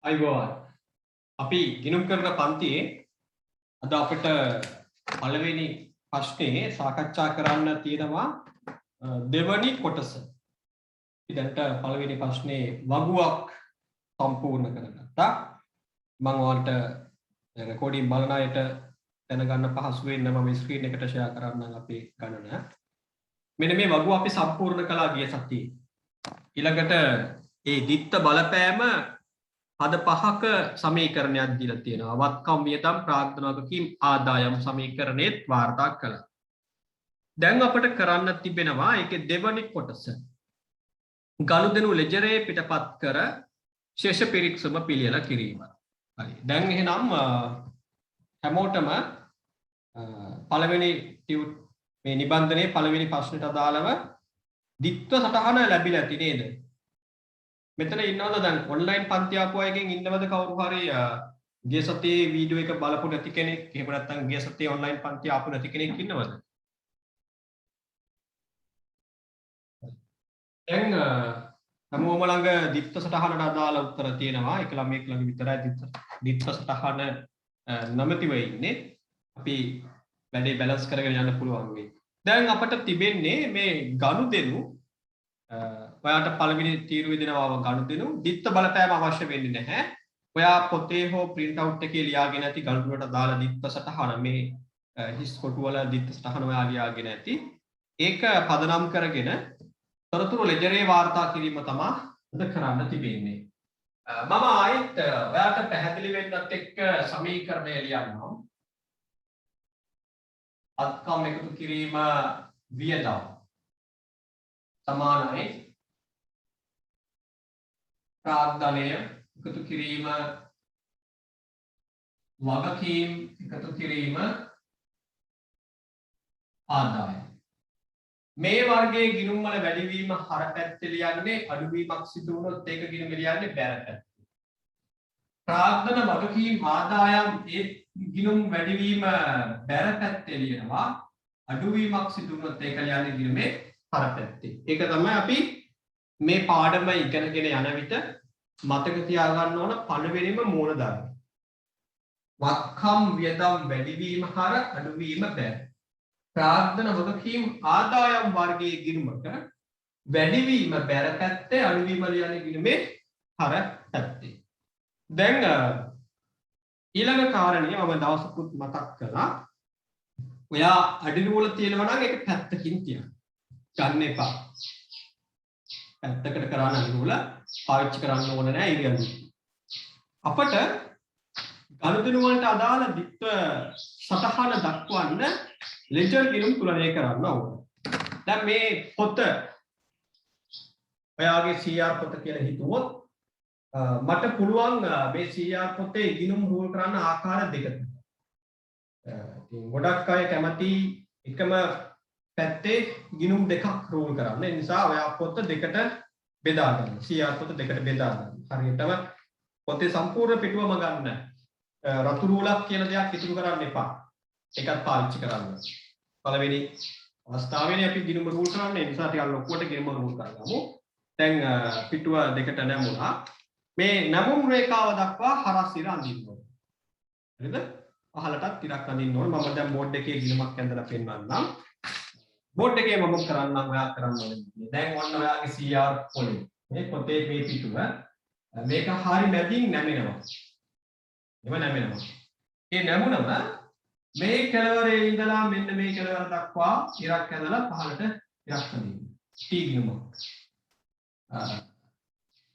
අයිබෝවන් අපි ගිනුම් කරන පන්තියේ අද අපිට පළවෙනි ප්‍රශ්නේ සාකච්ඡා කරන්න තියෙනවා දෙවනි කොටස. අපි දැන්ට පළවෙනි ප්‍රශ්නේ වගුවක් සම්පූර්ණ කරගත්තා. මම ඔයාලට රෙකෝඩින් බලන අයට දැනගන්න පහසු වෙන්න මම ස්ක්‍රීන් එකට ෂෙයා කරන්නම් අපේ ගණන. මෙන්න මේ වගුව අපි සම්පූර්ණ කළා ගිය සතියේ. ඊළඟට ඒ දිත්ත බලපෑම පද පහක සමීකරණයක් දීලා තියෙනවා. වත්කම් වියදම් ප්‍රාග්ධන වගකීම් ආදායම් සමීකරණෙත් වාර්තා කළා. දැන් අපිට කරන්න තිබෙනවා ඒකේ දෙවනි කොටස. ගනුදෙනු ලෙජරේ පිටපත් කර ශේෂ පිරික්සම පිළියෙල කිරීම. හරි. දැන් එහෙනම් හැමෝටම පළවෙනි මේ නිබන්ධනයේ පළවෙනි ප්‍රශ්නට අදාළව දිත්ව සටහන ලැබිලා ඇති නේද? මෙතන ඉන්නවද දැන් ඔන්ලයින් පන්ති ආපු අයගෙන් ඉන්නවද කවුරු හරි ගිය සතියේ වීඩියෝ එක බලපු නැති කෙනෙක් එහෙම නැත්නම් ගිය සතියේ ඔන්ලයින් පන්ති ආපු නැති කෙනෙක් ඉන්නවද? දැන් හැමෝම ළඟ දිත්ත සටහනට අදාළ උත්තර තියෙනවා. එක ළමෙක් ළඟ විතරයි දිත්ත සටහන නැමැතිව ඉන්නේ. අපි වැඩේ බැලන්ස් කරගෙන යන්න පුළුවන් වෙයි. දැන් අපිට තිබෙන්නේ මේ ගනුදෙනු ඔයාට පළවෙනි තීරුවේ දෙනවා ගනුදෙනු දිත්ත බලපෑම අවශ්‍ය වෙන්නේ නැහැ. ඔයා පොතේ හෝ print out එකේ ලියාගෙන ඇති ගනුදෙනුවට අදාළ දිත්ත සටහන මේ හිස් කොටු වල දිත්ත සටහන ඔයා ලියාගෙන ඇති. ඒක පදනම් කරගෙන තොරතුරු ලෙජරේ වාර්තා කිරීම තමයි අද කරන්න තිබෙන්නේ. මම ආයෙත් ඔයාට පැහැදිලි වෙන්නත් එක්ක සමීකරණය ලියන්නම්. අත්කම් එකතු කිරීම වියදම් සමානයි ප්‍රාග්ධනය එකතු කිරීම වගකීම් එකතු කිරීම ආදායම්. මේ වර්ගයේ ගිණුම් වල වැඩිවීම හර පැත්තේ ලියන්නේ අඩුවීමක් සිදු වුණොත් ඒක ගිණුම ලියන්නේ බැර පැත්තේ. ප්‍රාග්ධන වගකීම් ආදායම් ඒ ගිණුම් වැඩිවීම බැර පැත්තේ ලියනවා අඩුවීමක් සිදු වුණොත් ඒක ලියන්නේ ගිණුමේ හර පැත්තේ. ඒක තමයි අපි මේ පාඩම ඉගෙනගෙන යන විට මතක තියාගන්න ඕන පළවෙනිම මූලධර්ම. වත්කම් වියදම් වැඩිවීම හර අඩුවීම බැර. ප්‍රාග්ධන වගකීම් ආදායම් වර්ගයේ ගිණුමක වැඩිවීම බැර පැත්තේ අඩුවීම ලියන්නේ ගිණුමේ හර පැත්තේ. දැන් ඊළඟ කාරණේ මම දවසකුත් මතක් කළා. ඔයා අඩිනු වල තියෙනවා නම් ඒක පැත්තකින් තියන්න. ගන්න එපා. පැත්තකට කරන්න අඩිනු වල පාවිච්චි කරන්න ඕන නෑ ඉරියව්ව. අපට ගනුදෙනු වලට අදාළ දිත්ව සටහන දක්වන්න ලෙජර් ගිණුම් තුලනය කරන්න ඕන. දැන් මේ පොත ඔයාගේ CR පොත කියලා හිතුවොත් මට පුළුවන් මේ CR පොතේ ගිණුම් රූල් කරන්න ආකාර දෙකක්. ඉතින් ගොඩක් අය කැමති එකම පැත්තේ ගිණුම් දෙකක් රූල් කරන්න. ඒ නිසා ඔයා පොත දෙකට බෙදා ගන්න. CR පොත දෙකට බෙදා ගන්න. හරියටම පොතේ සම්පූර්ණ පිටුවම ගන්න. රතු රූලක් කියන දෙයක් ඉතුරු කරන්න එපා. ඒකත් පාවිච්චි කරන්න. පළවෙනි අවස්ථාවේදී අපි ගිණුම රූල් කරන්නේ. ඒ නිසා ටිකක් ලොකුවට ගිණුම රූල් කරගමු. දැන් පිටුව දෙකට නැමුණා. මේ නැමුම් රේඛාව දක්වා හරස් ඉර අඳින්න ඕනේ. හරිද? පහලටත් ටිකක් අඳින්න ඕනේ. මම දැන් බෝඩ් එකේ ගිණුමක් ඇඳලා පෙන්නන්නම්. බෝඩ් එකේ මම කරන්නම් ඔයා කරන්න ඕනේ. දැන් ඔන්න ඔයාගේ CR පොලේ. මේ පොතේ මේ පිටුව මේක හරි මැදින් නැමෙනවා. එව නැමෙනවා. ඒ නැමුණම මේ කෙළවරේ ඉඳලා මෙන්න මේ කෙළවර දක්වා ඉරක් ඇඳලා පහලට ඉරක් අඳින්න. T ගිණුමක්.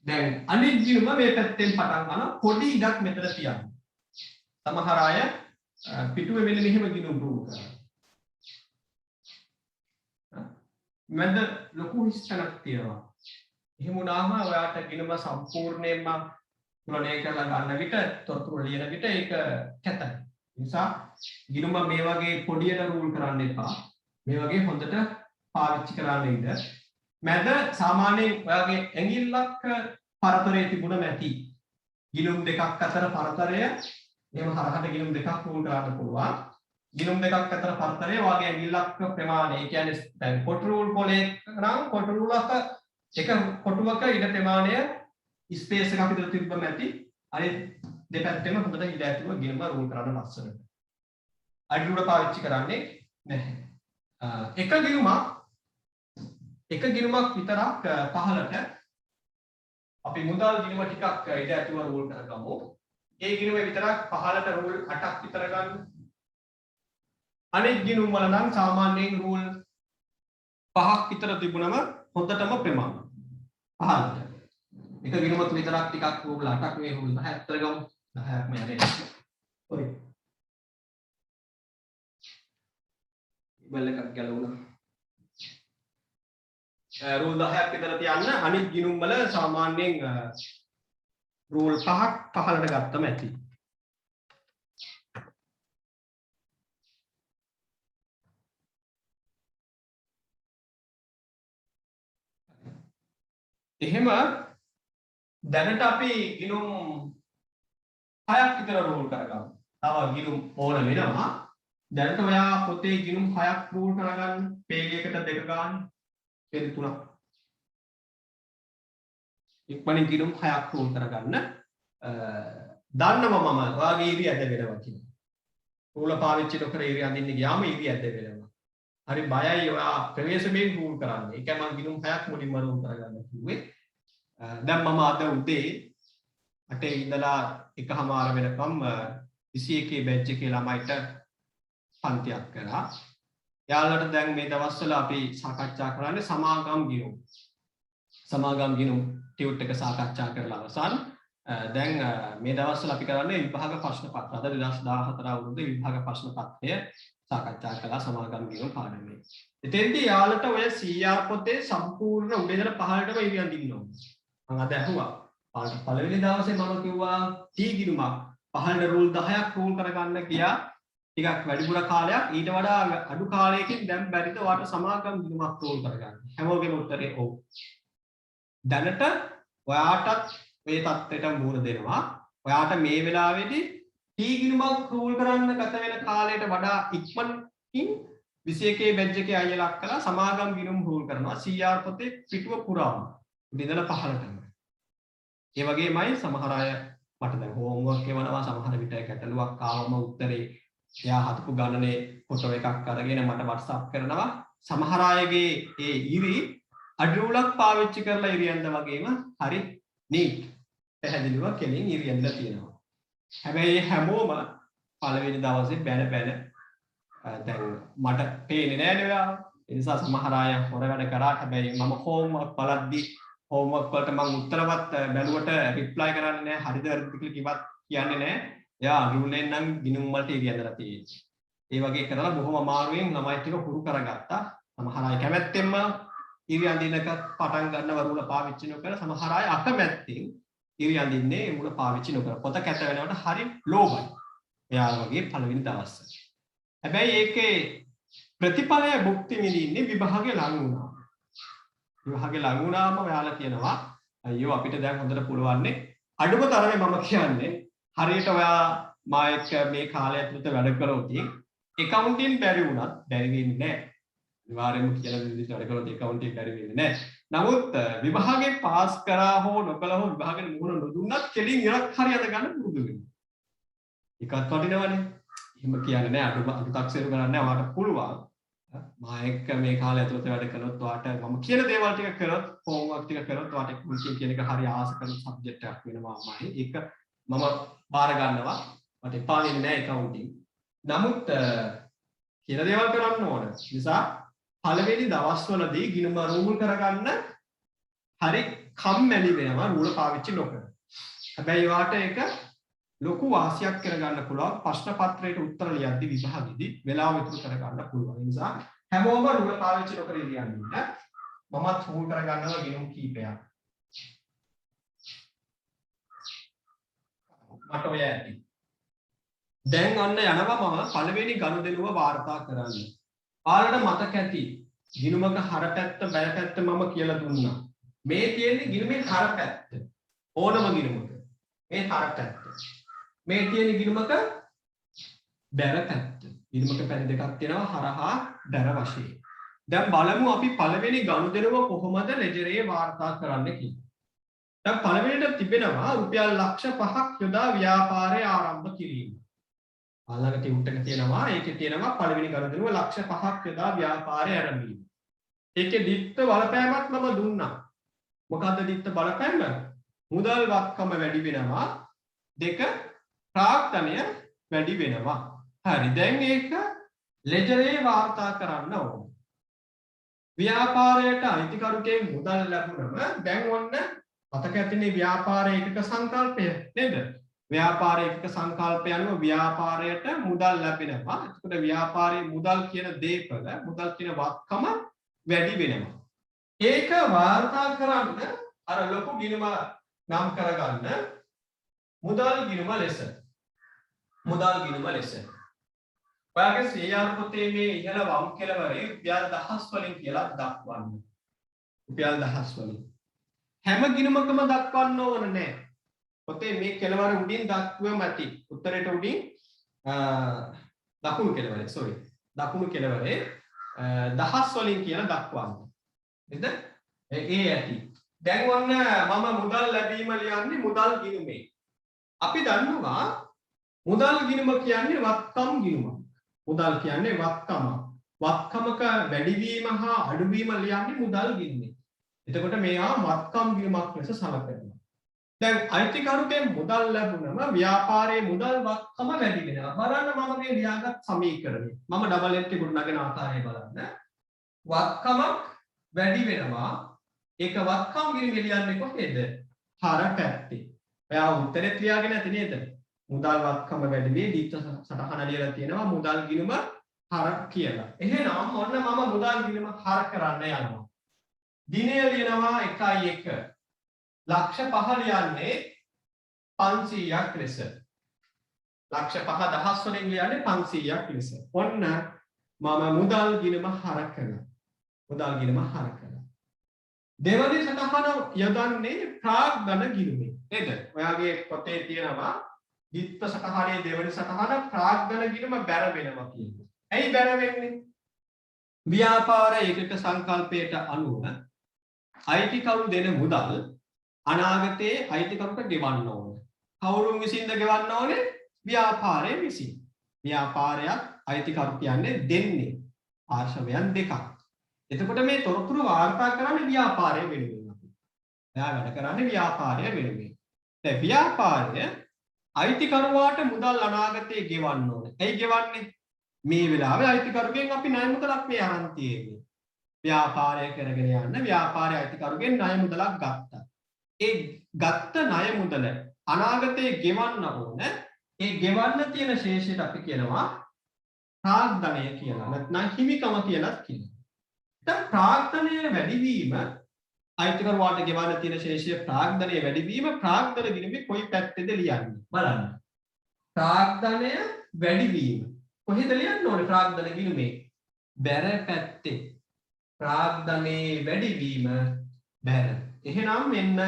දැන් අනිත් ගිණුම මේ පැත්තෙන් පටන් ගන්න පොඩි ඉඩක් මෙතන තියන්න. සමහර අය පිටුවේ මෙන්න මෙහෙම ගිණුම් රූල් කරනවා. මැද ලොකු හිස්තනක් තියෙනවා. එහෙම වුණාම ඔයාට ගිණුම සම්පූර්ණයෙන්ම තුලනය කරලා ගන්න විට තොරතුරු ලියන විට ඒක කැතයි. නිසා ගිණුම මේ වගේ පොඩියට රූල් කරන්න එපා. මේ වගේ හොඳට පාවිච්චි කරන්න ඉන්න. මැද සාමාන්‍යයෙන් ඔයාගේ ඇඟිල්ලක් පරතරයේ තිබුණ මැති. ගිණුම් දෙකක් අතර පරතරය එහෙම හරහට ගිණුම් දෙකක් රූල් කරන්න පුළුවන්. ගිණුම් දෙකක් අතර පරතරය ඔයාගේ ඇඟිල්ලක් ප්‍රමාණය. ඒ කියන්නේ දැන් කොටු රූල් පොලේ නම් කොටු රූලක එක කොටුවක ඉඩ ප්‍රමාණය ස්පේස් එක අපිට තිබ්බ මැති අනිත් දෙපැත්තෙම හොඳට ඉඳ ඇතුව ගිනුම රෝල් කරන්න ලස්සනට. අඩිරුව පාවිච්චි කරන්නේ නැහැ. එක ගිනුමක් විතරක් පහළට අපි මුදල් ගිනුම ටිකක් ඉඳ ඇතුව රෝල් කරගමු. ඒ ගිනුම විතරක් පහළට රෝල් 8ක් විතර ගන්න. අනිත් ගිනුම් වල නම් සාමාන්‍යයෙන් රෝල් 5ක් විතර තිබුණම හොඳටම ප්‍රමාණ. පහළට. එක ගිනුමක් විතරක් ටිකක් රෝල් 8ක් මේ රෝල් 10ක් විතර ගමු. 10ක්ම යන්නේ. ඔය. ඉබල් එකක් ගැලවුණා. රෝල් 10ක් විතර තියන්න අනිත් ගිනුම් වල සාමාන්‍යයෙන් රෝල් 5ක් පහළට ගත්තම ඇති. එහෙම දැනට අපි ගිනුම් 6ක් විතර රෝල් කරගමු. තව ගිනුම් ඕන වෙනවා. දැනට ඔයා පොතේ ගිනුම් 6ක් රෝල් කරගන්න. පේජයකට 2 ගන්න. පේජ 3ක්. ඉක්මනින් ගිනුම් 6ක් රෝල් කරගන්න. දන්නවා මම ඔයාගේ ඉරි ඇද වෙනවා කියලා. රෝල පාවිච්චි නොකර ඉරි අඳින්න ගියාම ඉරි ඇද වෙනවා. හරි බයයි ඔයා ප්‍රවේශමෙන් රෝල් කරන්න. ඒකයි මම ගිනුම් 6ක් මුලින්ම රෝල් කරගන්න කිව්වේ. දැන් මම අද උදේ 8 ඉඳලා 1:00 වෙනකම් 21 බැච් එකේ ළමයිට පන්තියක් කරා. යාළුවන්ට දැන් මේ දවස්වල අපි සාකච්ඡා කරන්නේ සමාගම් ගිනුම්. සමාගම් ගිනුම් ටියුට් එක සාකච්ඡා කරලා අවසන්. දැන් මේ දවස්වල අපි කරන්නේ විභාග ප්‍රශ්න පත්‍ර. අද 2014 අවුරුද්දේ විභාග ප්‍රශ්න පත්‍රය සාකච්ඡා කළා සමාගම් ගිනුම් පාඩමේ. එතෙන්දී යාළුවන්ට ඔය CR පොතේ සම්පූර්ණ උඩේ ඉඳලා පහළටම ඉරියන් දින්න ඕනේ. මම අද ඇහුවා. පළවෙනි දවසේ මම කිව්වා T ගිනුමක් පහළට රූල් 10ක් රූල් කරගන්න කියා ටිකක් වැඩිපුර කාලයක් ඊට වඩා අඩු කාලයකින් දැන් බැරිද ඔයාලට සමාගම් ගිනුමක් රූල් කරගන්න. හැමෝගෙම උත්තරේ ඔව්. දැනට ඔයාටත් මේ தත්ත්වයට මුහුණ දෙනවා. ඔයාට මේ වෙලාවේදී T ගිනුමක් රූල් කරන්න ගත වෙන කාලයට වඩා ඉක්මනින් 21 බැච් එකේ අයියලා කළා සමාගම් ගිනුම් රූල් කරනවා. CR පොතේ පිටුව පුරාම ඉඳලා පහළටම. ඒ වගේමයි සමහර අය මට දැන් හෝම්වර්ක් එවනවා සමහර විට ගැටලුවක් ආවම උත්තරේ එයා හදපු ගණනේ ෆොටෝ එකක් අරගෙන මට WhatsApp කරනවා. සමහර අයගේ ඒ ඉරි අඩිරුලක් පාවිච්චි කරලා ඉරියන්න වගේම හරි නීට් පැහැදිලිව කෙලින් ඉරියන්න තියෙනවා. හැබැයි හැමෝම පළවෙනි දවසේ බැන දැන් මට පේන්නේ නෑ නේද? ඒ නිසා සමහර අය හොර වැඩ කරා. හැබැයි මම හෝම්වර්ක් බලද්දි හෝම්වර්ක් වලට මම උත්තරවත් බැලුවට රිප්ලයි කරන්නේ නෑ. හරිද වැරදිද කියලා කිව්වත් කියන්නේ නෑ. එයා අඳුරෙන් නම් ගිනුම් වලට ඉරියන්නලා තියෙන්නේ. ඒ වගේ කරලා බොහොම අමාරුවෙන් ළමයි ටික හුරු කරගත්තා. සමහර අය කැමැත්තෙන්ම ඉරියන්දිනක පටන් ගන්න වරුල පාවිච්චි නොකර සමහර අය අකමැත්තෙන් ඉරියන්දින්නේ මුල පාවිච්චි නොකර පොත කැත වෙනවට හරි ලෝභයි. එයා වගේ පළවෙනි දවස්. හැබැයි ඒකේ ප්‍රතිඵලය භුක්ති විඳින්නේ විභාගේ ලඟ වුණා. විභාගේ ලඟ වුණාම ඔයාලා කියනවා අයියෝ අපිට දැන් හොඳට පුළුවන්නේ අඩුම තරමේ මම කියන්නේ හරියට ඔයා මායක මේ කාලය ඇතුළත වැඩ කළොත් එකවුන්ටින් බැරි වුණත් බැරි වෙන්නේ නැහැ. අනිවාර්යයෙන්ම කියලා විදිහට වැඩ කළොත් එකවුන්ටින් බැරි වෙන්නේ නැහැ. නමුත් විභාගේ පාස් කරා හෝ නොකළා හෝ විභාගෙට මුහුණ නොදුන්නත් කෙලින් ඉරක් හරියට ගන්න පුරුදු වෙන්න. ඒකත් වටිනවනේ. එහෙම කියන්නේ නැහැ අඩුතක්සේරු කරන්නේ නැහැ. ඔයාලට පුළුවන්. මායක මේ කාලය ඇතුළත වැඩ කළොත් ඔයාට මම කියන දේවල් ටික කරොත් හෝම්වර්ක් ටික කරොත් ඔයාට කුලිසිය කියන එක හරි ආස කරන සබ්ජෙක්ට් එකක් වෙනවාමයි. ඒක මම බාර ගන්නවා. මට එපා වෙන්නේ නැහැ එකවුන්ටින්. නමුත් කියලා දේවල් කරන්න ඕන. නිසා පළවෙනි දවස්වලදී ගිණුම රූල් කරගන්න හරි කම්මැලි වෙනවා රූල පාවිච්චි නොකර. හැබැයි ඔයාට ඒක ලොකු වාසියක් කරගන්න පුළුවන්. ප්‍රශ්න පත්‍රයට උත්තර ලියද්දි විභාගෙදි වෙලාව විතර කරගන්න පුළුවන්. ඒ නිසා හැමෝම රූල පාවිච්චි නොකර ඉන්න. මමත් රූල් කරගන්නවා ගිණුම් කීපයක්. මට ඔය ඇති. දැන් අන්න යනවා මම පළවෙනි ගනුදෙනුව වාර්තා කරන්න. ඔයාලට මතක ඇති ගිණුමක හරපැත්ත බැලපැත්ත මම කියලා දුන්නා. මේ තියෙන්නේ ගිණුමේ හරපැත්ත. ඕනම ගිණුමක. මේ හරපැත්ත. මේ තියෙන ගිණුමක බැලපැත්ත. ගිණුමක පැති දෙකක් තියෙනවා හරහා බැල වශයෙන්. දැන් බලමු අපි පළවෙනි ගනුදෙනුව කොහොමද ලෙජරේ වාර්තා කරන්න කියලා. දැන් පළවෙනිට තිබෙනවා රුපියල් ලක්ෂ 5ක් යොදා ව්‍යාපාරය ආරම්භ කිරීම. ඊළඟ ටියුට් එක තියෙනවා ඒකේ තියෙනවා පළවෙනි ගනුදෙනුව ලක්ෂ 5ක් යොදා ව්‍යාපාරය ආරම්භ කිරීම. ඒකේ දිත්ත බලපෑමක් මම දුන්නා. මොකද්ද දිත්ත බලපෑම? මුදල් වත්කම වැඩි වෙනවා. දෙක ප්‍රාග්ධනය වැඩි වෙනවා. හරි දැන් ඒක ලෙජරේ වාර්තා කරන්න ඕන. ව්‍යාපාරයට අයිතිකරුකෙන් මුදල් ලැබුණම දැන් ඔන්න මතක ඇතිනේ ව්‍යාපාරයේ එකක සංකල්පය නේද? ව්‍යාපාරයේ එකක සංකල්පය අනුව ව්‍යාපාරයට මුදල් ලැබෙනවා. එතකොට ව්‍යාපාරයේ මුදල් කියන දේපල මුදල් කියන වත්කම වැඩි වෙනවා. ඒක වාර්තා කරන්න අර ලොකු ගිණුම නම් කරගන්න මුදල් ගිණුම ලෙස. මුදල් ගිණුම ලෙස. ඔයාගේ CR පොතේ මේ ඉහළ වම් කෙළවරේ රුපියල් 1000 වලින් කියලා දක්වන්න. රුපියල් 1000 වලින්. හැම ගිණුමකම දක්වන්න ඕන නැහැ. පොතේ මේ කෙළවර උඩින් දක්වුවම ඇති. උත්තරේට උඩින් දකුණු කෙළවරේ දකුණු කෙළවරේ 1000 වලින් කියලා දක්වන්න. නේද? ඒ ඇති. දැන් ඔන්න මම මුදල් ලැබීම ලියන්නේ මුදල් ගිණුමේ. අපි දන්නවා මුදල් ගිණුම කියන්නේ වත්කම් ගිණුමක්. මුදල් කියන්නේ වත්කම. වත්කමක වැඩිවීම හා අඩුවීම ලියන්නේ මුදල් ගිණුමේ. එතකොට මේවා වත්කම් ගිණුමක් ලෙස සැලකෙනවා. දැන් අයිතිකරුකෙන් මුදල් ලැබුණම ව්‍යාපාරයේ මුදල් වත්කම වැඩි වෙනවා. බලන්න මම මේ ලියාගත් සමීකරණය. මම ඩබල් එන්ට් එක ගොඩනගෙන ආකාරය බලන්න. වත්කමක් වැඩි වෙනවා. ඒක වත්කම් ගිණුමේ ලියන්නේ කොහෙද? හර පැත්තේ. ඔයා උත්තරෙත් ලියාගෙන ඇති නේද? මුදල් වත්කම වැඩි වේ දිත්ත සටහන ලියලා තියෙනවා මුදල් ගිණුම හර කියලා. එහෙනම් ඔන්න මම මුදල් ගිණුම හර කරන්න යනවා. දිනය ලියනවා 1.1. ලක්ෂ 5 ලියන්නේ 500ක් ලෙස. ලක්ෂ 5 දහස් වලින් ලියන්නේ 500ක් ලෙස. ඔන්න මම මුදල් ගිණුම හර කරනවා. මුදල් ගිණුම හර කරනවා. දෙවනි සටහන යොදන්නේ ප්‍රාග්ධන ගිණුමේ. නේද? ඔයාගේ පොතේ තියෙනවා දිත්ත සටහනේ දෙවනි සටහන ප්‍රාග්ධන ගිණුම බැර වෙනවා කියන්නේ. ඇයි බැර වෙන්නේ? ව්‍යාපාර ඒකක සංකල්පයට අනුව අයිතිකරු දෙන මුදල් අනාගතයේ අයිතිකරුට ගෙවන්න ඕන. කවුරුන් විසින්ද ගෙවන්න ඕනේ? ව්‍යාපාරයේ විසින්. ව්‍යාපාරයක් අයිතිකරු කියන්නේ දෙන්නේ ආශ්‍රවයන් දෙකක්. එතකොට මේ තොරතුරු වාර්තා කරන්නේ ව්‍යාපාරය වෙනුවෙන් අපි. එයා වැඩ කරන්නේ ව්‍යාපාරය වෙනුවෙන්. දැන් ව්‍යාපාරය අයිතිකරුවාට මුදල් අනාගතයේ ගෙවන්න ඕනේ. ඇයි ගෙවන්නේ? මේ වෙලාවේ අයිතිකරුගෙන් අපි ණය මුදලක් මේ අරන් තියෙන්නේ. ව්‍යාපාරය කරගෙන යන්න ව්‍යාපාරයේ අයිතිකරුගෙන් ණය මුදලක් ගත්තා. ඒ ගත්ත ණය මුදල අනාගතයේ ගෙවන්න ඕන. ඒ ගෙවන්න තියෙන ශේෂයට අපි කියනවා ප්‍රාග්ධනය කියලා. නැත්නම් හිමිකම කියලාත් කියනවා. දැන් ප්‍රාග්ධනය වැඩිවීම අයිතිකරුවාට ගෙවන්න තියෙන ශේෂය ප්‍රාග්ධනය වැඩිවීම ප්‍රාග්ධන ගිණුමේ කොයි පැත්තේද ලියන්නේ බලන්න. ප්‍රාග්ධනය වැඩිවීම කොහෙද ලියන්න ඕනේ? ප්‍රාග්ධන ගිණුමේ බැර පැත්තේ. ප්‍රාග්ධනයේ වැඩිවීම බැර. එහෙනම් මෙන්න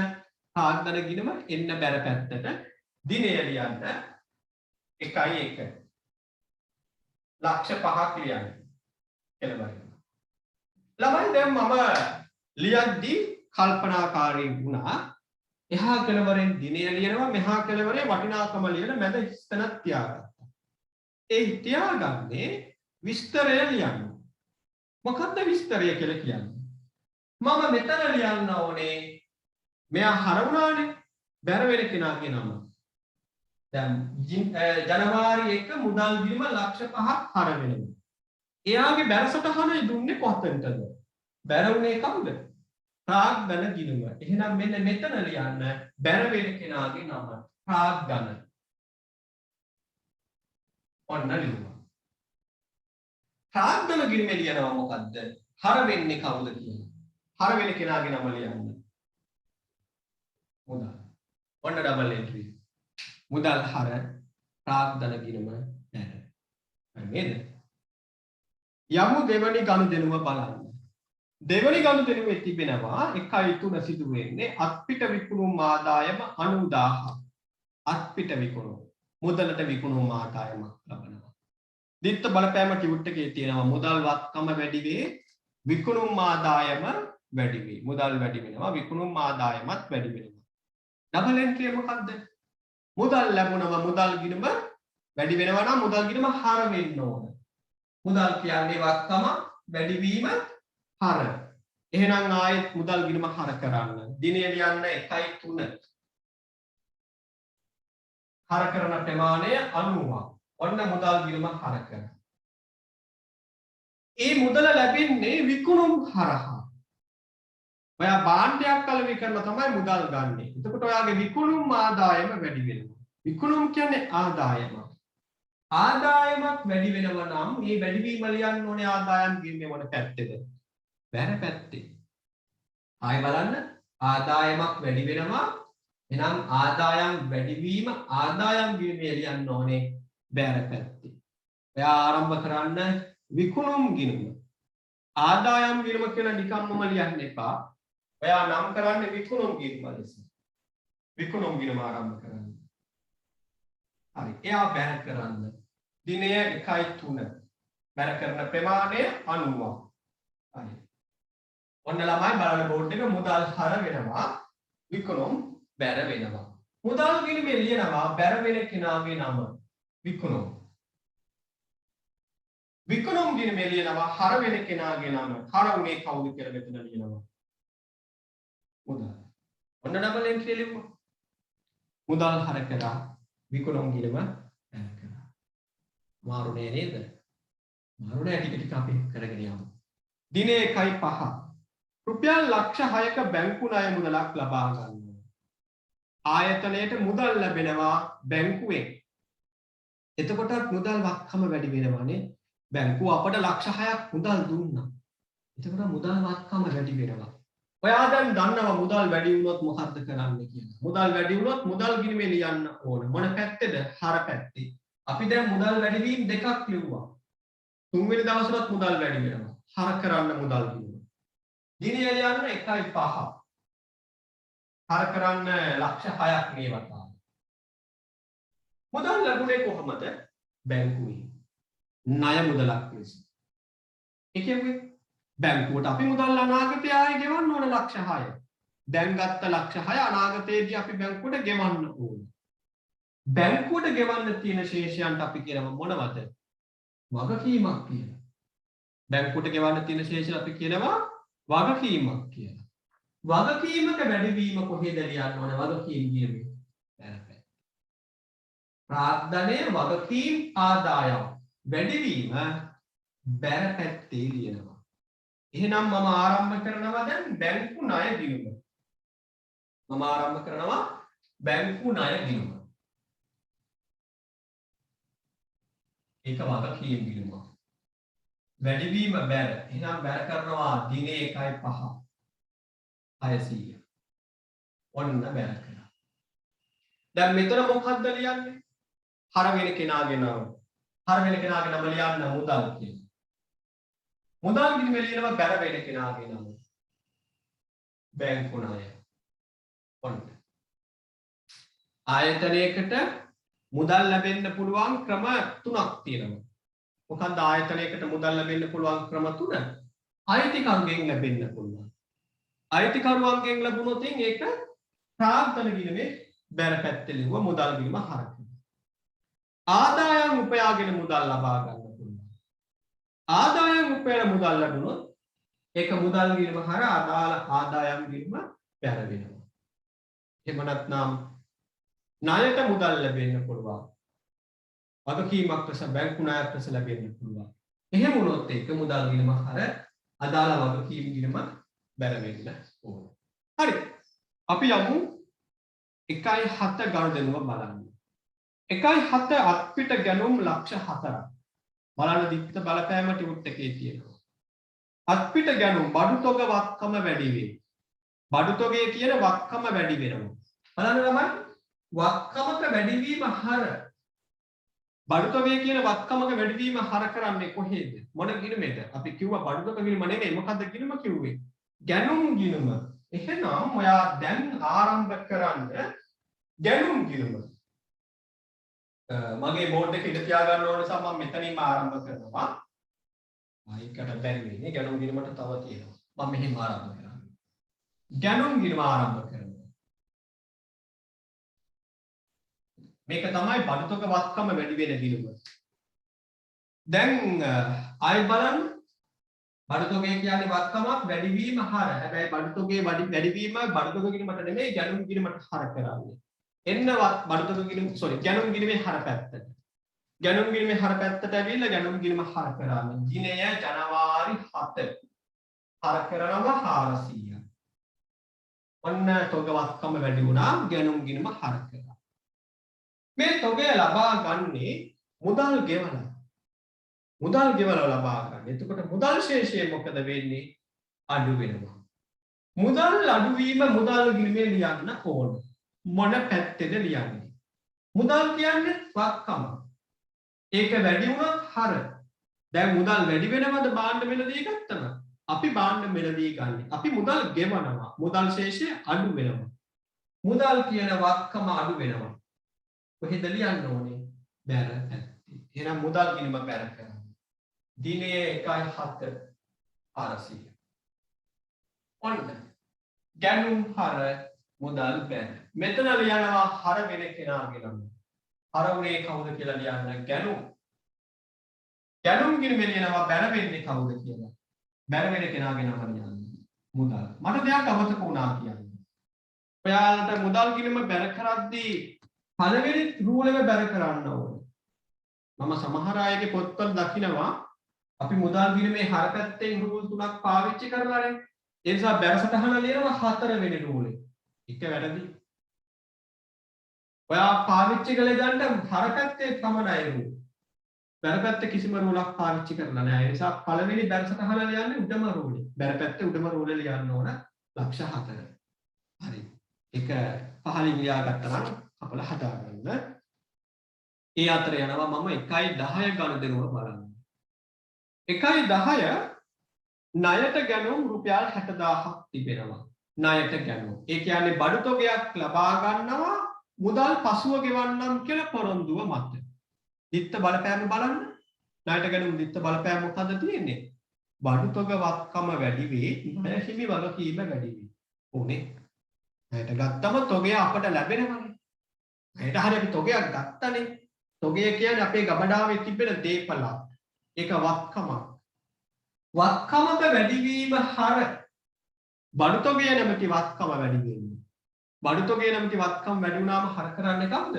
ප්‍රාග්ධන ගිණුම එන්න බැර පැත්තට දිනය ලියන්න 1.1. ලක්ෂ 5ක් ලියන්න. එළවලු. ළමයි දැන් මම ලියද්දී කල්පනාකාරී වුණා. එහා කෙළවරෙන් දිනය ලියනවා මෙහා කෙළවරේ වටිනාකම ලියන මැද ස්තනක් තියාගත්තා. ඒ තියාගන්නේ විස්තරය ලියන්න. මොකක්ද විස්තරය කියලා කියන්නේ? මම මෙතන ලියන්න ඕනේ මෙයා හර වුණානේ බැර වෙන කෙනාගේ නම. දැන් ජනවාරි 1 මුදල් ගිණුම ලක්ෂ 5ක් හර වෙනවා. එයාගේ බැර සටහන දුන්නේ කොතනටද? බැර වුණේ කවුද? ප්‍රාග්ධන ගිණුම. එහෙනම් මෙන්න මෙතන ලියන්න බැර වෙන කෙනාගේ නම ප්‍රාග්ධන. ඔන්න ලියුවා. ප්‍රාග්ධන ගිණුමේ ලියනවා මොකද්ද? හර වෙන්නේ කවුද කියලා. හර වෙන කෙනාගේ නම ලියන්න. මුදල්. ඔන්න ඩබල් එන්ට්‍රි. මුදල් හර ප්‍රාග්ධන ගිණුම බැර. නේද? යමු දෙවනි ගනුදෙනුව බලන්න. දෙවනි ගනුදෙනුවේ තිබෙනවා 1.3 සිදු වෙන්නේ අත්පිට විකුණුම් ආදායම 90000. අත්පිට විකුණුම් මුදලට විකුණුම් ආදායමක් ලබනවා. දිත්ත බලපෑම ටියුට් එකේ තියෙනවා මුදල් වත්කම වැඩි වේ විකුණුම් ආදායම වැඩි වේ. මුදල් වැඩි වෙනවා විකුණුම් ආදායමත් වැඩි වෙනවා. ඩබල් එන්ට්‍රිය මොකක්ද? මුදල් ලැබුණම මුදල් ගිණුම වැඩි වෙනවා නම් මුදල් ගිණුම හර වෙන්න ඕන. මුදල් කියන්නේ වක්කම වැඩිවීම හර. එහෙනම් ආයෙත් මුදල් ගිණුම හර කරන්න. දිනය ලියන්න 1.3. හර කරන ප්‍රමාණය 90ක්. ඔන්න මුදල් ගිණුම හර කරනවා. ඒ මුදල ලැබෙන්නේ විකුණුම් හරහා. ඔයා භාණ්ඩයක් අලෙවි කරලා තමයි මුදල් ගන්නෙ. එතකොට ඔයාගේ විකුණුම් ආදායම වැඩි වෙනවා. විකුණුම් කියන්නේ ආදායම. ආදායමක් වැඩි වෙනවා නම් මේ වැඩිවීම ලියන්න ඕනේ ආදායම් ගින්නේ මොන පැත්තේද? බැර පැත්තේ. ආයෙ බලන්න ආදායමක් වැඩි වෙනවා. එහෙනම් ආදායම් වැඩිවීම ආදායම් ගින්නේ ලියන්න ඕනේ බැර පැත්තේ. ඔයා ආරම්භ කරන්න විකුණුම් ගිණුම. ආදායම් ගිණුම කියලා නිකම්ම ලියන්න එපා. ඔයා නම් කරන්නේ විකුණුම් ගිණුම ලෙස. විකුණුම් ගිණුම ආරම්භ කරන්න. හරි. එයා බැර කරන්න. දිනය 1.3. බැර කරන ප්‍රමාණය 90ක්. හරි. ඔන්න ළමයි බලන්න බෝඩ් එක මුදල් හර වෙනවා. විකුණුම් බැර වෙනවා. මුදල් ගිණුමේ ලියනවා බැර වෙන කෙනාගේ නම විකුණුම්. විකුණුම් ගිණුමේ ලියනවා හර වෙන කෙනාගේ නම. හර උනේ කවුද කියලා මෙතන ලියනවා. මුදල්. ඔන්න ඩබල් එන්ට්‍රි ලියමු. මුදල් හර කරා විකුණුම් ගිණුම බැර කරා. මාරුනේ නේද? මාරුනේ ටික ටික අපි කරගෙන යමු. දිනේ 1.5. රුපියල් ලක්ෂ 6ක බැංකු ණය මුදලක් ලබා ගන්නවා. ආයතනයට මුදල් ලැබෙනවා බැංකුවෙන්. එතකොටත් මුදල් වක්කම වැඩි වෙනවානේ. බැංකුව අපට ලක්ෂ 6ක් මුදල් දුන්නා. එතකොට මුදල් වක්කම වැඩි වෙනවා. ඔයා දැන් දන්නවා මුදල් වැඩි වුණොත් මොකද්ද කරන්න කියලා. මුදල් වැඩි වුණොත් මුදල් ගිණුමේ ලියන්න ඕන. මොන පැත්තේද? හර පැත්තේ. අපි දැන් මුදල් වැඩිවීම දෙකක් ලිව්වා. තුන්වෙනි දවසටත් මුදල් වැඩි වෙනවා. හර කරන්න මුදල් ගිණුම. දිනය ලියන්න 1.5. හර කරන්න ලක්ෂ 6ක් මේ වතාව. මුදල් ලැබුණේ කොහොමද? බැංකුවේ. ණය මුදලක් ලෙස. ඒ කියන්නේ බැංකුවට අපි මුදල් අනාගතයේ ආයෙ ගෙවන්න ඕන ලක්ෂ 6. දැන් ගත්ත ලක්ෂ 6 අනාගතයේදී අපි බැංකුවට ගෙවන්න ඕන. බැංකුවට ගෙවන්න තියෙන ශේෂයන්ට අපි කියනවා මොනවද? වගකීමක් කියලා. බැංකුවට ගෙවන්න තියෙන ශේෂය අපි කියනවා වගකීමක් කියලා. වගකීමක වැඩිවීම කොහෙද ලියන්න ඕන? වගකීම් ගියමේ බැරපැත්ත. ප්‍රාග්ධනය වගකීම් ආදායම් වැඩිවීම බැරපැත්තේ ලියනවා. එහෙනම් මම ආරම්භ කරනවා දැන් බැංකු ණය ගිණුම. මම ආරම්භ කරනවා බැංකු ණය ගිණුම. ඒක වගකීම් ගිණුම. වැඩිවීම බැර. එහෙනම් බැර කරනවා දිනේ 1.5. 600. ඔන්න බැර කරා. දැන් මෙතන මොකක්ද ලියන්නේ? හර වෙන කෙනාගේ නම. හර වෙන කෙනාගේ නම ලියන්න මුදල් කියලා. මුදල් ගිණුමේ ලියනවා බැර වෙන කෙනාගේ නම. බැංකු ණය. ඔන්න. ආයතනයකට මුදල් ලැබෙන්න පුළුවන් ක්‍රම තුනක් තියෙනවා. මොකක්ද ආයතනයකට මුදල් ලැබෙන්න පුළුවන් ක්‍රම තුන? අයිතිකරුවෙන් ලැබෙන්න පුළුවන්. අයිතිකරුවන්ගෙන් ලැබුණොත් ඒක ප්‍රාග්ධන ගිණුමේ බැර පැත්තේ ලියුව මුදල් ගිණුම හර කරනවා. ආදායම් උපයාගෙන මුදල් ලබා ගන්න පුළුවන්. ආදායම් උපයන මුදල් ලැබුණොත් ඒක මුදල් ගිණුම හර අදාළ ආදායම් ගිණුම බැර වෙනවා. එහෙම නැත්නම් ණයට මුදල් ලැබෙන්න පුළුවන්. වගකීමක් ලෙස බැංකු ණයක් ලෙස ලැබෙන්න පුළුවන්. එහෙම වුණොත් ඒක මුදල් ගිණුම හර අදාළ වගකීම් ගිණුම බැර වෙන්න ඕන. හරි. අපි යමු 1.7 ගනුදෙනුව බලන්න. 1.7 අත්පිට ගැනුම් ලක්ෂ 4ක්. බලන්න දික්ත බලපෑම ටියුට් එකේ තියෙනවා. අත්පිට ගැනුම් බඩු තොග වක්කම වැඩි වේ. බඩු තොගේ කියන වක්කම වැඩි වෙනවා. බලන්න ළමයි වක්කමක වැඩිවීම හර බඩු තොගේ කියන වක්කමක වැඩිවීම හර කරන්නේ කොහේද? මොන ගිණුමේද? අපි කිව්වා බඩු තොග ගිණුම නෙමෙයි. මොකද්ද ගිණුම කිව්වේ? ගැනුම් ගිණුම. එහෙනම් ඔයා දැන් ආරම්භ කරන්න ගැනුම් ගිණුම. මගේ බෝඩ් එක ඉඳ තියා ගන්න ඕන නිසා මම මෙතනින්ම ආරම්භ කරනවා. ආයිකට බැරි වෙන්නේ ගැනුම් ගිණුමට තව තියෙනවා. මම මෙහෙම ආරම්භ කරනවා. ගැනුම් ගිණුම ආරම්භ කරනවා. මේක තමයි බඩුතොග වත්කම වැඩි වෙන ගිණුම. දැන් ආයෙ බලන්න බඩුතොගේ කියන්නේ වත්කමක් වැඩිවීම හර. හැබැයි බඩුතොගේ වැඩිවීම බඩුතොග ගිණුමට නෙමෙයි ගැනුම් ගිණුමට හර කරන්නේ. එන්න බඩුතොග ගිණුම ගැනුම් ගිණුමේ හර පැත්තට. ගැනුම් ගිණුමේ හර පැත්තට ඇවිල්ලා ගැනුම් ගිණුම හර කරන්නේ. දිනය ජනවාරි 7. හර කරනවා 400. ඔන්න තොග වත්කම වැඩි වුණා ගැනුම් ගිණුම හර කරා. මේ තොගය ලබා ගන්නේ මුදල් ගෙවලා. මුදල් ගෙවලා ලබා ගන්න. එතකොට මුදල් ශේෂය මොකද වෙන්නේ? අඩු වෙනවා. මුදල් අඩු වීම මුදල් ගිණුමේ ලියන්න ඕන. මොන පැත්තේද ලියන්නේ? මුදල් කියන්නේ වත්කම. ඒක වැඩි වුණොත් හර. දැන් මුදල් වැඩි වෙනවද භාණ්ඩ මිලදී ගත්තම? අපි භාණ්ඩ මිලදී ගන්න. අපි මුදල් ගෙවනවා. මුදල් ශේෂය අඩු වෙනවා. මුදල් කියන වත්කම අඩු වෙනවා. කොහෙද ලියන්න ඕනේ? බැර පැත්තේ. එහෙනම් මුදල් ගිණුම බැර කරන්න. දිනේ 1.7 400. ඔන්න ගැනුම් හර මුදල් බැර. මෙතන ලියනවා හර වෙන කෙනාගේ නම. හර උනේ කවුද කියලා ලියන්න ගැනුම්. ගැනුම් ගිණුමේ ලියනවා බැර වෙන්නේ කවුද කියලා. බැර වෙන කෙනාගේ නම ලියන්න. මුදල්. මට දෙයක් අමතක වුණා කියන්නේ. ඔයාලට මුදල් ගිණුම බැර කරද්දී පළවෙනි රූල් එක බැර කරන්න ඕනේ. මම සමහර අයගේ පොත්වල දකිනවා අපි මුදල් ගිණුමේ හර පැත්තෙන් රූල් 3ක් පාවිච්චි කරලානේ. ඒ නිසා බැර සටහන ලියනවා 4 වෙනි රූල් එක. එක වැරදි. ඔයා පාවිච්චි කළේ ගන්න හර පැත්තේ පමණයි රූල්. බැර පැත්තේ කිසිම රූලක් පාවිච්චි කරලා නැහැ. ඒ නිසා පළවෙනි බැර සටහන ලියන්නේ උඩම රූලේ. බැර පැත්තේ උඩම රූලේ ලියන්න ඕන ලක්ෂ 4. හරි. ඒක පහලින් ලියාගත්තා නම් අපල හදාගන්න. ඒ අතර යනවා මම 1.10 ගණදෙනුව බලන්න. 1.10 ණයට ගැනුම් රුපියල් 60000ක් තිබෙනවා. ණයට ගැනුම්. ඒ කියන්නේ බඩු තොගයක් ලබා ගන්නවා මුදල් පසුව ගෙවන්නම් කියලා පොරොන්දුව මත. දිත්ත බලපෑම බලන්න. ණයට ගැනුම් දිත්ත බලපෑම මොකද්ද තියෙන්නේ? බඩු තොග වත්කම වැඩි වේ, ණය හිමි වගකීම වැඩි වේ. ඕනේ. ණයට ගත්තම තොගය අපට ලැබෙනවනේ. ණයට හරිය අපි තොගයක් ගත්තනේ. තොගය කියන්නේ අපේ ගබඩාවේ තිබෙන දේපලක්. ඒක වත්කමක්. වත්කමක වැඩිවීම හර බඩු තොගය නැමැති වත්කම වැඩි වෙන්නේ. බඩු තොගය නැමැති වත්කම වැඩි වුණාම හර කරන්නේ කවුද?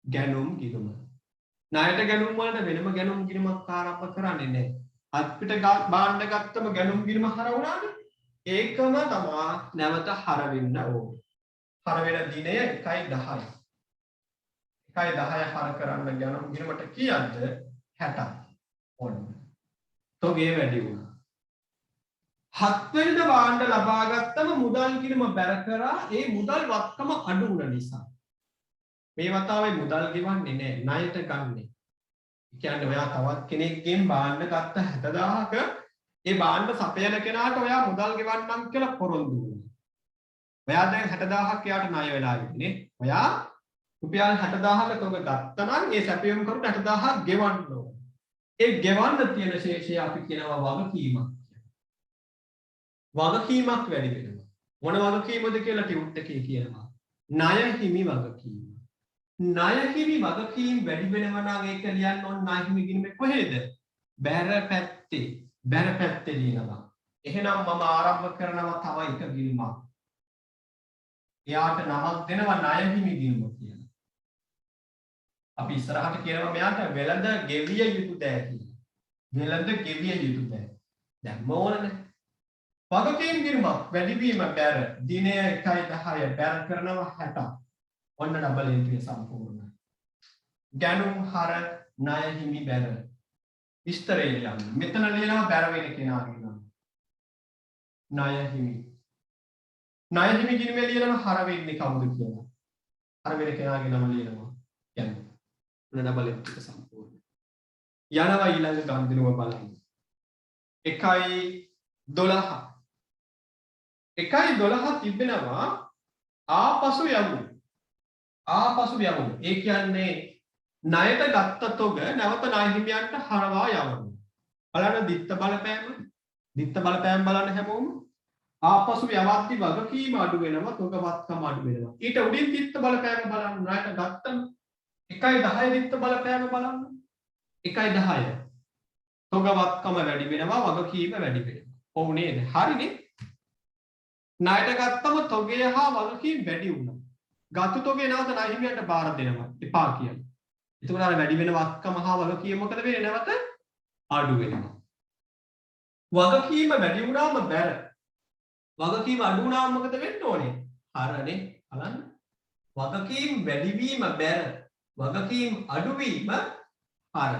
ගැනුම් ගිණුම. ණයට ගැනුම් වලට වෙනම ගැනුම් ගිණුමක් ආරම්භ කරන්නේ නැහැ. අපිට භාණ්ඩ ගත්තම ගැනුම් ගිණුම හර වුණානේ. ඒකම තමයි නැවත හර වෙන්න ඕනේ. හර වෙන දිනය 1.10. 1.10 හර කරන්න ගැනුම් ගිණුමට කීයක්ද? 60. ඔන්න. තොගේ වැඩි වුණා. 7 වෙනිදා භාණ්ඩ ලබා ගත්තම මුදල් ගිණුම බැර කරා. ඒ මුදල් වත්කම අඩු වුණ නිසා. මේ වතාවේ මුදල් ගෙවන්නේ නැහැ. ණයට ගන්නෙ. ඒ කියන්නේ ඔයා තවත් කෙනෙක්ගෙන් භාණ්ඩ ගත්ත 60000ක ඒ භාණ්ඩ සපයන කෙනාට ඔයා මුදල් ගෙවන්නම් කියලා පොරොන්දු වුණා. ඔයා දැන් 60000ක් එයාට ණය වෙලා ඉන්නේ. ඔයා රුපියල් 60000ක තොග ගත්තා නම් ඒ සැපයුම් කරු 60000ක් ගෙවන්න ඕන. ඒ ගෙවන්න තියෙන ශේෂය අපි කියනවා වගකීමක් කියලා. වගකීමක් වැඩි වෙනවා. මොන වගකීමද කියලා ටියුට් එකේ කියනවා. ණය හිමි වගකීම. ණය හිමි වගකීම් වැඩි වෙනවා නම් ඒක ලියන්න ඕන ණය හිමි ගිණුමේ කොහෙද? බැර පැත්තේ. බැර පැත්තේ ලියනවා. එහෙනම් මම ආරම්භ කරනවා තව එක ගිණුමක්. එයාට නමක් දෙනවා ණය හිමි ගිණුම කියලා. අපි ඉස්සරහට කියනවා මෙයාට වෙළඳ ගෙවිය යුතු දෑ කියලා. වෙළඳ ගෙවිය යුතු දෑ. දැන් මොනනේ? වගකීම් ගිණුමක් වැඩිවීම බැර දිනය 1.10 බැර කරනවා 60. ඔන්න ඩබල් එන්ට්‍රිය සම්පූර්ණයි. ගැනුම් හර ණය හිමි බැර. විස්තරය ලියන්න. මෙතන ලියනවා බැර වෙන කෙනාගේ නම. ණය හිමි. ණය හිමි ගිණුමේ ලියනවා හර වෙන්නේ කවුද කියලා. හර වෙන කෙනාගේ නම ලියනවා. යන්න. ඩබල් එන්ට්‍රි සම්පූර්ණ. යනවා ඊළඟ ගම්දිනුව බලන්න. 1.12 1.12 තිබෙනවා ආපසු යමු. ආපසු යමු. ඒ කියන්නේ ණයට ගත්ත තොග නැවත ණය හිමියන්ට හරවා යවනවා. බලන්න දිත්ත බලපෑම. දිත්ත බලපෑම බලන්න හැමෝම. ආපසු යවද්දි වගකීම අඩු වෙනවා, තොග වත්කම අඩු වෙනවා. ඊට උඩින් දිත්ත බලපෑම බලන්න ණයට ගත්තම 1.10 දිත්ත බලපෑම බලන්න. 1.10 තොග වත්කම වැඩි වෙනවා වගකීම වැඩි වෙනවා. ඔව් නේද? හරිනේ. ණයට ගත්තම තොගය හා වගකීම් වැඩි වුණා. ගතු තොගේ නැවත ණය හිමියන්ට බාර දෙනවා. එපා කියන්නේ. එතකොට අර වැඩි වෙන වත්කම හා වගකීම මොකද වෙන්නේ? නැවත අඩු වෙනවා. වගකීම වැඩි වුණාම බැර. වගකීම අඩු වුණාම මොකද වෙන්න ඕනේ? හරනේ. බලන්න. වගකීම් වැඩිවීම බැර. වගකීම් අඩුවීම හර.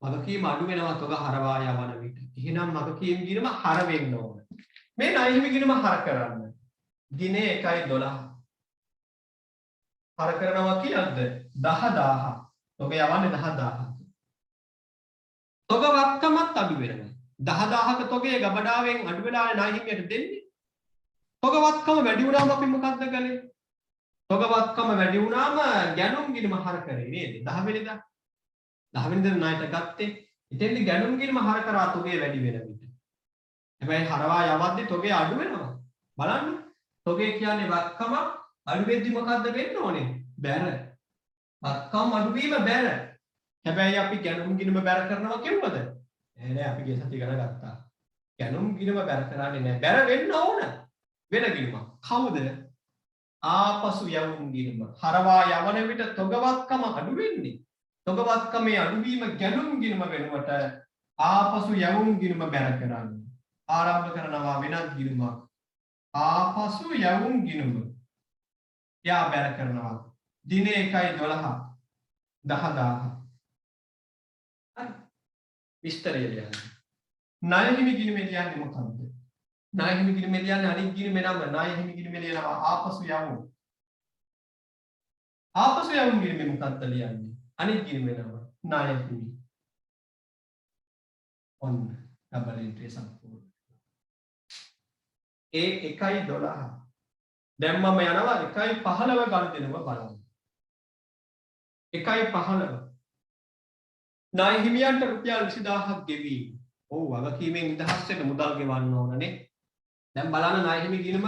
වගකීම අඩු වෙනවා තොග හරවා යවන විට. එහෙනම් වගකීම් ගිණුම හර වෙන්න ඕන. මේ ණය හිමි ගිණුම හර කරන්න. දිනේ 1.12. හර කරනවා කියද්ද 10000. තොග යවන්නේ 10000. තොග වත්කමත් අඩු වෙනවා. 10000ක තොගේ ගබඩාවෙන් අඩු වෙලා ණය හිමියට දෙන්නේ. තොග වත්කම වැඩි වුණාම අපි මොකද්ද කළේ? තොග වත්කම වැඩි වුණාම ගැනුම් ගිණුම හර කරේ නේද? 10 වෙනිදා. 10 වෙනිදා ණයට ගත්තේ. ඉතින්දි ගැනුම් ගිණුම හර කරා තොගේ වැඩි වෙන විට. හැබැයි හරවා යවද්දි තොගේ අඩු වෙනවා. බලන්න. තොගේ කියන්නේ වත්කම අඩු වෙද්දි මොකද්ද වෙන්න ඕනේ? බැර. වත්කම අඩු වීම බැර. හැබැයි අපි ගැනුම් ගිණුම බැර කරනවා කිව්වද? නෑ අපි ගිය සති ඉගෙන ගත්තා. ගැනුම් ගිණුම බැර කරන්නේ නෑ. බැර වෙන්න ඕන. වෙන ගිණුමක්. කවුද? ආපසු යවුම් ගිණුම. හරවා යවන විට තොගවත්කම අඩු වෙන්නේ. තොගවත්කමේ අඩුවීම ගැනුම් ගිණුම වෙනුවට ආපසු යවුම් ගිණුම බැර කරන්නේ. ආරම්භ කරනවා වෙනත් ගිණුමක්. ආපසු යවුම් ගිණුම. යා බැර කරනවා. දිනේ 1.12 10000. හරි. විස්තරය ලියන්න. ණය හිමි ගිණුමේ ලියන්නේ මොකක්ද? ණය හිමි ගිණුමේ ලියන්නේ අනිත් ගිණුමේ නම ණය හිමි ගිණුමේ ලියනවා ආපසු යවුම්. ආපසු යවුම් ගිණුමේ මොකක්ද ලියන්නේ? අනිත් ගිණුමේ නම ණය හිමි. ඔන්න ඩබල් එන්ට්‍රි සම්පූර්ණ. ඒ 1.12. දැන් මම යනවා 1.15 ගණිතනව බලන්න. 1.15 ණය හිමියන්ට රුපියල් 20000ක් ගෙවීම. ඔව් වගකීමෙන් නිදහස් වෙන්න මුදල් ගෙවන්න ඕනනේ. දැන් බලන්න ණය හිමි ගිණුම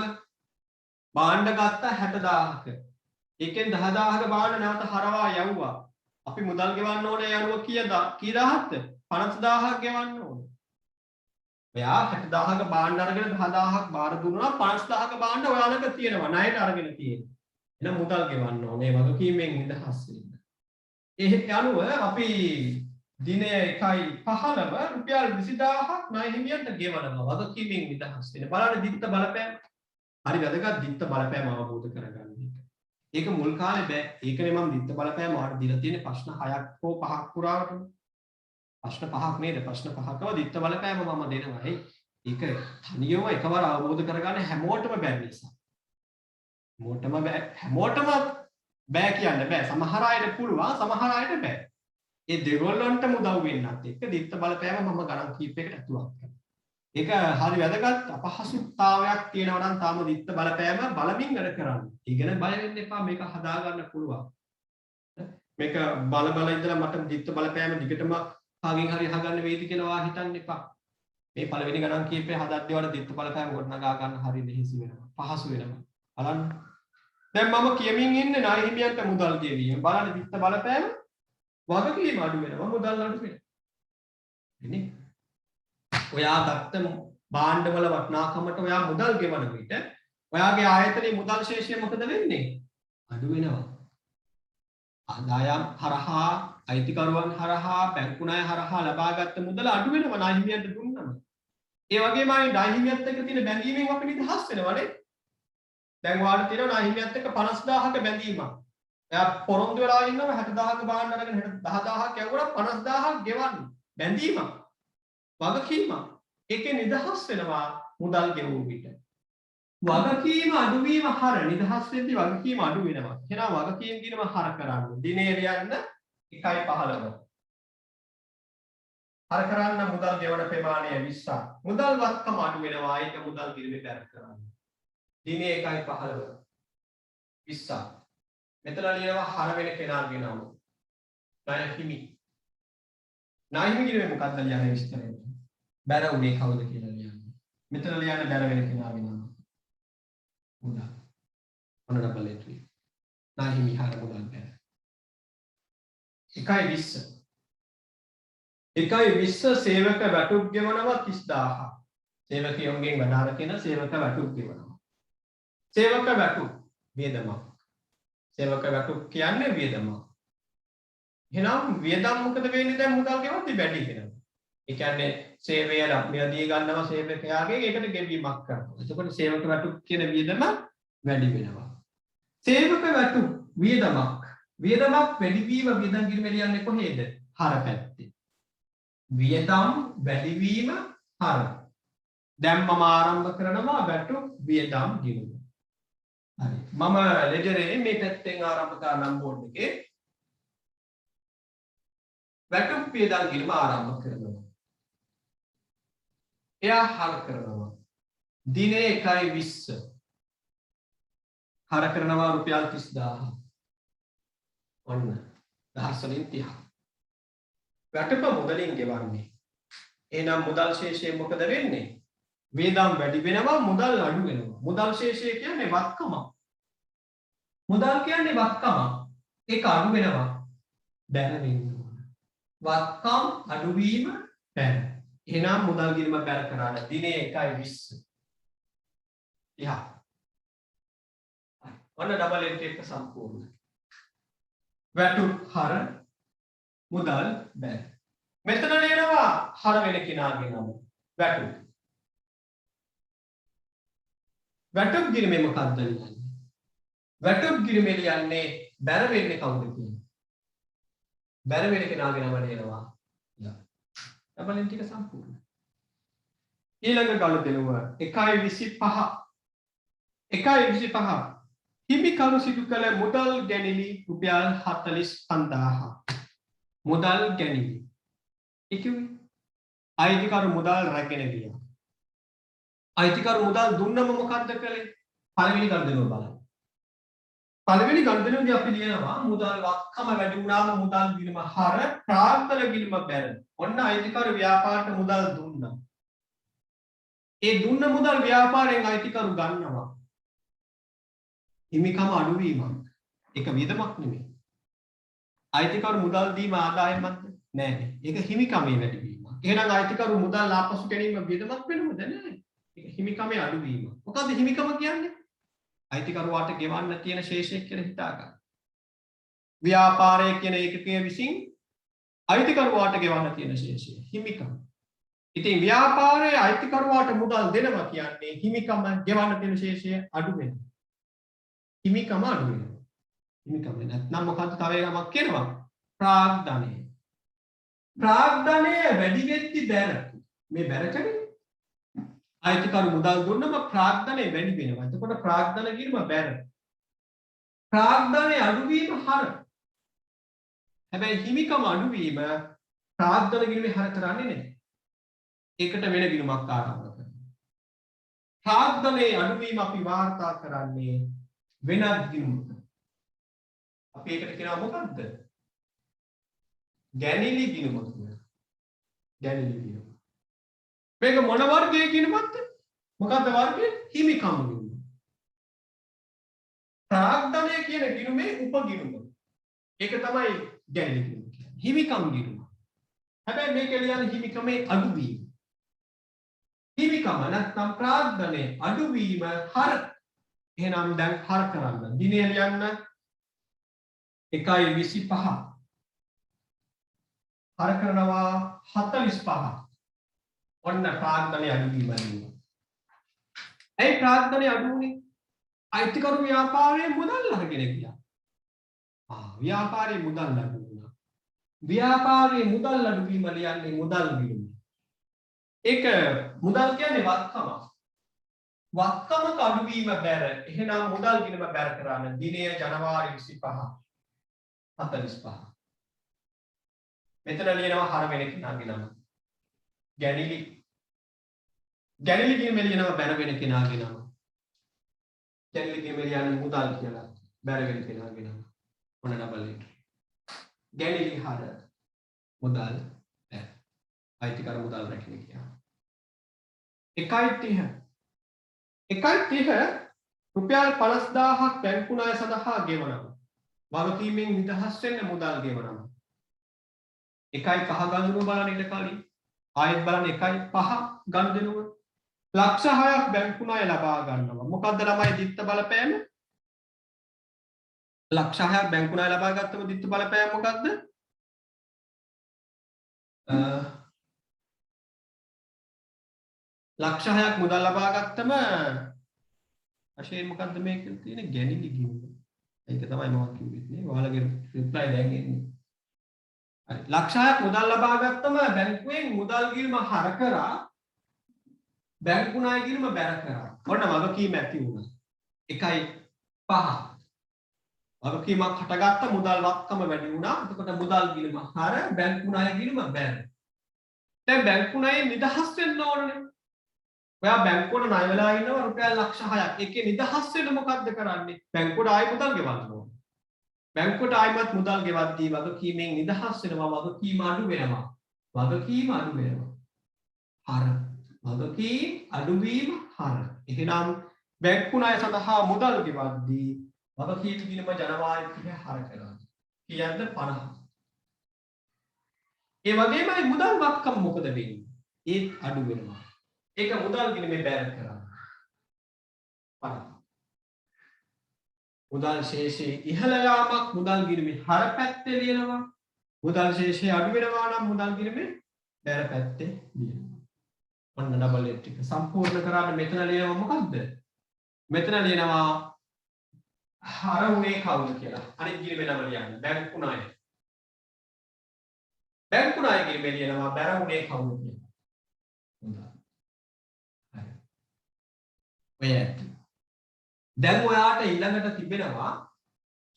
භාණ්ඩ ගත්තා 60000ක. ඒකෙන් 10000ක භාණ්ඩ නැවත හරවා යවුවා. අපි මුදල් ගෙවන්න ඕනේ යනුව කීයද? 50000ක් ගෙවන්න ඕනේ. ඔයා 60000ක භාණ්ඩ අරගෙන 10000ක් බාර දුන්නා 50000ක භාණ්ඩ ඔයාලට තියෙනවා ණයට අරගෙන තියෙනවා. එහෙනම් මුදල් ගෙවන්න ඕනේ වගකීමෙන් නිදහස් වෙන්න. ඒ අනුව අපි දිනය 1.15 රුපියල් 20000ක් ණය හිමියන්ට ගෙවනවා වගකීමෙන් නිදහස් වෙන්න. බලන්න දිත්ත බලපෑම. හරි වැදගත් දිත්ත බලපෑම අවබෝධ කරගන්න එක. ඒක මුල් කාලේ බෑ. ඒකනේ මම දිත්ත බලපෑම ආවට දීලා තියෙන්නේ ප්‍රශ්න 6ක් හෝ 5ක් පුරාවට. ප්‍රශ්න 5ක් නේද? ප්‍රශ්න 5කව දිත්ත බලපෑම මම දෙනවා. ඒක තනියම එකවර අවබෝධ කරගන්න හැමෝටම බැරි නිසා. හැමෝටම බෑ කියන්න බෑ. සමහර අයට පුළුවන්, සමහර අයට බෑ. ඒ දෙගොල්ලන්ටම උදව් වෙන්නත් එක්ක දිත්ත බලපෑම මම ගණන් කීපයකට ඇතුළත් කරනවා. ඒක හරි වැදගත් අපහසුතාවයක් තියෙනවා නම් තාම දිත්ත බලපෑම බලමින් වැඩ කරන්න. ඉගෙන බය වෙන්න එපා මේක හදාගන්න පුළුවන්. මේක බල ඉඳලා මට දිත්ත බලපෑම දිගටම කාගෙන් හරි අහගන්න වේවි කියලා හිතන්න එපා. මේ පළවෙනි ගණන් කීපේ හදද්දී වල දිත්ත බලපෑම ගොඩනගා ගන්න හරි ලෙහෙසි වෙනවා. පහසු වෙනවා. බලන්න. දැන් මම කියමින් ඉන්නේ ණය හිමියන්ට මුදල් ගෙවීම. බලන්න දිත්ත බලපෑම වගකීම අඩු වෙනවා මුදල් අඩු වෙනවා. එනේ. ඔයා ගත්ත භාණ්ඩවල වටිනාකමට ඔයා මුදල් ගෙවන විට ඔයාගේ ආයතනයේ මුදල් ශේෂය මොකද වෙන්නේ? අඩු වෙනවා. ආදායම් හරහා අයිතිකරුවන් හරහා බැංකු ණය හරහා ලබාගත් මුදල අඩු වෙනවා ණය හිමියන්ට දුන්නම. ඒ වගේම අය ණය හිමියත් එක්ක තියෙන බැඳීමෙන් අපි නිදහස් වෙනවානේ. දැන් ඔයාලට තියෙනවා ණය හිමියත් එක්ක 50000ක බැඳීමක්. එයා පොරොන්දු වෙලා ඉන්නවා 60000ක භාණ්ඩ අරගෙන 10000ක් යවුවා 50000ක් ගෙවන්න. බැඳීමක්. වගකීමක්. ඒකේ නිදහස් වෙනවා මුදල් ගෙවුම් පිට. වගකීම අඩුවීම හර නිදහස් වෙද්දී වගකීම අඩු වෙනවා. එහෙනම් වගකීම් ගිණුම හර කරන්න. දිනේ ලියන්න 1.15. හර කරන්න මුදල් ගෙවන ප්‍රමාණය 20ක්. මුදල් වත්කම අඩු වෙනවා. ඒක මුදල් ගිණුමේ බැර කරන්න. දිනේ 1.15 20ක්. මෙතන ලියනවා හර වෙන කෙනාගේ නම. ණය හිමි. ණය හිමි ගිණුමේ මොකක්ද ලියන්නේ විස්තරය? බැර උනේ කවුද කියලා ලියන්නේ. මෙතන ලියන්න බැර වෙන කෙනාගේ නම. මුදල්. ඔන්න ඩබල් එන්ට්‍රි. ණය හිමි හර මුදල් බැර. 1.20 1.20 සේවක වැටුප් ගෙවනවා 30000. සේවකයන්ගෙන් වඩ අරගෙන සේවක වැටුප් ගෙවනවා. සේවක වැටුප් වියදමක්. සේවක වැටුප් කියන්නේ වියදමක්. එහෙනම් වියදම් මොකද වෙන්නේ දැන් මුදල් ගෙවද්දි වැඩි වෙනවා. ඒ කියන්නේ සේවය මියදී ගන්නවා සේවකයාගෙන් ඒකට ගෙවීමක් කරනවා. එතකොට සේවක වැටුප් කියන වියදම වැඩි වෙනවා. සේවක වැටුප් වියදමක්. වියදමක් වැඩි වීම වියදම් කිරීම කියන්නේ කොහේද? හර පැත්තේ. වියදම් වැඩි වීම හර. දැන් මම ආරම්භ කරනවා වැටුප් වියදම් ගිණුම. හරි. මම ලෙජරේ මේ පැත්තෙන් ආරම්භ කරනම් බෝඩ් එකේ වැටුප් වියදම් ගිණුම ආරම්භ කරනවා. එයා හර කරනවා. දිනේ 1.20 හර කරනවා රුපියල් 30000. ඔන්න 10 වලින් 30. වැටුප මුදලින් ගෙවන්නේ. එහෙනම් මුදල් ශේෂය මොකද වෙන්නේ? වියදම් වැඩි වෙනවා මුදල් අඩු වෙනවා. මුදල් ශේෂය කියන්නේ වත්කම. මුදල් කියන්නේ වත්කම. ඒක අඩු වෙනවා. බැර වෙන්න ඕන. වත්කම් අඩු වීම බැර. එහෙනම් මුදල් ගිණුම බැර කරාට දිනේ 1.20. ඉහා. ඔන්න ඩබල් එන්ට්‍රි එක සම්පූර්ණ. වැටුප් හර මුදල් බැර. මෙතන ලියනවා හර වෙන කෙනාගේ නම. වැටුප්. වැටුප් ගිණුමේ මොකක්ද ලියන්නේ? වැටුප් ගිණුමේ ලියන්නේ බැර වෙන්නේ කවුද කියන්නේ? බැර වෙන කෙනාගේ නම ලියනවා. ඩබල් එන්ට්‍රි එක සම්පූර්ණ. ඊළඟ ගනුදෙනුව 1.25 1.25 හිමිකරු සිදු කළ මුදල් ගැනිලි රුපියල් 45000. මුදල් ගැනිලි. ඒ කිව්වේ අයිතිකරු මුදල් රැගෙන ගියා. අයිතිකරු මුදල් දුන්නම මොකද්ද කළේ? පළවෙනි ගනුදෙනුව බලන්න. පළවෙනි ගනුදෙනුවේදී අපි ලියනවා මුදල් වක්කම වැඩි වුණාම මුදල් ගිණුම හර ප්‍රාග්ධන ගිණුම බැර. ඔන්න අයිතිකරු ව්‍යාපාරයට මුදල් දුන්නා. ඒ දුන්න මුදල් ව්‍යාපාරයෙන් අයිතිකරු ගන්නවා. හිමිකම අඩුවීමක්. ඒක වියදමක් නෙමෙයි. අයිතිකරු මුදල් දීම ආදායමක්ද? නෑ. ඒක හිමිකමේ වැඩිවීමක්. එහෙනම් අයිතිකරු මුදල් ආපසු ගැනීම වියදමක් වෙනවද? නෑ. ඒක හිමිකමේ අඩුවීම. මොකද්ද හිමිකම කියන්නේ? අයිතිකරුවාට ගෙවන්න තියෙන ශේෂය කියලා හිතා ගන්න. ව්‍යාපාරය කියන ඒකකය විසින් අයිතිකරුවාට ගෙවන්න තියෙන ශේෂය හිමිකම. ඉතින් ව්‍යාපාරයේ අයිතිකරුවාට මුදල් දෙනවා කියන්නේ හිමිකම ගෙවන්න තියෙන ශේෂය අඩු වෙනවා. හිමිකම අඩු වෙනවා. හිමිකම නැත්නම් මොකද්ද තව එකක් කියනවා? ප්‍රාග්ධනය. ප්‍රාග්ධනය වැඩි වෙද්දි බැර. මේ බැරකනේ අයිතිකරු මුදල් දුන්නම ප්‍රාග්ධනය වැඩි වෙනවා. එතකොට ප්‍රාග්ධන ගිණුම බැර. ප්‍රාග්ධනය අඩුවීම හර. හැබැයි හිමිකම අඩුවීම ප්‍රාග්ධන ගිණුමේ හර කරන්නේ නැහැ. ඒකට වෙන ගිණුමක් ආරම්භ කරනවා. ප්‍රාග්ධනයේ අඩුවීම අපි වාර්තා කරන්නේ වෙනත් ගිණුමක. අපි ඒකට කියනවා මොකද්ද? ගැනිලි ගිණුම කියලා. ගැනිලි ගිණුම. මේක මොන වර්ගයේ ගිණුමක්ද? මොකද්ද වර්ගය? හිමිකම් ගිණුම. ප්‍රාග්ධනය කියන ගිණුමේ උපගිණුම. ඒක තමයි ගැනිලි ගිණුම කියන්නේ. හිමිකම් ගිණුම. හැබැයි මේක කියන්නේ හිමිකමේ අඩුවීම. හිමිකම නැත්නම් ප්‍රාග්ධනයේ අඩුවීම හර. එහෙනම් දැන් හර කරන්න. දිනය ලියන්න 1.25 හර කරනවා 45. ඔන්න ප්‍රාග්ධනය අඩුවීම වෙනවා. ඇයි ප්‍රාග්ධනය අඩු වුනේ? අයිතිකරු ව්‍යාපාරයේ මුදල් අරගෙන ගියා. ව්‍යාපාරයේ මුදල් අඩු වුණා. ව්‍යාපාරයේ මුදල් අඩු වීම ලියන්නේ මුදල් ගිණුම. ඒක මුදල් කියන්නේ වත්කම. වත්කමක අඩුවීම බැර. එහෙනම් මුදල් ගිණුම බැර කරන්න දිනය ජනවාරි 25 45. මෙතන ලියනවා හර වෙන කෙනාගේ නම. ගැනිලි. ගැනිලි කියන ලියනවා බැර වෙන කෙනාගේ නම. ගැනිලි කියන ලියන්නේ මුදල් කියලා. බැර වෙන කෙනාගේ නම. ඔන්න ඩබල් එන්ට්‍රි. ගැනිලි හර මුදල් බැර. අයිතිකරු මුදල් රැකගෙන ගියා. 1.30 1.30 රුපියල් 50000ක් බැංකු ණය සඳහා ගෙවනවා. වගකීමෙන් නිදහස් වෙන්න මුදල් ගෙවනවා. 1.5 ගනුදෙනුව බලන්න ඊට කලින් ආයෙත් බලන්න 1.5 ගනුදෙනුව ලක්ෂ 6ක් බැංකු ණය ලබා ගන්නවා. මොකද්ද ළමයි දිත්ත බලපෑම? ලක්ෂ 6ක් බැංකු ණය ලබා ගත්තම දිත්ත බලපෑම මොකද්ද? ලක්ෂ 6ක් මුදල් ලබා ගත්තම වශයෙන් මොකද්ද මේක තියෙන්නේ ගැණිලි ගිණුම. ඒක තමයි මම කිව්වේ නේ. ඔයාලගේ රිප්ලයි දැන් එන්නේ. හරි. ලක්ෂ 6ක් මුදල් ලබා ගත්තම බැංකුවෙන් මුදල් ගිණුම හර කරා බැංකු ණය ගිණුම බැර කරා. ඔන්න වගකීම ඇති වුණා. 1.5 වගකීමක් හටගත්ත මුදල් වත්කම වැඩි වුණා. එතකොට මුදල් ගිණුම හර බැංකු ණය ගිණුම බැර. දැන් බැංකු ණයෙන් නිදහස් වෙන්න ඕනේ. ඔයා බැංකුවට ණය වෙලා ඉන්නවා රුපියල් ලක්ෂ 6ක්. ඒකේ නිදහස් වෙන්න මොකද්ද කරන්නේ? බැංකුවට ආයෙ මුදල් ගෙවන්න ඕනේ. බැංකුවට ආයෙමත් මුදල් ගෙවද්දී වගකීමෙන් නිදහස් වෙනවා. වගකීම අඩු වෙනවා. වගකීම අඩු වෙනවා. හර. වගකීම් අඩුවීම හර. එහෙනම් බැංකු ණය සඳහා මුදල් ගෙවද්දී වගකීම් ගිණුම ජනවාරි 30 හර කරනවා. කීයක්ද 50. ඒ වගේමයි මුදල් වත්කම මොකද වෙන්නේ? ඒත් අඩු වෙනවා. ඒක මුදල් ගිණුමේ බැර කරනවා. 50. මුදල් ශේෂයේ ඉහළ යාමක් මුදල් ගිණුමේ හර පැත්තේ ලියනවා. මුදල් ශේෂයේ අඩු වෙනවා නම් මුදල් ගිණුමේ බැර පැත්තේ ලියනවා. ඔන්න ඩබල් එට් එක සම්පූර්ණ කරාට මෙතන ලියනවා මොකද්ද? මෙතන ලියනවා හර උනේ කවුද කියලා. අනිත් ගිණුමේ නම ලියන්න. බැංකු ණය. බැංකු ණය ගිණුමේ ලියනවා බැර උනේ කවුද කියලා. හොඳයි. හරි. ඔය ඇත්ත. දැන් ඔයාට ඊළඟට තිබෙනවා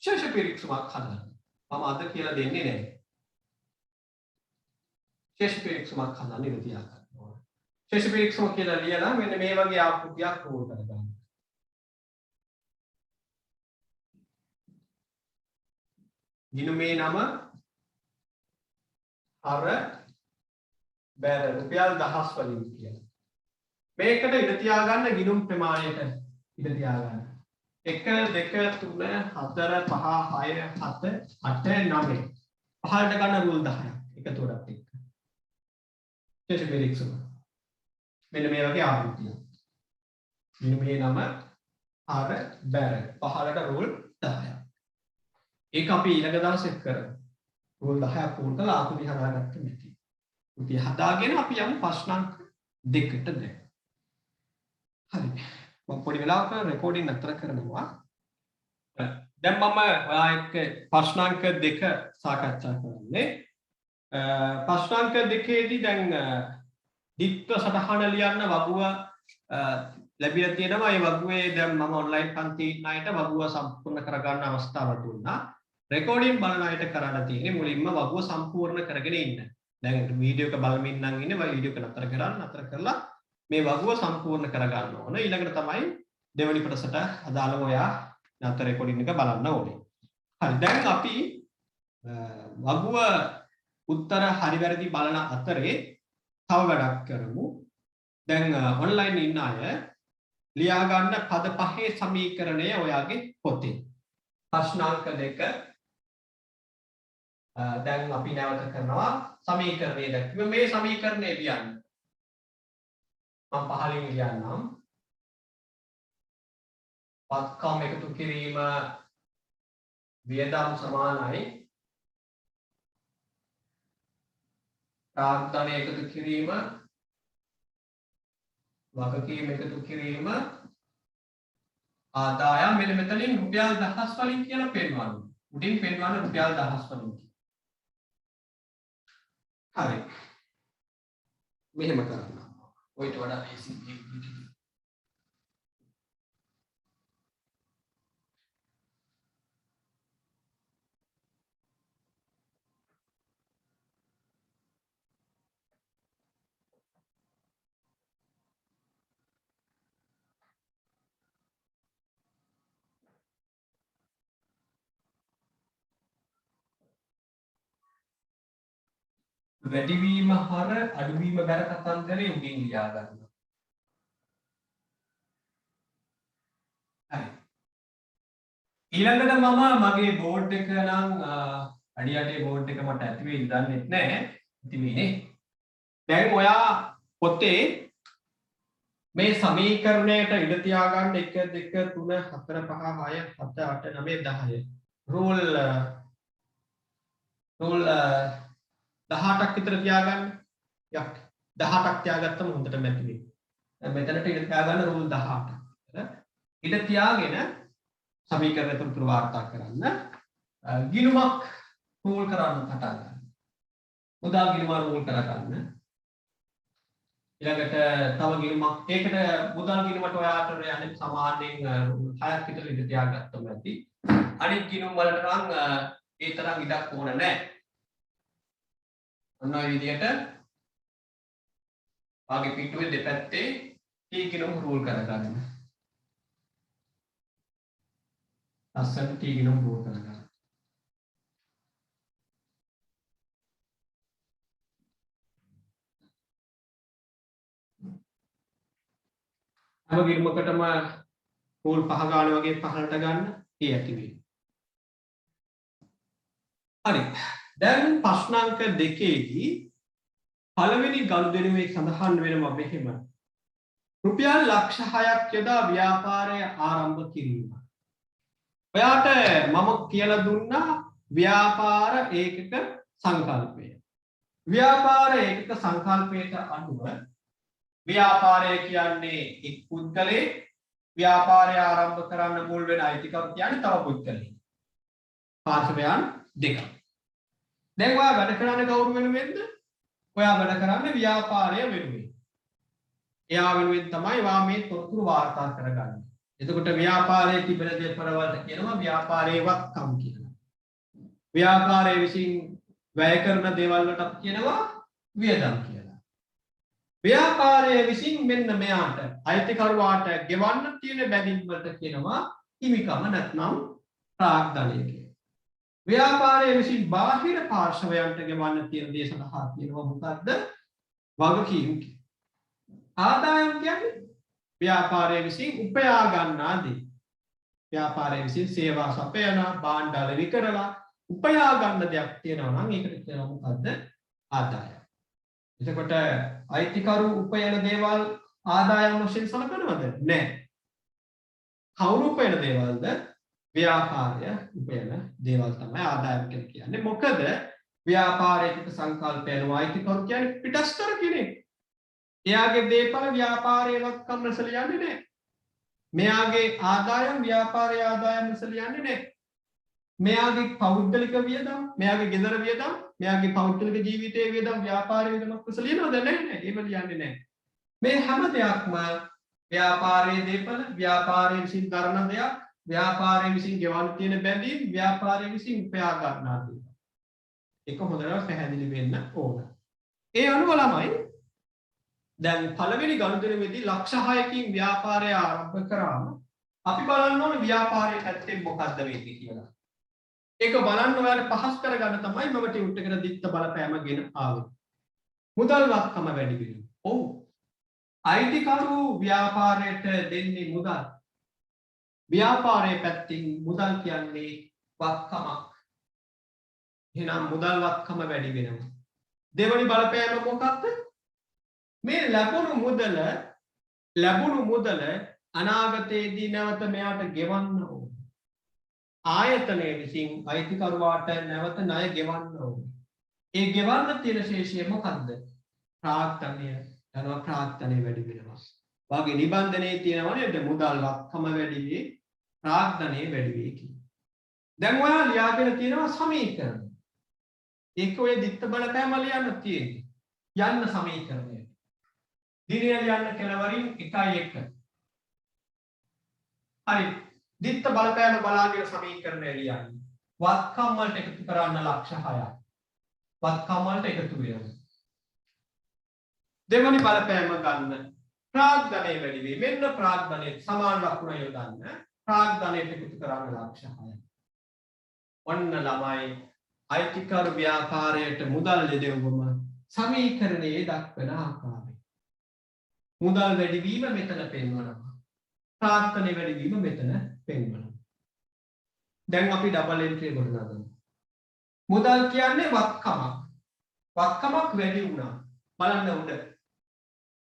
ශේෂ පිරික්සුමක් හදන්න. මම අද කියලා දෙන්නේ නැහැ. ශේෂ පිරික්සුමක් හදන්න ඉඳ තියාගන්න ඕන. ශේෂ පිරික්සුම කියලා ලියලා මෙන්න මේ වගේ ආකෘතියක් රෝල් කරගන්න. ගිණුමේ නම හර බැර රුපියල් 1000 වලින් කියලා. මේකට ඉඳ තියාගන්න ගිණුම් ප්‍රමාණයට ඉඳ තියාගන්න. 1 2 3 4 5 6 7 8 9 පහළට ගන්න රූල් 10ක් එකතුවටත් එක්ක. ශේෂ පිරික්සුම. මෙන්න මේ වගේ ආකෘතියක්. ගිණුමේ නම හර බැර පහළට රූල් 10ක්. ඒක අපි ඊළඟ දවසේ කරමු. රූල් 10ක් පුරුදු කරලා ආකෘති හදාගත්ත මෙති. ආකෘති හදාගෙන අපි යමු ප්‍රශ්න අංක 2ට දැන්. හරි. මම පොඩි වෙලාවක රෙකෝඩින් නතර කරනවා. දැන් මම ඔයා එක්ක ප්‍රශ්න අංක 2 සාකච්ඡා කරන්නේ. ප්‍රශ්න අංක 2ේදී දැන් දිත්ව සටහන ලියන්න වගුව ලැබිලා තියෙනවා. ඒ වගුවේ දැන් මම ඔන්ලයින් පන්ති ණයට වගුව සම්පූර්ණ කරගන්න අවස්ථාව දුන්නා. රෙකෝඩින් බලන අයට කරන්න තියෙන්නේ මුලින්ම වගුව සම්පූර්ණ කරගෙන ඉන්න. දැන් වීඩියෝ එක බලමින් නම් ඉන්නේ වීඩියෝ එක නතර කරන්න නතර කරලා මේ වගුව සම්පූර්ණ කරගන්න ඕන. ඊළඟට තමයි දෙවෙනි කොටසට අදාළව ඔයා නතර රෙකෝඩින් එක බලන්න ඕනේ. හරි දැන් අපි වගුව උත්තර හරි වැරදි බලන අතරේ තව වැඩක් කරමු. දැන් ඔන්ලයින් ඉන්න අය ලියා ගන්න පද පහේ සමීකරණය ඔයාගේ පොතේ. ප්‍රශ්න අංක 2 දැන් අපි නැවත කරනවා සමීකරණය දැක්වීම. මේ සමීකරණය ලියන්න. මම පහලින් ලියන්නම්. වත්කම් එකතු කිරීම වියදම් සමානයි රාග්ධනය එකතු කිරීම වගකීම් එකතු කිරීම ආදායම්. මෙන්න මෙතනින් රුපියල් 1000 වලින් කියලා පෙන්නනවා. උඩින් පෙන්නන රුපියල් 1000 වලින්. හරි. මෙහෙම කරන්න. ඔයිට වඩා ලේසි. වැඩිවීම හර අඩුවීම බැර කතන්දරේ උඩින් ලියා ගන්න. හරි. ඊළඟට මම මගේ බෝඩ් එක නම් අඩියටේ බෝඩ් එක මට ඇති වෙයිද දන්නේ නැහැ. ඇති වෙන්නේ. දැන් ඔයා පොතේ මේ සමීකරණයට ඉඩ තියාගන්න 1 2 3 4 5 6 7 8 9 10 රූල් 18ක් විතර තියාගන්න. යක් 18ක් තියාගත්තම හොඳට මැති වෙයි. දැන් මෙතනට ඉඩ තියාගන්න රූල් 18ක්. ඉඩ තියාගෙන සමීකරණ තුන වාර්තා කරන්න. ගිණුමක් රූල් කරන්න පටන් ගන්න. මුදල් ගිණුම රූල් කරගන්න. ඊළඟට තව ගිණුමක් ඒකට මුදල් ගිණුමට ඔයාට යන්නේ සාමාන්‍යයෙන් 6ක් විතර ඉඳ තියාගත්තම ඇති. අනිත් ගිණුම් වලට නම් ඒ තරම් ඉඩක් ඕන නැහැ. ඔන්න ඔය විදිහට වාගේ පිටුවේ දෙපැත්තේ T ගිණුම් රූල් කරගන්න. අස්සට T ගිණුම් රූල් කරගන්න. හැම ගිණුමකටම රූල් 5 ගන්න වගේ පහළට ගන්න ඒ ඇති වෙයි. හරි. දැන් ප්‍රශ්න අංක 2ේදී පළවෙනි ගනුදෙනුවේ සඳහන් වෙනවා මෙහෙම. රුපියල් ලක්ෂ 6ක් යොදා ව්‍යාපාරය ආරම්භ කිරීම. ඔයාට මම කියලා දුන්නා ව්‍යාපාර ඒකක සංකල්පය. ව්‍යාපාර ඒකක සංකල්පයට අනුව ව්‍යාපාරය කියන්නේ එක් පුද්ගලයෙක් ව්‍යාපාරය ආරම්භ කරන්න මුල් වෙන අයිතිකරු කියන්නේ තව පුද්ගලයෙක්. පාර්ශවයන් දෙකක්. දැන් ඔයා වැඩ කරන්නේ කවුරු වෙනුවෙන්ද? ඔයා වැඩ කරන්නේ ව්‍යාපාරය වෙනුවෙන්. එයා වෙනුවෙන් තමයි ඔයා මේ තොරතුරු වාර්තා කරගන්නේ. එතකොට ව්‍යාපාරයේ තිබෙන දෙපරවලට කියනවා ව්‍යාපාරයේ වත්කම් කියලා. ව්‍යාපාරයේ විසින් වැය කරන දේවල් වලට කියනවා වියදම් කියලා. ව්‍යාපාරයේ විසින් මෙන්න මෙයාට අයිතිකරුවාට ගෙවන්න තියෙන බැඳීම් වලට කියනවා හිමිකම නැත්නම් ප්‍රාග්ධනය කියලා. ව්‍යාපාරයේ විසින් බාහිර පාර්ශවයන්ට ගෙවන්න තියෙන දේ සඳහා කියනවා මොකද්ද? වගකීම් කියලා. ආදායම් කියන්නේ ව්‍යාපාරයේ විසින් උපයා ගන්නා දේ. ව්‍යාපාරයේ විසින් සේවා සපයන භාණ්ඩ අලෙවි කරලා උපයා ගන්න දෙයක් තියෙනවා නම් ඒකට කියනවා මොකද්ද? ආදායම්. එතකොට අයිතිකරු උපයන දේවල් ආදායම් වශයෙන් සලකනවද? නැහැ. කවුරු උපයන දේවල්ද? ව්‍යාපාරය උපයන දේවල් තමයි ආදායම් කියලා කියන්නේ. මොකද ව්‍යාපාරයක සංකල්පයන අයිතිකරු කියන්නේ පිටස්තර කෙනෙක්. එයාගේ දේපල ව්‍යාපාරයේ වත්කම් රැසල යන්නේ නැහැ. මෙයාගේ ආදායම් ව්‍යාපාරයේ ආදායම් රැසල යන්නේ නැහැ. මෙයාගේ පෞද්ගලික වියදම්, මෙයාගේ ගෙදර වියදම්, මෙයාගේ පෞද්ගලික ජීවිතයේ වියදම් ව්‍යාපාරයේ වියදමක් රැසල යනවද? නැහැ. ඒව ලියන්නේ නැහැ. මේ හැම දෙයක්ම ව්‍යාපාරයේ දේපල, ව්‍යාපාරයේ විසින් කරන දෙයක්, ව්‍යාපාරයේ විසින් ගෙවන්න තියෙන බැඳීම්, ව්‍යාපාරයේ විසින් උපයා ගන්නා දේවල්. ඒක හොඳට පැහැදිලි වෙන්න ඕන. ඒ අනුව ළමයි දැන් පළවෙනි ගනුදෙනුවේදී ලක්ෂ 6කින් ව්‍යාපාරය ආරම්භ කරාම අපි බලන්න ඕනේ ව්‍යාපාරයේ පැත්තෙන් මොකද්ද වෙන්නේ කියලා. ඒක බලන්න ඔයාලට පහස් කරගන්න තමයි මම ටියුට් එකට දිත්ත බලපෑම ගෙන ආවේ. මුදල් වත්කම වැඩි වෙනවා. ඔව්. අයිතිකරු ව්‍යාපාරයට දෙන්නේ මුදල්. ව්‍යාපාරයේ පැත්තෙන් මුදල් කියන්නේ වත්කමක්. එහෙනම් මුදල් වත්කම වැඩි වෙනවා. දෙවනි බලපෑම මොකක්ද? මේ ලැබුණු මුදල අනාගතයේදී නැවත මෙයාට ගෙවන්න ඕන. ආයතනයේ විසින් අයිතිකරුවාට නැවත ණය ගෙවන්න ඕන. ඒ ගෙවන්න තියෙන ශේෂය මොකද්ද? ප්‍රාග්ධනය. යනවා ප්‍රාග්ධනය වැඩි වෙනවා. වාගේ නිබන්ධනයේ තියෙනවා නේද? මුදල් වත්කම වැඩි වෙයි, ප්‍රාග්ධනය වැඩි වෙයි කියන. දැන් ඔයා ලියාගෙන තියෙනවා සමීකරණ. ඒක ඔය දිත්ත බලපෑම ලියන්න තියෙන්නේ. යන්න සමීකරණය. දිනය ලියන්න කෙලවරින් 1:1. හරි. දිත්ත බලපෑම බලාගෙන සමීකරණය ලියන්න. වත්කම් වලට එකතු කරන්න ලක්ෂ 6ක්. වත්කම් වලට එකතු වෙනවා. දෙවනි බලපෑම ගන්න. ප්‍රාග්ධනය වැඩි වෙයි. මෙන්න ප්‍රාග්ධනයේ සමාන ලකුණ යොදන්න. ප්‍රාග්ධනයට එකතු කරන්න ලක්ෂ 6ක්. ඔන්න ළමයි අයිතිකරු ව්‍යාපාරයට මුදල් දෙදෙව්වම සමීකරණයේ දක්වන ආකාරය. මුදල් වැඩිවීම මෙතන පෙන්වනවා. ප්‍රාග්ධනය වැඩිවීම මෙතන පෙන්වනවා. දැන් අපි ඩබල් එන්ට්‍රි ගොඩනගමු. මුදල් කියන්නේ වත්කමක්. වත්කමක් වැඩි වුණා. බලන්න උඩ.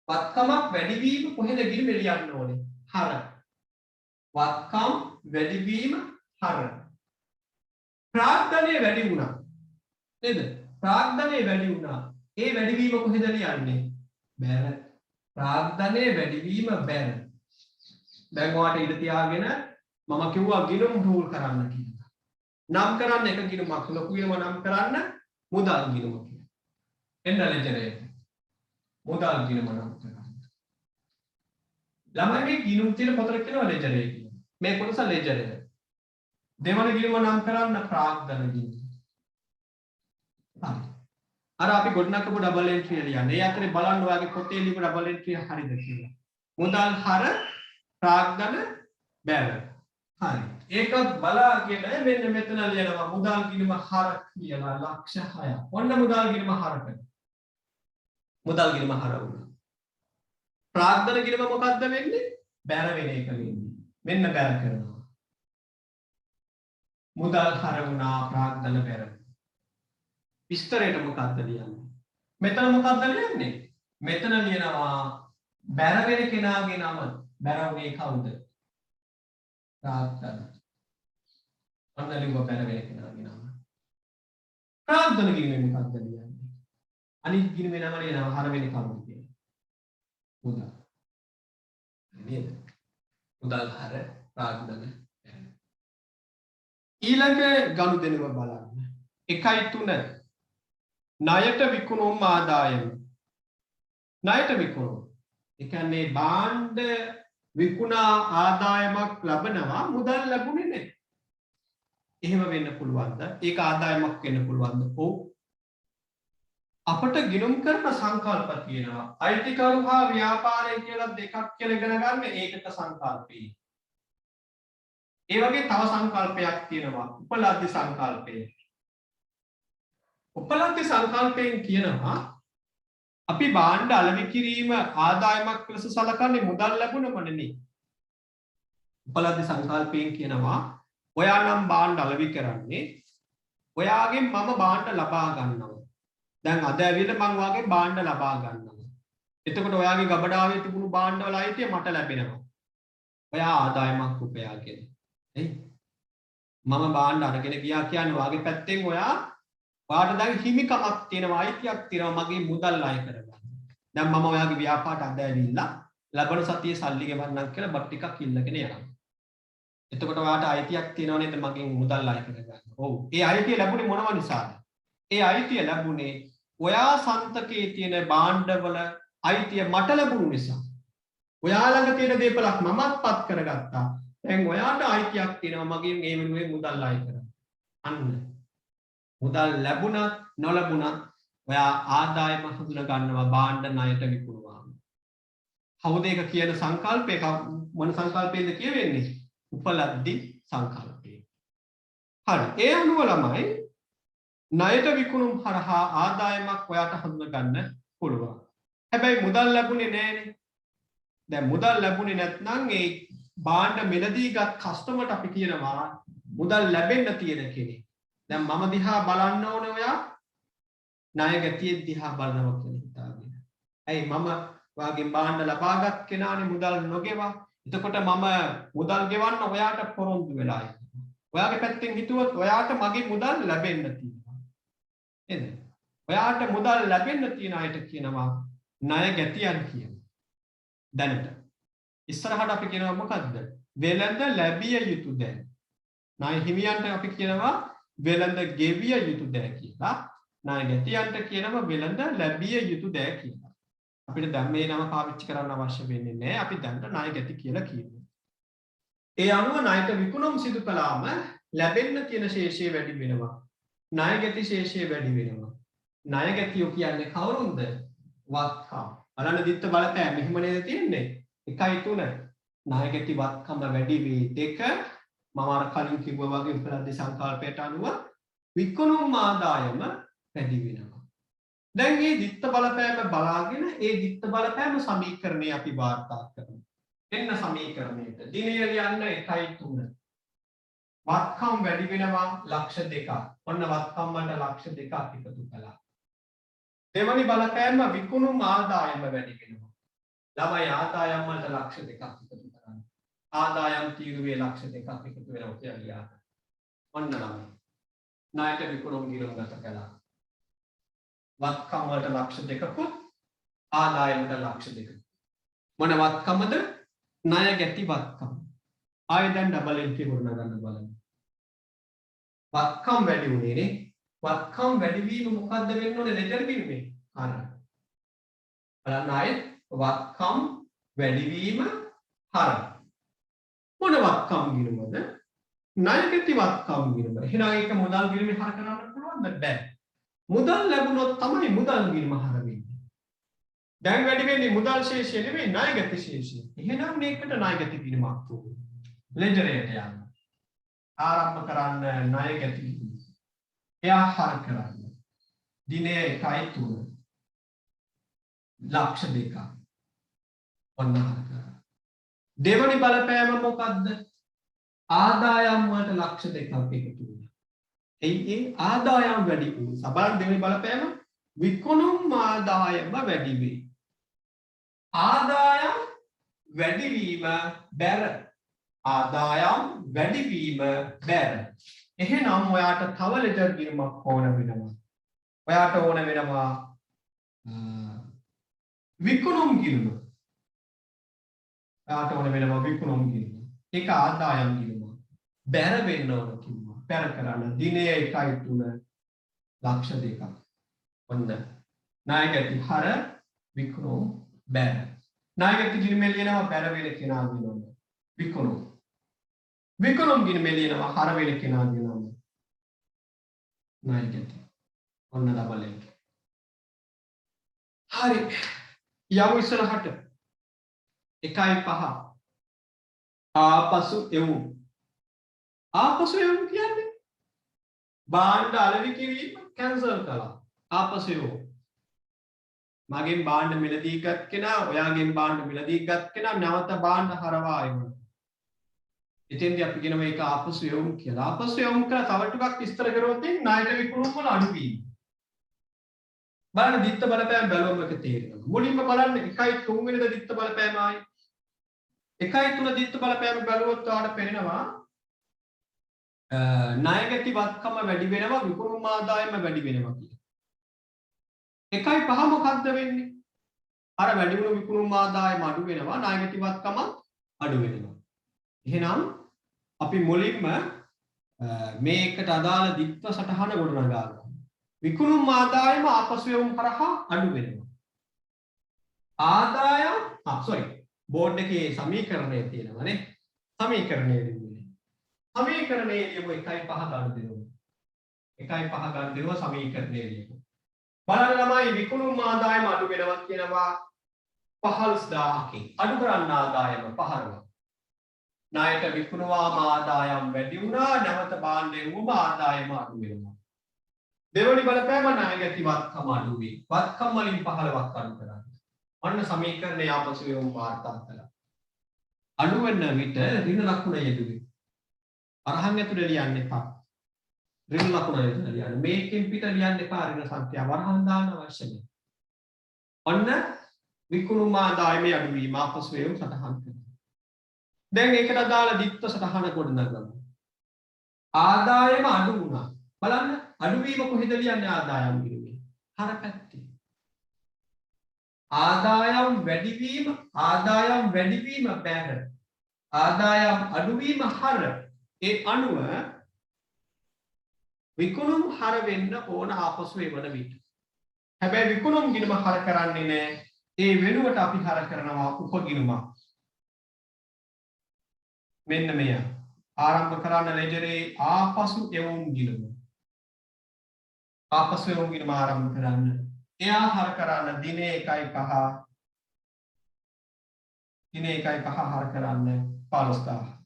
වත්කමක් වැඩි වීම කොහෙද ගිහින් එළියන්න ඕනේ? හර. වත්කම් වැඩි වීම හර. ප්‍රාග්ධනය වැඩි වුණා. නේද? ප්‍රාග්ධනය වැඩි වුණා. ඒ වැඩි වීම කොහෙද ලියන්නේ? බැර. ප්‍රාග්ධනය වැඩි වීම බැර. දැන් ඔයාලට ඉඳ තියාගෙන මම කිව්වා ගිණුම් රූල් කරන්න කියලා. නම් කරන්න එක ගිණුමක් ලොකු ගිණුම නම් කරන්න මුදල් ගිණුම කියලා. එන්න ලෙජරේ. මුදල් ගිණුම නම් කරන්න. ළමයි මේ ගිණුම් තියෙන පොතට කියනවා ලෙජරේ කියලා. මේ කොටස ලෙජරේ. දෙවන ගිණුම නම් කරන්න ප්‍රාග්ධන ගිණුම. හරි. අර අපි ගොඩනගපු ඩබල් එන්ට්‍රි ලියන්න. ඒ අතරේ බලන්න ඔයාගේ පොතේ ලියපු ඩබල් එන්ට්‍රි හරිද කියලා. මුදල් හර ප්‍රාග්ධන බැර. හරි. ඒකත් බලාගෙන මෙන්න මෙතන ලියනවා මුදල් ගිණුම හර කියලා ලක්ෂ 6ක්. ඔන්න මුදල් ගිණුම හරකට. මුදල් ගිණුම හර වුණා. ප්‍රාග්ධන ගිණුම මොකද්ද වෙන්නේ? බැර වෙන එක වෙන්නේ. මෙන්න බැර කරනවා. මුදල් හර වුණා ප්‍රාග්ධන බැර. විස්තරයට මොකක්ද ලියන්නේ? මෙතන මොකක්ද ලියන්නේ? මෙතන ලියනවා බැර වෙන කෙනාගේ නම. බැර වුණේ කවුද? ප්‍රාග්ධන. අන්න ලියුව බැර වෙන කෙනාගේ නම. ප්‍රාග්ධන ගිණුමේ මොකක්ද ලියන්නේ? අනිත් ගිණුමේ නම ලියනවා හර වෙන්නේ කවුද කියලා. මුදල්. නේද? මුදල් හර ප්‍රාග්ධන. ඊළඟ ගනුදෙනුව බලන්න. 1.3 ණයට විකුණුම් ආදායම. ණයට විකුණුම්. ඒ කියන්නේ භාණ්ඩ විකුණා ආදායමක් ලබනවා මුදල් ලැබුණේ නැහැ. එහෙම වෙන්න පුළුවන්ද? ඒක ආදායමක් වෙන්න පුළුවන්ද? ඔව්. අපට ගිණුම් කරන සංකල්ප තියෙනවා. අයිතිකරු හා ව්‍යාපාරය කියලා දෙකක් කියලා ඉගෙන ගන්න ඒකට සංකල්පේ. ඒ වගේ තව සංකල්පයක් තියෙනවා. උපලබ්ධි සංකල්පය. උපලබ්ධි සංකල්පයෙන් කියනවා අපි භාණ්ඩ අලෙවි කිරීම ආදායමක් ලෙස සලකන්නේ මුදල් ලැබුණම නෙමෙයි. උපලබ්ධි සංකල්පයෙන් කියනවා ඔයා නම් භාණ්ඩ අලෙවි කරන්නේ ඔයාගෙන් මම භාණ්ඩ ලබා ගන්නවා. දැන් අද ඇවිල්ලා මම වාගේ භාණ්ඩ ලබා ගන්නවා. එතකොට ඔයාගේ ගබඩාවේ තිබුණු භාණ්ඩ වල අයිතිය මට ලැබෙනවා. ඔයා ආදායමක් උපයාගෙන. එයි මම භාණ්ඩ අරගෙන ගියා කියන්නේ වාගේ පැත්තෙන් ඔයාට දැන් හිමිකමක් තියෙනවා අයිතියක් තියෙනවා මගේ මුදල් අය කරගන්න. දැන් මම ඔයාගේ ව්‍යාපාරට අද ඇවිල්ලා ලබන සතියේ සල්ලි ගෙවන්නම් කියලා බත් ටිකක් ඉල්ලගෙන යනවා. එතකොට ඔයාට අයිතියක් තියෙනව නේද මගෙන් මුදල් අය කරගන්න. ඔව්. ඒ අයිතිය ලැබුණේ මොනව නිසාද? ඒ අයිතිය ලැබුණේ ඔයා සන්තකේ තියෙන භාණ්ඩවල අයිතිය මට ලැබුණු නිසා. ඔයා ළඟ තියෙන දේපලක් මමත් පත් කරගත්තා. දැන් ඔයාට අයිතියක් තියෙනවා මගෙන් මේ වෙනුවෙන් මුදල් අය කරන්න. අන්න. මුදල් ලැබුණත් නොලැබුණත් ඔයා ආදායම හඳුනා ගන්නවා භාණ්ඩ ණයට විකුණුවාම. කවුද ඒක කියන සංකල්පය මොන සංකල්පයෙන්ද කියවෙන්නේ? උපලබ්ධි සංකල්පය. හරි. ඒ අනුව ළමයි ණයට විකුණුම් හරහා ආදායමක් ඔයාට හඳුනා ගන්න පුළුවන්. හැබැයි මුදල් ලැබුණේ නැහැනේ. දැන් මුදල් ලැබුණේ නැත්නම් ඒ භාණ්ඩ මිලදීගත් කස්ටමර්ට අපි කියනවා මුදල් ලැබෙන්න තියෙන කෙනෙක්. දැන් මම දිහා බලන්න ඕනේ ඔයා ණය ගැතිය දිහා බලනවා කියලා හිතාගෙන. ඇයි මම වාගේ භාණ්ඩ ලබාගත් කෙනානේ මුදල් නොගෙවා. එතකොට මම මුදල් ගෙවන්න ඔයාට පොරොන්දු වෙලා ඉන්නවා. ඔයාගේ පැත්තෙන් හිතුවොත් ඔයාට මගේ මුදල් ලැබෙන්න තියෙනවා. නේද? ඔයාට මුදල් ලැබෙන්න තියෙන අයට කියනවා ණය ගැතියන් කියනවා. දැනට ඉස්සරහට අපි කියනවා මොකද්ද? වෙළඳ ලැබිය යුතු දෑ. ණය හිමියන්ට අපි කියනවා වෙළඳ ගෙවිය යුතු දෑ කියලා. ණය ගැතියන්ට කියනවා වෙළඳ ලැබිය යුතු දෑ කියලා. අපිට දැන් මේ නම පාවිච්චි කරන්න අවශ්‍ය වෙන්නේ නැහැ. අපි දැන්ට ණය ගැති කියලා කියනවා. ඒ අනුව ණයට විකුණුම් සිදු කළාම ලැබෙන්න තියෙන ශේෂය වැඩි වෙනවා. ණය ගැති ශේෂය වැඩි වෙනවා. ණය ගැතියෝ කියන්නේ කවුරුන්ද? වත්කම්. බලන්න දිත්ත බලපෑ මෙහිම නේද තියෙන්නේ? 1.3 ණය ගැති වත්කම වැඩි වේ 2 මම අර කලින් කිව්වා වගේ උපලබ්ධි සංකල්පයට අනුව විකුණුම් ආදායම වැඩි වෙනවා. දැන් මේ දිත්ත බලපෑම බලාගෙන ඒ දිත්ත බලපෑම සමීකරණය අපි වාර්තා කරමු. එන්න සමීකරණයට. දිනය ලියන්න 1.3. වත්කම් වැඩි වෙනවා ලක්ෂ 2ක්. ඔන්න වත්කම් වලට ලක්ෂ 2ක් එකතු කළා. දෙවනි බලපෑම විකුණුම් ආදායම වැඩි වෙනවා. ළමයි ආදායම් වලට ලක්ෂ 2ක් එකතු කරන්න. ආදායම් තීරුවේ ලක්ෂ 2ක් එකතු වෙනවා කියලා ලියා. ඔන්න ළමයි. ණයට විකුණුම් ගිණුම් ගත කළා. වත්කම් වලට ලක්ෂ 2කුත් ආදායමට ලක්ෂ 2ක්. මොන වත්කමද? ණය ගැති වත්කම. ආයෙ දැන් ඩබල් එන්ට්‍රි ගොඩනගා ගන්න බලන්න. වත්කම් වැඩි වුණේ නේ. වත්කම් වැඩි වීම මොකද්ද වෙන්න ඕනේ ලෙජර් ගිණුමේ? හරි. බලන්න ආයෙ වත්කම් වැඩි වීම හර. මොන වත්කම් ගිණුමද? ණය ගැති වත්කම් ගිණුම. එහෙනම් ඒක මුදල් ගිණුමේ හර කරන්න පුළුවන්ද? බැහැ. මුදල් ලැබුණොත් තමයි මුදල් ගිණුම හර වෙන්නේ. දැන් වැඩි වෙන්නේ මුදල් ශේෂය නෙමෙයි ණය ගැති ශේෂය. එහෙනම් මේකට ණය ගැති ගිණුමක් ඕනේ. ලෙජරයට යන්න. ආරම්භ කරන්න ණය ගැති ගිණුම. එයා හර කරන්න. දිනේ 1.3 ලක්ෂ 2ක්. ඔන්න හර කරා. දෙවනි බලපෑම මොකද්ද? ආදායම් වලට ලක්ෂ 2ක් එකතු වුණා. ඒ ආදායම් වැඩි වුණා. බලන්න දෙවනි බලපෑම විකුණුම් ආදායම වැඩි වේ. ආදායම් වැඩිවීම බැර. ආදායම් වැඩිවීම බැර. එහෙනම් ඔයාට තව ලෙටර් ගිණුමක් ඕන වෙනවා. ඔයාට ඕන වෙනවා විකුණුම් ගිණුම. ඔයාට ඕන වෙනවා විකුණුම් ගිණුම. ඒක ආදායම් ගිණුම. බැර වෙන්න ඕන කිව්වා. බැර කරන්න දිනේ 1.3 ලක්ෂ 2ක්. ඔන්න ණය ගැති හර විකුණුම් බැර. ණය ගැති ගිණුමේ ලියනවා බැර වෙන කෙනා ගිණුම. විකුණුම්. විකුණුම් ගිණුමේ ලියනවා හර වෙන කෙනා ගිණුම. ණය ගැති. ඔන්න ඩබල් එක. හරි. යමු ඉස්සරහට. 1.5 ආපසු එමු. ආපසු එමු කියන්නේ භාණ්ඩ අලෙවි කිරීම කැන්සල් කළා. ආපසු එමු. මගෙන් භාණ්ඩ මිලදී ගත් කෙනා ඔයාගෙන් භාණ්ඩ මිලදී ගත් කෙනා නැවත භාණ්ඩ හරවා එමු. එතෙන්දී අපි කියනවා මේක ආපසු යොමු කියලා. ආපසු යොමු කරලා තව ටිකක් විස්තර කරොත් ණයට විකුණුම් වල අඩු වීම. බලන්න දිත්ත බලපෑම බැලුවම එක තේරෙනවා. මුලින්ම බලන්න 1.3 වෙනිද දිත්ත බලපෑම ආයි. 1.3 දිත්ත බලපෑම බැලුවොත් ඔයාලට පේනවා ණය ගැති වත්කම වැඩි වෙනවා විකුණුම් ආදායම වැඩි වෙනවා කියලා. 1.5 මොකක්ද වෙන්නේ? අර වැඩි වුණු විකුණුම් ආදායම අඩු වෙනවා ණය ගැති වත්කම අඩු වෙනවා. එහෙනම් අපි මුලින්ම මේකට අදාළ දිත්ත සටහන ගොඩනගා ගන්නවා. විකුණුම් ආදායම ආපසු යොමු කරහා අඩු වෙනවා. ආදායම් බෝඩ් එකේ සමීකරණය තියෙනවානේ. සමීකරණය දෙන්නේ. සමීකරණයේ ලියමු 1.5 ගන්න දෙනවා. 1.5 ගන්න දෙනවා සමීකරණයේ ලියමු. බලන්න ළමයි විකුණුම් ආදායම අඩු වෙනවා කියනවා 15000කින්. අඩු කරන්න ආදායම 15. ණයට විකුණුවාම ආදායම් වැඩි වුණා නැවත භාණ්ඩේ වුම ආදායම අඩු වෙනවා. දෙවනි බලපෑම ණය ගැති වත්කම අඩු වේ. වත්කම් වලින් 15ක් අඩු කරන්න. අන්න සමීකරණය ආපසු යොමු වාර්තා කළා. අඩු වෙන විට ඍණ ලකුණ යෙදුවේ. අරහන් ඇතුලේ ලියන්න එපා. ඍණ ලකුණ යෙදලා ලියන්න. මේකෙන් පිට ලියන්න එපා ඍණ සංඛ්‍යාව. අරහන් දාන්න අවශ්‍ය නැහැ. අන්න විකුණුම් ආදායමේ අඩු වීම ආපසු යොමු සටහන් කරනවා. දැන් ඒකට අදාළ දිත්ත සටහන ගොඩනගමු. ආදායම අඩු වුණා. බලන්න අඩුවීම කොහෙද ලියන්නේ ආදායම් ගිණුමේ? හර පැත්තේ. ආදායම් වැඩිවීම බැර. ආදායම් අඩුවීම හර. ඒ අනුව විකුණුම් හර වෙන්න ඕන ආපසු එවන විට. හැබැයි විකුණුම් ගිණුම හර කරන්නේ නැහැ. ඒ වෙනුවට අපි හර කරනවා උපගිණුමක්. මෙන්න මෙය. ආරම්භ කරන්න ලෙජරේ ආපසු එවුම් ගිණුම. ආපසු එවුම් ගිණුම ආරම්භ කරන්න. එයා හර කරන්න දිනේ 1.5 හර කරන්න 15000.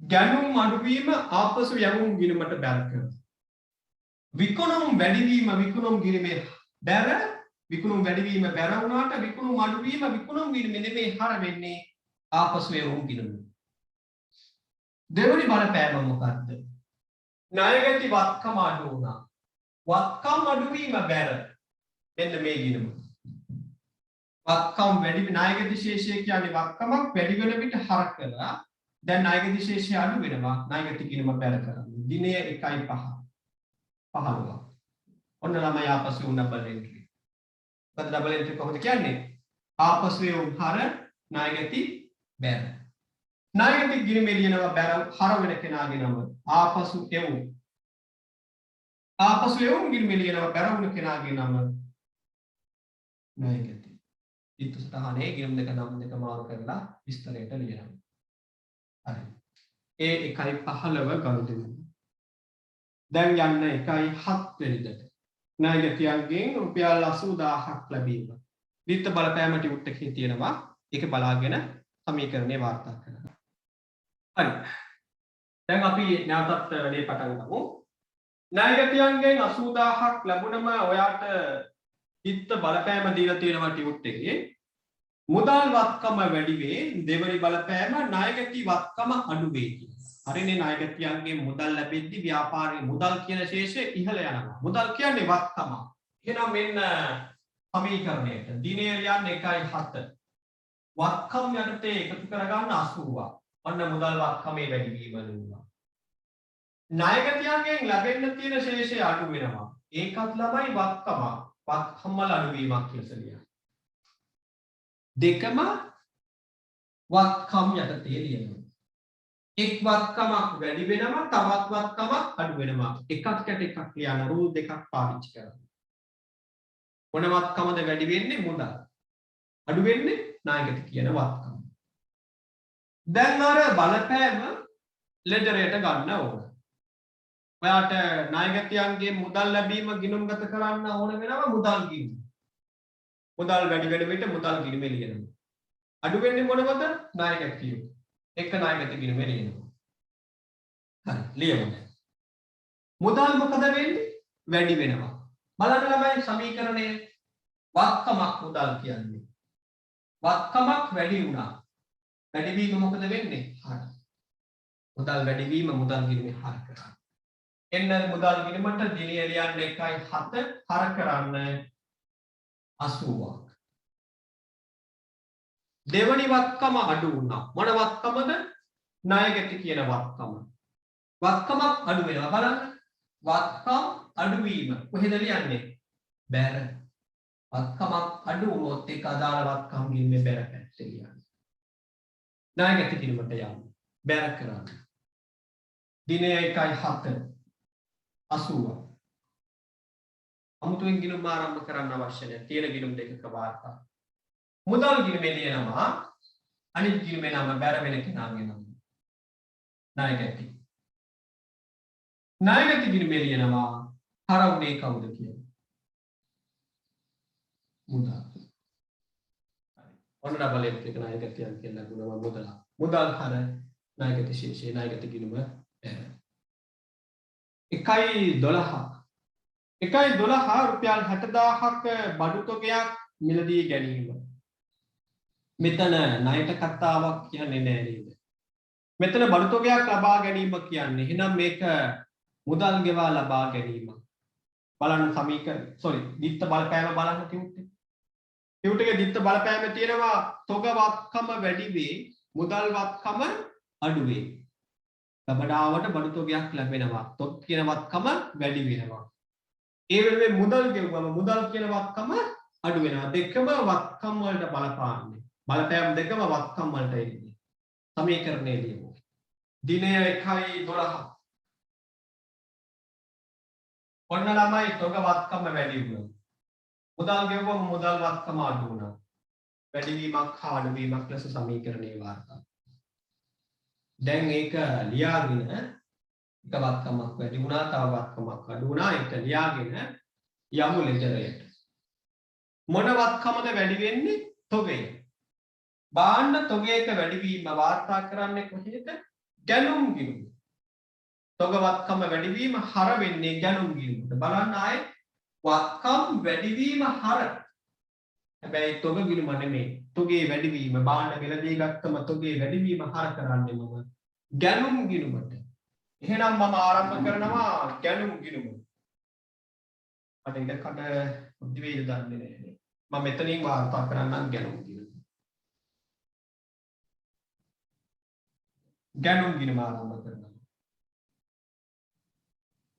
ගැනුම් අඩුවීම ආපසු යවුම් ගිණුමට බැර කරනවා. විකුණුම් වැඩිවීම විකුණුම් ගිණුමේ බැර. විකුණුම් වැඩිවීම බැර වුණාට විකුණුම් අඩුවීම විකුණුම් ගිණුමේ නෙමෙයි හර වෙන්නේ ආපසු යවුම් ගිණුම. දෙවනි බලපෑම මොකක්ද? ණයගැති වත්කම අඩු වුණා. වත්කම් අඩුවීම බැර. මෙන්න මේ ගිණුම. වත්කම් වැඩි ණයගැති ශේෂය කියන්නේ වත්කමක් වැඩි වෙන විට හර කරලා දැන් ණයගැති ශේෂය අඩු වෙනවා. ණයගැති ගිණුම බැර කරන්නේ. දිනය 1.5 15. ඔන්න ළමයි ආපසු වුණ ඩබල් එන්ට්‍රි. මොකද ඩබල් එන්ට්‍රි කොහොමද කියන්නේ? ආපසු යොමු හර ණයගැති බැර. ණයගැති ගිණුම එළියනවා බැර හර වෙන කෙනාගේ නම. ආපසු එවු. ආපසු එවුම් ගිණුම එළියනවා බැර වුණ කෙනාගේ නම ණයගැති. ඊට සතහනේ ගිණුම් දෙක නම් දෙක මාරු කරලා විස්තරයට ලියනවා. හරි. ඒ 1.15 ගනුදෙනු. දැන් යන්න 1.7 වෙනිදට. ණයගැතියන්ගෙන් රුපියල් 80000ක් ලැබීම. විත්ත බලපෑම ටියුට් එකේ තියෙනවා. ඒක බලාගෙන සමීකරණය වාර්තා කරනවා. හරි. දැන් අපි නැවතත් වැඩේ පටන් ගමු. ණයගැතියන්ගෙන් 80000ක් ලැබුණම ඔයාට විත්ත බලපෑම දීලා තියෙනවා ටියුට් එකේ. මුදල් වත්කම වැඩි වේ. දෙවනි බලපෑම ණයගැති වත්කම අඩු වේ කියලා. හරිනේ ණයගැතියන්ගෙන් මුදල් ලැබෙද්දී ව්‍යාපාරයේ මුදල් කියන ශේෂය ඉහළ යනවා. මුදල් කියන්නේ වත්කම. එහෙනම් මෙන්න සමීකරණයට දිනය ලියන්න 1.7. වත්කම් යටතේ එකතු කරගන්න 80ක්. ඔන්න මුදල් වත්කමේ වැඩි වීම නුවා. ණයගැතියන්ගෙන් ලැබෙන්න තියෙන ශේෂය අඩු වෙනවා. ඒකත් ළමයි වත්කම. වත්කම් වල අඩුවීමක් කියලා ලියන්න. දෙකම වත්කම් යටතේ ලියනවා. එක් වත්කමක් වැඩි වෙනවා තවත් වත්කමක් අඩු වෙනවා. එකකට එකක් ලියන රූල් දෙකක් පාවිච්චි කරනවා. මොන වත්කමද වැඩි වෙන්නේ? මුදල්. අඩු වෙන්නේ ණයගැති කියන වත්කම. දැන් අර බලපෑම ලෙඩරයට ගන්න ඕන. ඔයාට ණයගැතියන්ගේ මුදල් ලැබීම ගිණුම්ගත කරන්න ඕන වෙනවා මුදල් ගිණුම. මුදල් වැඩි වෙන විට මුදල් ගිණුම එළියනවා. අඩු වෙන්නේ මොනවද? ණයගැතිය. එක ණයගැති ගිණුම එළියනවා. හරි ලියමු. මුදල් මොකද වෙන්නේ? වැඩි වෙනවා. බලන්න ළමයි සමීකරණය වත්කමක් මුදල් කියන්නේ. වත්කමක් වැඩි වුණා. වැඩි වීම මොකද වෙන්නේ? හර. මුදල් වැඩි වීම මුදල් ගිණුමේ හර කරා. එන්න මුදල් ගිණුමට දිනය ලියන්න 1.7 හර කරන්න 80ක්. දෙවනි වත්කම අඩු වුණා. මොන වත්කමද? ණයගැති කියන වත්කම. වත්කමක් අඩු වෙනවා. බලන්න. වත්කම් අඩු වීම කොහෙද ලියන්නේ? බැර. වත්කමක් අඩු වුණොත් ඒක අදාළ වත්කම් ගිණුමේ බැර පැත්තේ ලියන්න. ණයගැති ගිණුමට යන්න. බැර කරන්න. දිනය 1.7 80. අමුතුවෙන් ගිණුම් ආරම්භ කරන්න අවශ්‍ය නැහැ. තියෙන ගිණුම් දෙකක වාර්තා. මුදල් ගිණුමේ ලියනවා අනිත් ගිණුමේ නම බැර වෙන කෙනාගේ නම. ණයගැති. ණයගැති ගිණුමේ ලියනවා හරවුනේ කවුද කියලා. මුදල්. හරි. ඔන්න ඩබල් එක ණයගැතියන් කියලා ගුණම මුදල. මුදල් හර ණයගැති ශේෂය ණයගැති ගිණුම බැර. 1.12 1.12 රුපියල් 60000ක් බඩු තොගයක් මිලදී ගැනීම. මෙතන ණයට කතාවක් කියන්නේ නෑ නේද? මෙතන බඩු තොගයක් ලබා ගැනීම කියන්නේ. එහෙනම් මේක මුදල් ගෙවා ලබා ගැනීම. බලන්න සමීකරණ දිත්ත බලපෑම බලන්න ටියුට් එක. ටියුට් එකේ දිත්ත බලපෑම තියෙනවා තොග වත්කම වැඩි වේ මුදල් වත්කම අඩු වේ. ගබඩාවට බඩු තොගයක් ලැබෙනවා. තොග කියන වත්කම වැඩි වෙනවා. ඒ වෙනුවෙන් මුදල් ගෙවුවම මුදල් කියන වත්කම අඩු වෙනවා. දෙකම වත්කම් වලට බලපාන්නේ. බලපෑම් දෙකම වත්කම් වලට එන්නේ. සමීකරණය ලියමු. දිනය 1.12. ඔන්න ළමයි තොග වත්කම වැඩි වුණා. මුදල් ගෙවුවම මුදල් වත්කම අඩු වුණා. වැඩිවීමක් හා අඩුවීමක් ලෙස සමීකරණේ වාර්තා. දැන් ඒක ලියාගෙන එක වත්කමක් වැඩි වුණා තව වත්කමක් අඩු වුණා ඒක ලියාගෙන යමු ලෙජරයට. මොන වත්කමද වැඩි වෙන්නේ? තොගය. බාන්න තොගයක වැඩිවීම වාර්තා කරන්නේ කොහේද? ගැනුම් ගිණුම. තොග වත්කම වැඩිවීම හර වෙන්නේ ගැනුම් ගිණුමට. බලන්න ආයේ වත්කම් වැඩිවීම හර. හැබැයි තොග ගිණුම නෙමෙයි. තොගේ වැඩිවීම බාන්න වෙලදී ගත්තම තොගේ වැඩිවීම හර කරන්නේ මම ගැනුම් ගිණුමට. එහෙනම් මම ආරම්භ කරනවා ගැනුම් ගිණුම. මට ඉඩකට බුද්ධි වේද දන්නේ නැහැ. මම මෙතනින් වාර්තා කරන්නම් ගැනුම් ගිණුම. ගැනුම් ගිණුම ආරම්භ කරනවා.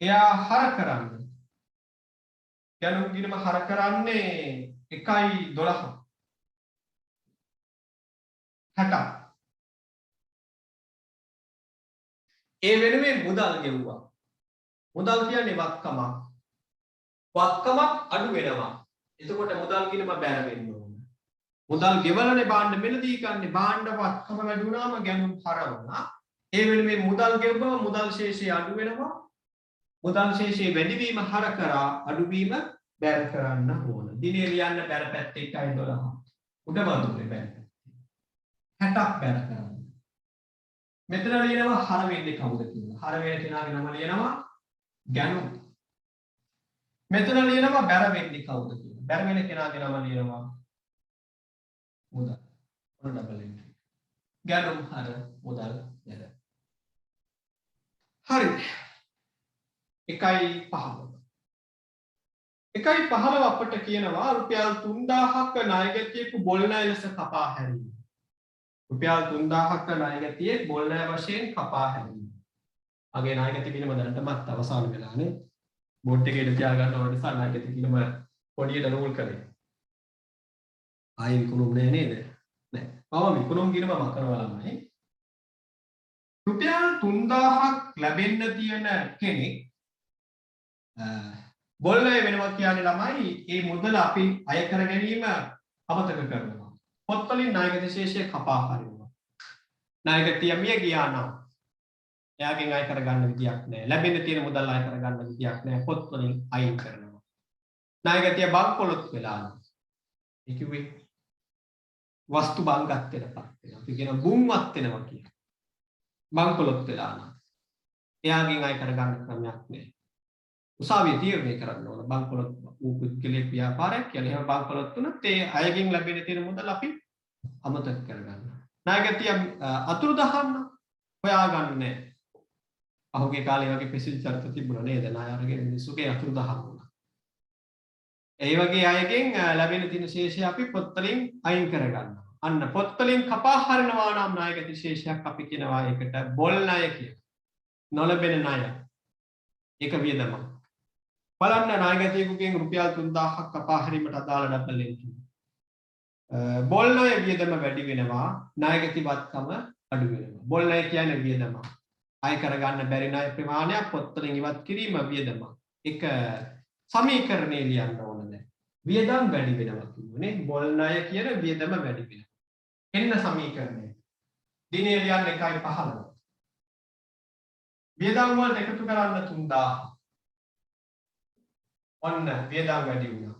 එයා හර කරන්න. ගැනුම් ගිණුම හර කරන්නේ 1.12 60. ඒ වෙනුවෙන් මුදල් ගෙවුවා. මුදල් කියන්නේ වත්කමක්. වත්කමක් අඩු වෙනවා. එතකොට මුදල් ගිණුම බැර වෙන්න ඕන. මුදල් ගෙවලනේ භාණ්ඩ මිලදී ගන්න. භාණ්ඩ වත්කම වැඩි වුණාම ගැනුම් හරවනවා. ඒ වෙනුවෙන් මුදල් ගෙවුවම මුදල් ශේෂය අඩු වෙනවා. මුදල් ශේෂය වැඩි වීම හර කරා අඩු වීම බැර කරන්න ඕන. දිනේ ලියන්න බැර පැත්තේ 1.12. උඩ වතුනේ බැර. 60ක් බැර කරන්න. මෙතන ලියනවා හර වෙන්නේ කවුද කියලා. හර වෙන කෙනාගේ නම ලියනවා ගැනුම්. මෙතන ලියනවා බැර වෙන්නේ කවුද කියලා. බැර වෙන කෙනාගේ නම ලියනවා මුදල්. ඔන්න ඩබල් එන්ට්‍රි. ගැනුම් හර මුදල් බැර. හරි. 1.15. 1.15 අපට කියනවා රුපියල් 3000ක ණයගැතියෙකු බොල් ණය ලෙස කපා හැරීම. රුපියල් 3000ක ණයගැතියෙක් බොල් ණය වශයෙන් කපා හැරීම. අගේ ණයගැති ගිණුම දැනටමත් අවසන් වෙලානේ. බෝඩ් එකේ ඉඳ තියා ගන්න ඕන නිසා ණයගැති ගිණුම පොඩියට රූල් කරේ. ආයෙ විකුණුම් නෑ නේද? නෑ. මම විකුණුම් ගිණුම මකනවා ළමයි. රුපියල් 3000ක් ලැබෙන්න තියෙන කෙනෙක් බොල් ණය වෙනවා කියන්නේ ළමයි ඒ මුදල අපි අය කර ගැනීම අමතක කරනවා. පොත් වලින් ණයගැති ශේෂය කපා හරිනවා. ණයගැතිය මිය ගියා නම් එයාගෙන් අය කරගන්න විදියක් නැහැ. ලැබෙන්න තියෙන මුදල් අය කරගන්න විදියක් නැහැ. පොත් වලින් අයින් කරනවා. ණයගැතිය බංකොලොත් වෙලා නම් ඒ කිව්වේ වස්තු බංගත් වෙනපත් වෙනවා. අපි කියන බුම්වත් වෙනවා කියලා. බංකොලොත් වෙලා නම් එයාගෙන් අය කරගන්න ක්‍රමයක් නැහැ. උසාවිය තීරණය කරන්න ඕන බංකොලොත් වූ පුද්ගලයෙක් ව්‍යාපාරයක් කියලා. එහෙම බංකොලොත් වුණත් ඒ අයගෙන් ලැබෙන තියෙන මුදල් අපි අමතක කරගන්නවා. ණයගැතිය අතුරුදහන් හොයාගන්නේ නැහැ. අහුගේ කාලේ වගේ පිසිල් චරිත තිබුණා නේද? ණය අරගෙන මිනිස්සුගේ අතුරුදහන් වුණා. ඒ වගේ අයගෙන් ලැබෙන තියෙන ශේෂය අපි පොත් වලින් අයින් කරගන්නවා. අන්න පොත් වලින් කපා හරිනවා නම් ණයගැති ශේෂයක් අපි කියනවා ඒකට බොල් ණය කියලා. නොලැබෙන ණය. ඒක වියදමක්. බලන්න ණයගැතියෙකුගෙන් රුපියල් 3000ක් කපා හැරීමට අදාළ ඩබල් එන්ට්‍රි. බොල් ණය වියදම වැඩි වෙනවා ණයගැති වත්කම අඩු වෙනවා. බොල් ණය කියන්නේ වියදම. අය කරගන්න බැරි ණය ප්‍රමාණයක් පොත් වලින් ඉවත් කිරීම වියදම. එක සමීකරණේ ලියන්න ඕනද? වියදම් වැඩි වෙනවා කියන්නේ බොල් ණය කියන වියදම වැඩි වෙනවා. එන්න සමීකරණය. දිනේ ලියන්න 1.15. වියදම් වලට එකතු කරන්න 3000. ඔන්න වියදම් වැඩි වුණා.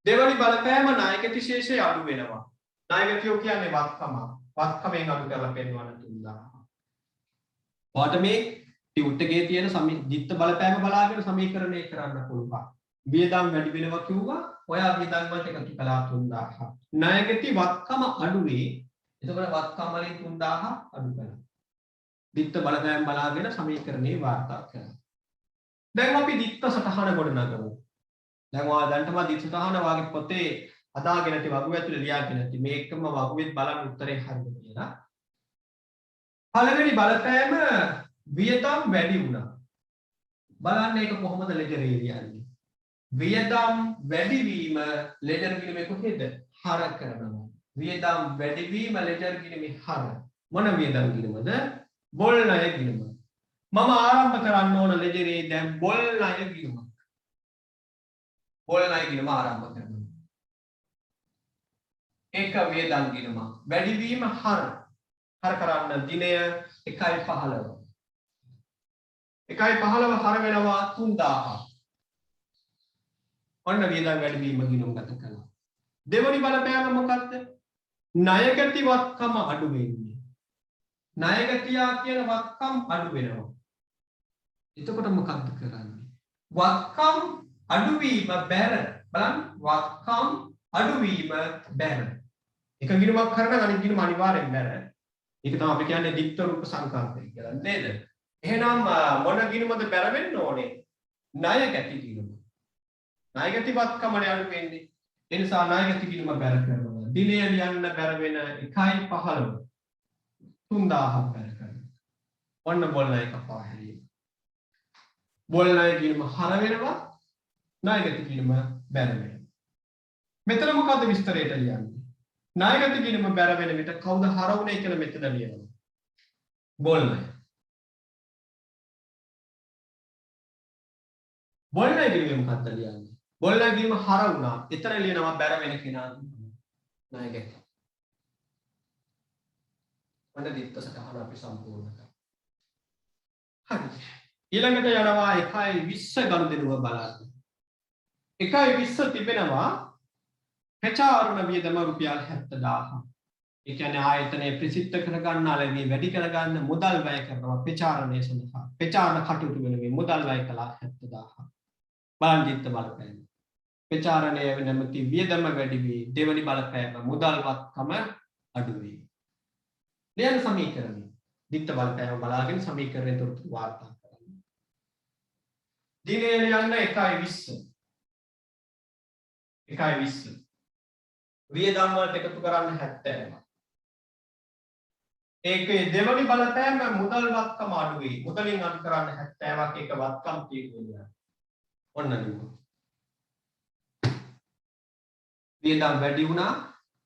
දෙවනි බලපෑම ණයගැති ශේෂය අඩු වෙනවා. ණයගැතියෝ කියන්නේ වත්කම. වත්කමෙන් අඩු කරලා පෙන්වන්න 3000. ඔයාට මේ ටියුට් එකේ තියෙන දිත්ත බලපෑම බලාගෙන සමීකරණය කරන්න පුළුවන්. වියදම් වැඩි වෙනවා කිව්වා. ඔයා වියදම් වලට එකතු කළා 3000. ණයගැති වත්කම අඩු වේ. එතකොට වත්කම වලින් 3000 අඩු කරනවා. දිත්ත බලපෑම බලාගෙන සමීකරණේ වාර්තා කරනවා. දැන් අපි දිත්ත සටහන ගොඩනගමු. දැන් ඔයා දැන්ටම දිත්ත සටහන වාගේ පොතේ අදාගෙන නැති වගුව ඇතුලේ ලියාගෙන නැති මේකම වගුවෙත් බලන්න උත්තරේ හරිද කියලා. පළවෙනි බලපෑම වියදම් වැඩි වුණා. බලන්න ඒක කොහොමද ලෙජරේ ලියන්නේ. වියදම් වැඩි වීම ලෙජර් ගිණුමේ කොහෙද? හර කරනවා. වියදම් වැඩි වීම ලෙජර් ගිණුමේ හර. මොන වියදම් ගිණුමද? බොල් ණය ගිණුම. මම ආරම්භ කරන්න ඕන ලෙජරේ දැන් බොල් ණය ගිණුම. බොල් ණය ගිණුම ආරම්භ කරනවා. ඒක වියදම් ගිණුම. වැඩි වීම හර. හර කරන්න දිනය 1.15. 1.15 හර වෙනවා 3000. ඔන්න වියදම් වැඩි වීම ගිණුම් ගත කළා. දෙවනි බලපෑම මොකක්ද? ණයගැති වත්කම අඩු වෙන්නේ. ණයගැතියා කියන වත්කම් අඩු වෙනවා. එතකොට මොකක්ද කරන්නේ? වත්කම් අඩු වීම බැර. බලන්න වත්කම් අඩු වීම බැර. එක ගිණුමක් කරන අනිත් ගිණුම අනිවාර්යෙන් බැර. ඒක තමයි අපි කියන්නේ දික්ත රූප සංකල්පය කියලා නේද? එහෙනම් මොන ගිණුමද බැර වෙන්න ඕනේ? ණය ගැති ගිණුම. ණය ගැතිවත්කමනේ අඩු වෙන්නේ. ඒ නිසා ණය ගැති ගිණුම බැර කරනවා. දිනය ලියන්න බැර වෙන 1.15 3000ක් බැර කරනවා. ඔන්න බොල් ණය කපා හැරීම. බොල් ණය ගිණුම හර වෙනවා. ණය ගැති ගිණුම බැර වෙනවා. මෙතන මොකද්ද විස්තරයට ලියන්නේ? ණය ගැති ගිණුම බැර වෙන විට කවුද හර වුනේ කියලා මෙතන ලියනවා. බොල් ණය. බොල් ණය ගිණුම මොකක්ද ලියන්නේ? බොල් ණය ගිණුම හර වුණා. එතන ලියනවා බැර වෙන කෙනා ණය ගැති. මම දිත්ත සටහන අපි සම්පූර්ණ කරා. හරි. ඊළඟට යනවා 1.20 ගනුදෙනුව බලන්න. 1.20 තිබෙනවා ප්‍රචාරණ වියදම රුපියල් 70000. ඒ කියන්නේ ආයතනය ප්‍රසිද්ධ කරගන්න අලෙවි වැඩි කරගන්න මුදල් වැය කරනවා ප්‍රචාරණය සඳහා. ප්‍රචාරණ කටයුතු වෙනුවෙන් මුදල් වැය කළා 70000. බලන් දිත්ත බලපෑම. ප්‍රචාරණය නැමැති වියදම වැඩි වී දෙවනි බලපෑම මුදල්වත්කම අඩු වේ. ලියන සමීකරණය. දිත්ත බලපෑම බලාගෙන සමීකරණය තොරතුරු වාර්තා කරන්න. දිනය ලියන්න 1.20. 1.20. වියදම් වලට එකතු කරන්න 70ක්. ඒකේ දෙවනි බලපෑම මුදල්වත්කම අඩු වේ. මුදලින් අඩු කරන්න 70ක් ඒක වත්කම් තීරණය. ඔන්න නෙමෙයි. වියදම් වැඩි වුණා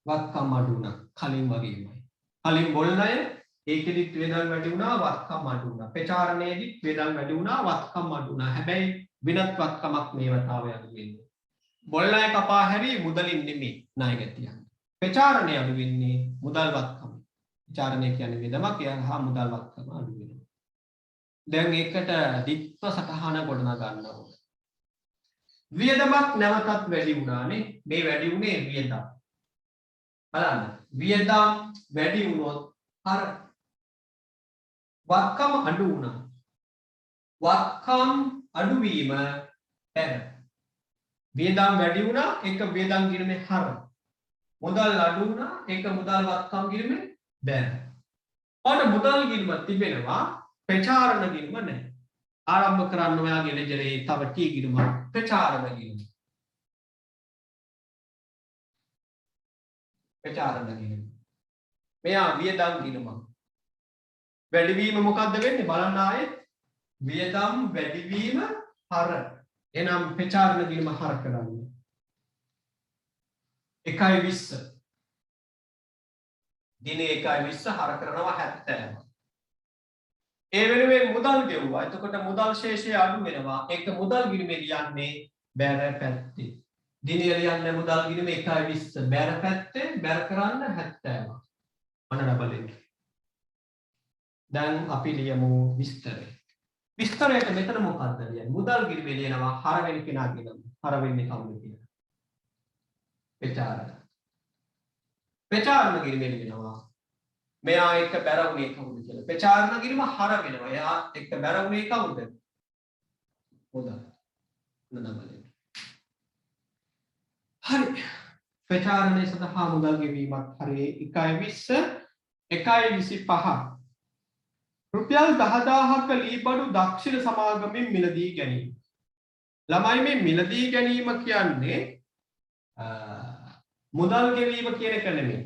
වත්කම් අඩු වුණා. කලින් වගේමයි. කලින් බොල් ණය ඒකෙදිත් වේදන් වැඩි වුණා වත්කම් අඩු වුණා. ප්‍රචාරණයේදිත් වේදන් වැඩි වුණා වත්කම් අඩු වුණා. හැබැයි විනත් වත්කමක් මේ වතාවේ අඩු වෙන්නේ. බොල් ණය කපා හැරි මුදලින් නෙමෙයි ණය ගැතියන්. ප්‍රචාරණය අඩු වෙන්නේ මුදල් වත්කම. ප්‍රචාරණය කියන්නේ වේදමක් එහා මුදල් වත්කම අඩු වෙනවා. දැන් ඒකට දිත්ව සටහන ගොඩනගා ගන්න ඕනේ. වියදමක් නැවතත් වැඩි වුණානේ. මේ වැඩි වුණේ වියදම්. බලන්න. වියදම් වැඩි වුණොත් අර වත්කම අඩු වුණා. වත්කම් අඩු වීම බැර. වියදම් වැඩි වුණා ඒක වියදම් ගිණුමේ හර. මුදල් අඩු වුණා ඒක මුදල් වත්කම් ගිණුමේ බැර. ඔන්න මුදල් ගිණුම තිබෙනවා ප්‍රචාරණ ගිණුම නැහැ. ආරම්භ කරන්න ඔයාගේ ලෙජරේ තව T ගිණුම ප්‍රචාරණ ගිණුම. ප්‍රචාරණ ගිණුම. මෙයා වියදම් ගිණුම. වැඩිවීම මොකද්ද වෙන්නේ බලන්න ආයේ වියදම් වැඩිවීම හර. එනම් ප්‍රචාරණ ගිණුම හර කරන්න. 1.20 දිනේ 1.20 හර කරනවා 70. ඒ වෙනුවෙන් මුදල් ගෙවුවා. එතකොට මුදල් ශේෂය අඩු වෙනවා. ඒක මුදල් ගිණුමේ ලියන්නේ බැර පැත්තේ. දිනේ ලියන්නේ මුදල් ගිණුමේ 1.20 බැර පැත්තේ බැර කරන්න 70. අන්න ඩබල් එක. දැන් අපි ලියමු විස්තරය. විස්තරයට මෙතන මොකක්ද ලියන්නේ? මුදල් ගිණුමේ ලියනවා හර වෙන කෙනා ගිණුම. හර වෙන්නේ කවුද කියලා. ප්‍රචාරණ. ප්‍රචාරණ ගිණුමේ ලියනවා මෙයා එක බැරවුනේ කවුද කියලා. ප්‍රචාරණ ගිණුම හර වෙනවා. එයා එක බැරවුනේ කවුද? මුදල්. නදබලේ. හරි. ප්‍රචාරණය සඳහා මුදල් ගෙවීමත් හරිය 1.20 1.25 රුපියල් 10000ක ලීබඩු දක්ෂිණ සමාගමෙන් මිලදී ගැනීම. ළමයි මේ මිලදී ගැනීම කියන්නේ මුදල් ගෙවීම කියන එක නෙමෙයි.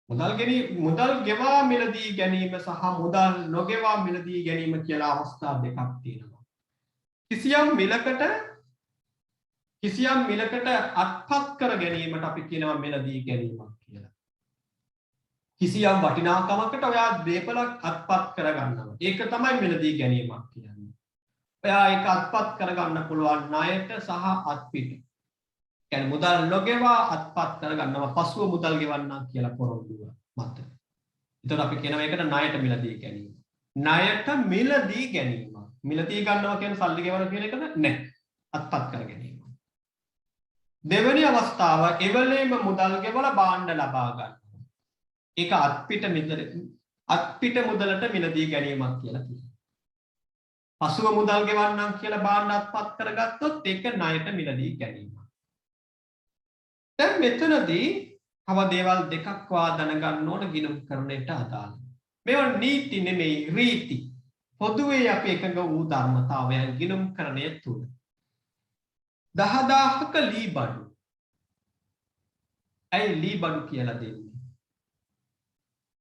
මුදල් ගෙවා මිලදී ගැනීම සහ මුදල් නොගෙවා මිලදී ගැනීම කියලා අවස්ථා දෙකක් තියෙනවා. කිසියම් මිලකට අත්පත් කර ගැනීමට අපි කියනවා මිලදී ගැනීමක් කියලා. කිසියම් වටිනාකමකට ඔයා දේපලක් අත්පත් කර ගන්නවා. ඒක තමයි මිලදී ගැනීමක් කියන්නේ. ඔයා ඒක අත්පත් කර ගන්න පුළුවන් ණයට සහ අත්පිට. කියන්නේ මුදල් නොගෙවා අත්පත් කර ගන්නවා පසුව මුදල් ගෙවන්නම් කියලා පොරොන්දුව මත. එතකොට අපි කියනවා ඒකට ණයට මිලදී ගැනීම. ණයට මිලදී ගැනීම. මිලදී ගන්නවා කියන්නේ සල්ලි ගෙවන කියන එක නෑ. අත්පත් කර ගැනීම. දෙවෙනි අවස්ථාව එවලේම මුදල් ගෙවලා භාණ්ඩ ලබා ගන්න. ඒක අත්පිට මුදලට මිලදී ගැනීමක් කියලා කියනවා. පසුව මුදල් ගෙවන්නම් කියලා භාණ්ඩ අත්පත් කරගත්තොත් ඒක ණයට මිලදී ගැනීම. දැන් මෙතනදී තව දේවල් දෙකක් වා දැනගන්න ඕන ගිණුම් කරණයට අදාළ. මේවා නීති නෙමෙයි රීති. පොදුවේ අපි එකඟ වූ ධර්මතාවයන් ගිණුම් කරණය තුල. 10000ක ලී බඩු. ඇයි ලී බඩු කියලා දෙන්නේ?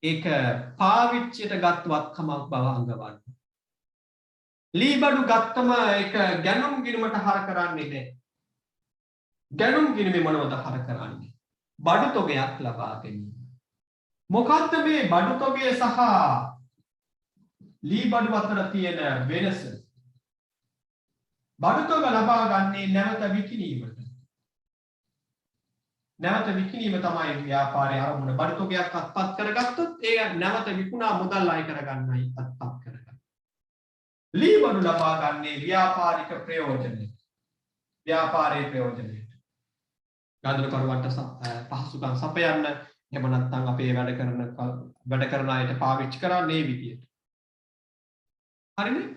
ඒක පාවිච්චියට ගත් වත්කමක් බව අඟවන්න. ලී බඩු ගත්තම ඒක ගැනුම් ගිණුමට හර කරන්නේ නැහැ. ගැනුම් ගිණුමේ මොනවද හර කරන්නේ? බඩු තොගයක් ලබා ගැනීම. මොකද්ද මේ බඩු තොගය සහ ලී බඩු අතර තියෙන වෙනස? බඩු තොග ලබා ගන්නේ නැවත විකිණීමට. නැවත විකිණීම තමයි ව්‍යාපාරයේ ආරම්භන. බඩු තොගයක් අත්පත් කරගත්තොත් ඒ නැවත විකුණා මුදල් අය කරගන්නයි අත්පත් කරගන්නේ. ලී බඩු ලබා ගන්නේ ව්‍යාපාරික ප්‍රයෝජනෙට. ව්‍යාපාරයේ ප්‍රයෝජනෙට. ගාදරකරුවන්ට පහසුකම් සපයන්න එහෙම නැත්නම් අපේ වැඩ කරන අයට පාවිච්චි කරන්නේ මේ විදියට. හරිනේ?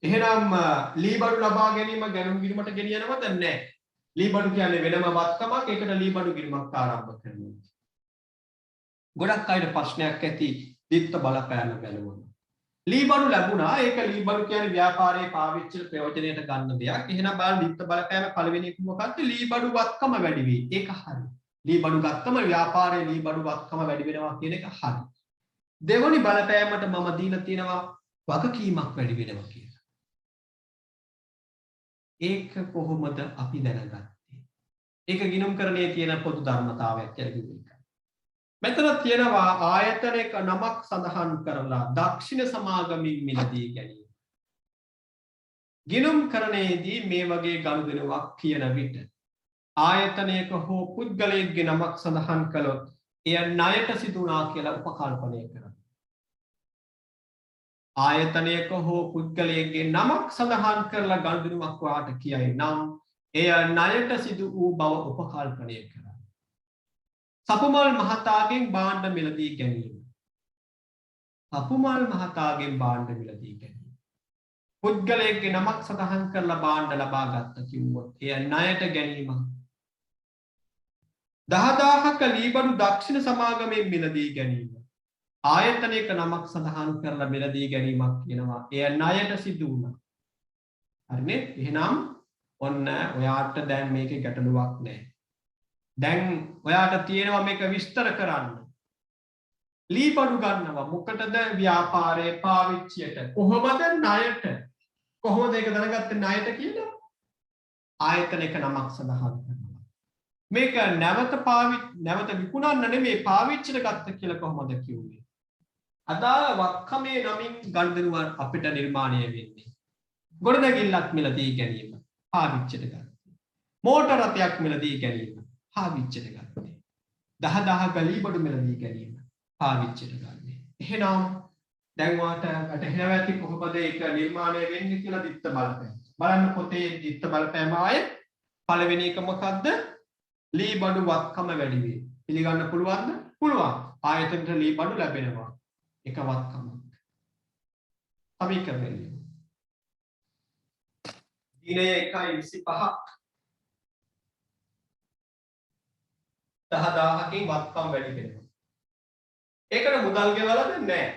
එහෙනම් ලී බඩු ලබා ගැනීම ගැනුම් ගිණුමට ගෙනියනවද නැහැ? ලී බඩු කියන්නේ වෙනම වත්කමක්. ඒකට ලී බඩු ගිණුමක් ආරම්භ කරනවා. ගොඩක් අයට ප්‍රශ්නයක් ඇති දිත්ත බලපෑම බැලුවම. ලී බඩු ලැබුණා. ඒක ලී බඩු කියන්නේ ව්‍යාපාරයේ පාවිච්චි ප්‍රයෝජනයට ගන්න දෙයක්. එහෙනම් බලන්න දිත්ත බලපෑම පළවෙනි එක මොකක්ද? ලී බඩු වත්කම වැඩි වෙයි. ඒක හරි. ලී බඩු ගත්තම ව්‍යාපාරයේ ලී බඩු වත්කම වැඩි වෙනවා කියන එක හරි. දෙවනි බලපෑමට මම දීලා තියෙනවා වගකීමක් වැඩි වෙනවා කියලා. ඒක කොහොමද අපි දැනගත්තේ? ඒක ගිණුම් කරණයේ තියෙන පොදු ධර්මතාවයක් කියලා කිව්වේ. මෙතන තියෙනවා ආයතනයක නමක් සඳහන් කරලා දක්ෂිණ සමාගමින් මිලදී ගැනීම. ගිණුම් කරණයේදී මේ වගේ ගනුදෙනුවක් කියන විට ආයතනයක හෝ පුද්ගලයෙක්ගේ නමක් සඳහන් කළොත් එය ණයට සිදුනා කියලා උපකල්පනය කරනවා. ආයතනයක හෝ පුද්ගලයෙක්ගේ නමක් සඳහන් කරලා ගනුදෙනුවක් වාට කියයි නම් එය ණයට සිදු වූ බව උපකල්පනය කරනවා. සපුමල් මහතාගෙන් භාණ්ඩ මිලදී ගැනීම. සපුමල් මහතාගෙන් භාණ්ඩ මිලදී ගැනීම. පුද්ගලයෙක්ගේ නමක් සඳහන් කරලා භාණ්ඩ ලබා ගත්ත කිව්වොත් එය ණයට ගැනීමක්. 10000ක ලී බඩු දක්ෂිණ සමාගමෙන් මිලදී ගැනීම. ආයතනයක නමක් සඳහන් කරලා මිලදී ගැනීමක් කියනවා. එය ණයට සිදු වුණා. හරිනේ? එහෙනම් ඔන්න ඔයාට දැන් මේකේ ගැටලුවක් නැහැ. දැන් ඔයාට තියෙනවා මේක විස්තර කරන්න. ලී බඩු ගන්නවා මොකටද? ව්‍යාපාරයේ පාවිච්චියට. කොහොමද? ණයට. කොහොමද ඒක දැනගත්තේ ණයට කියලා? ආයතනයක නමක් සඳහන් කරනවා. මේක නැවත විකුණන්න නෙමෙයි පාවිච්චියට ගත්ත කියලා කොහොමද කිව්වේ? අදාළ වක්කමේ නමින් ගනුදෙනුව අපිට නිර්මාණය වෙන්නේ. ගොඩනැගිල්ලක් මිලදී ගැනීම පාවිච්චියට ගන්න. මෝටර රථයක් මිලදී ගැනීම පාවිච්චියට ගන්න. 10000ක ලී බඩු මිලදී ගැනීම පාවිච්චියට ගන්න. එහෙනම් දැන් වාට වැටහෙනවා ඇති කොහොමද ඒක නිර්මාණය වෙන්නේ කියලා දිත්ත බලපෑම. බලන්න පොතේ දිත්ත බලපෑම ආයේ පළවෙනි එක මොකද්ද? ලී බඩු වත්කම වැඩි වේ. පිළිගන්න පුළුවන්ද? පුළුවන්. ආයතනට ලී බඩු ලැබෙනවා. එක වත්කමක්. සමීකරණය. දිනය 1.25 10000කින් වත්කම් වැඩි වෙනවා. ඒකට මුදල් ගෙවලා දෙන්නේ නැහැ.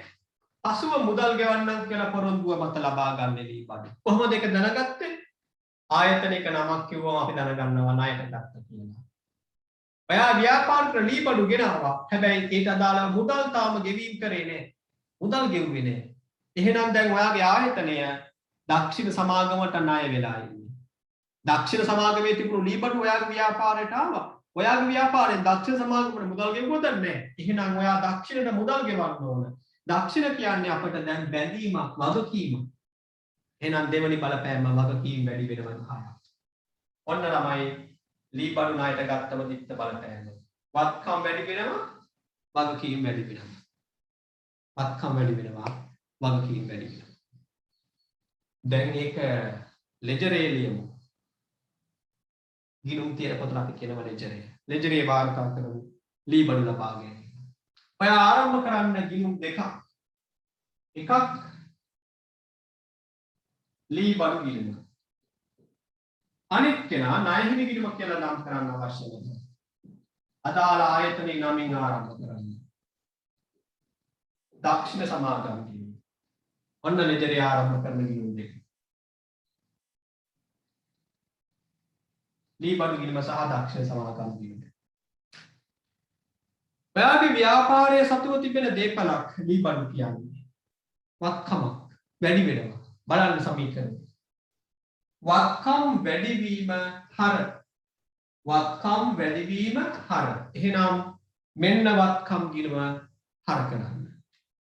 පසුව මුදල් ගෙවන්නම් කියලා පොරොන්දුව මත ලබා ගන්න ලී බඩු. කොහොමද ඒක දැනගත්තේ? ආයතනයක නමක් කිව්වම අපි දැනගන්නවා ණයට ගත්ත කියලා. ඔයා ව්‍යාපාරික ලී බඩු ගෙනාවා. හැබැයි ඒට අදාළ මුදල් තාම ගෙවීම කරේ නැහැ. මුදල් ගෙවුවේ නැහැ. එහෙනම් දැන් ඔයාගේ ආයතනය දක්ෂිණ සමාගමට ණය වෙලා ඉන්නේ. දක්ෂිණ සමාගමේ තිබුණු ලී බඩු ඔයාගේ ව්‍යාපාරයට ආවා. ඔයාගේ ව්‍යාපාරයෙන් දක්ෂිණ සමාගමට මුදල් ගෙවුවද නැහැ. එහෙනම් ඔයා දක්ෂිණට මුදල් ගෙවන්න ඕන. දක්ෂිණ කියන්නේ අපිට දැන් බැඳීමක්, වගකීමක්. එහෙනම් දෙවනි බලපෑම වගකීම් වැඩි වෙනවා. ඔන්න ළමයි ලී බඩු ණයට ගත්තම දිත්ත බලපෑම. වත්කම් වැඩි වෙනවා, වගකීම් වැඩි වෙනවා. වත්කම් වැඩි වෙනවා, වගකීම් වැඩි වෙනවා. දැන් ඒක ලෙජරේ ලියමු. ගිණුම් තියෙන පොතට අපි කියනවා ලෙජරේ. ලෙජරේ වාර්තා කරමු. ලී බඩු ලබා ගැනීම. ඔය ආරම්භ කරන්න ගිණුම් දෙකක්. එකක් ලී බඩු ගිණුම. අනිත් කෙනා ණය හිමි ගිණුම කියලා නම් කරන්න අවශ්‍ය නැහැ. අදාළ ආයතනයේ නමින් ආරම්භ කරන්න. දක්ෂිණ සමාගම් ගිණුම. ඔන්න ලෙජරේ ආරම්භ කරන ගිණුම් දෙක. ලීබඩු ගිණුම සහ දක්ෂිණ සමාගම් ගිණුම. ඔයාගේ ව්‍යාපාරයේ සතුව තිබෙන දේපලක් ලීබඩු කියන්නේ. වත්කමක් වැඩි වෙනවා. බලන්න සමීකරණය. වත්කම් වැඩිවීම හර. වත්කම් වැඩිවීම හර. එහෙනම් මෙන්න වත්කම් ගිණුම හර කරන්න.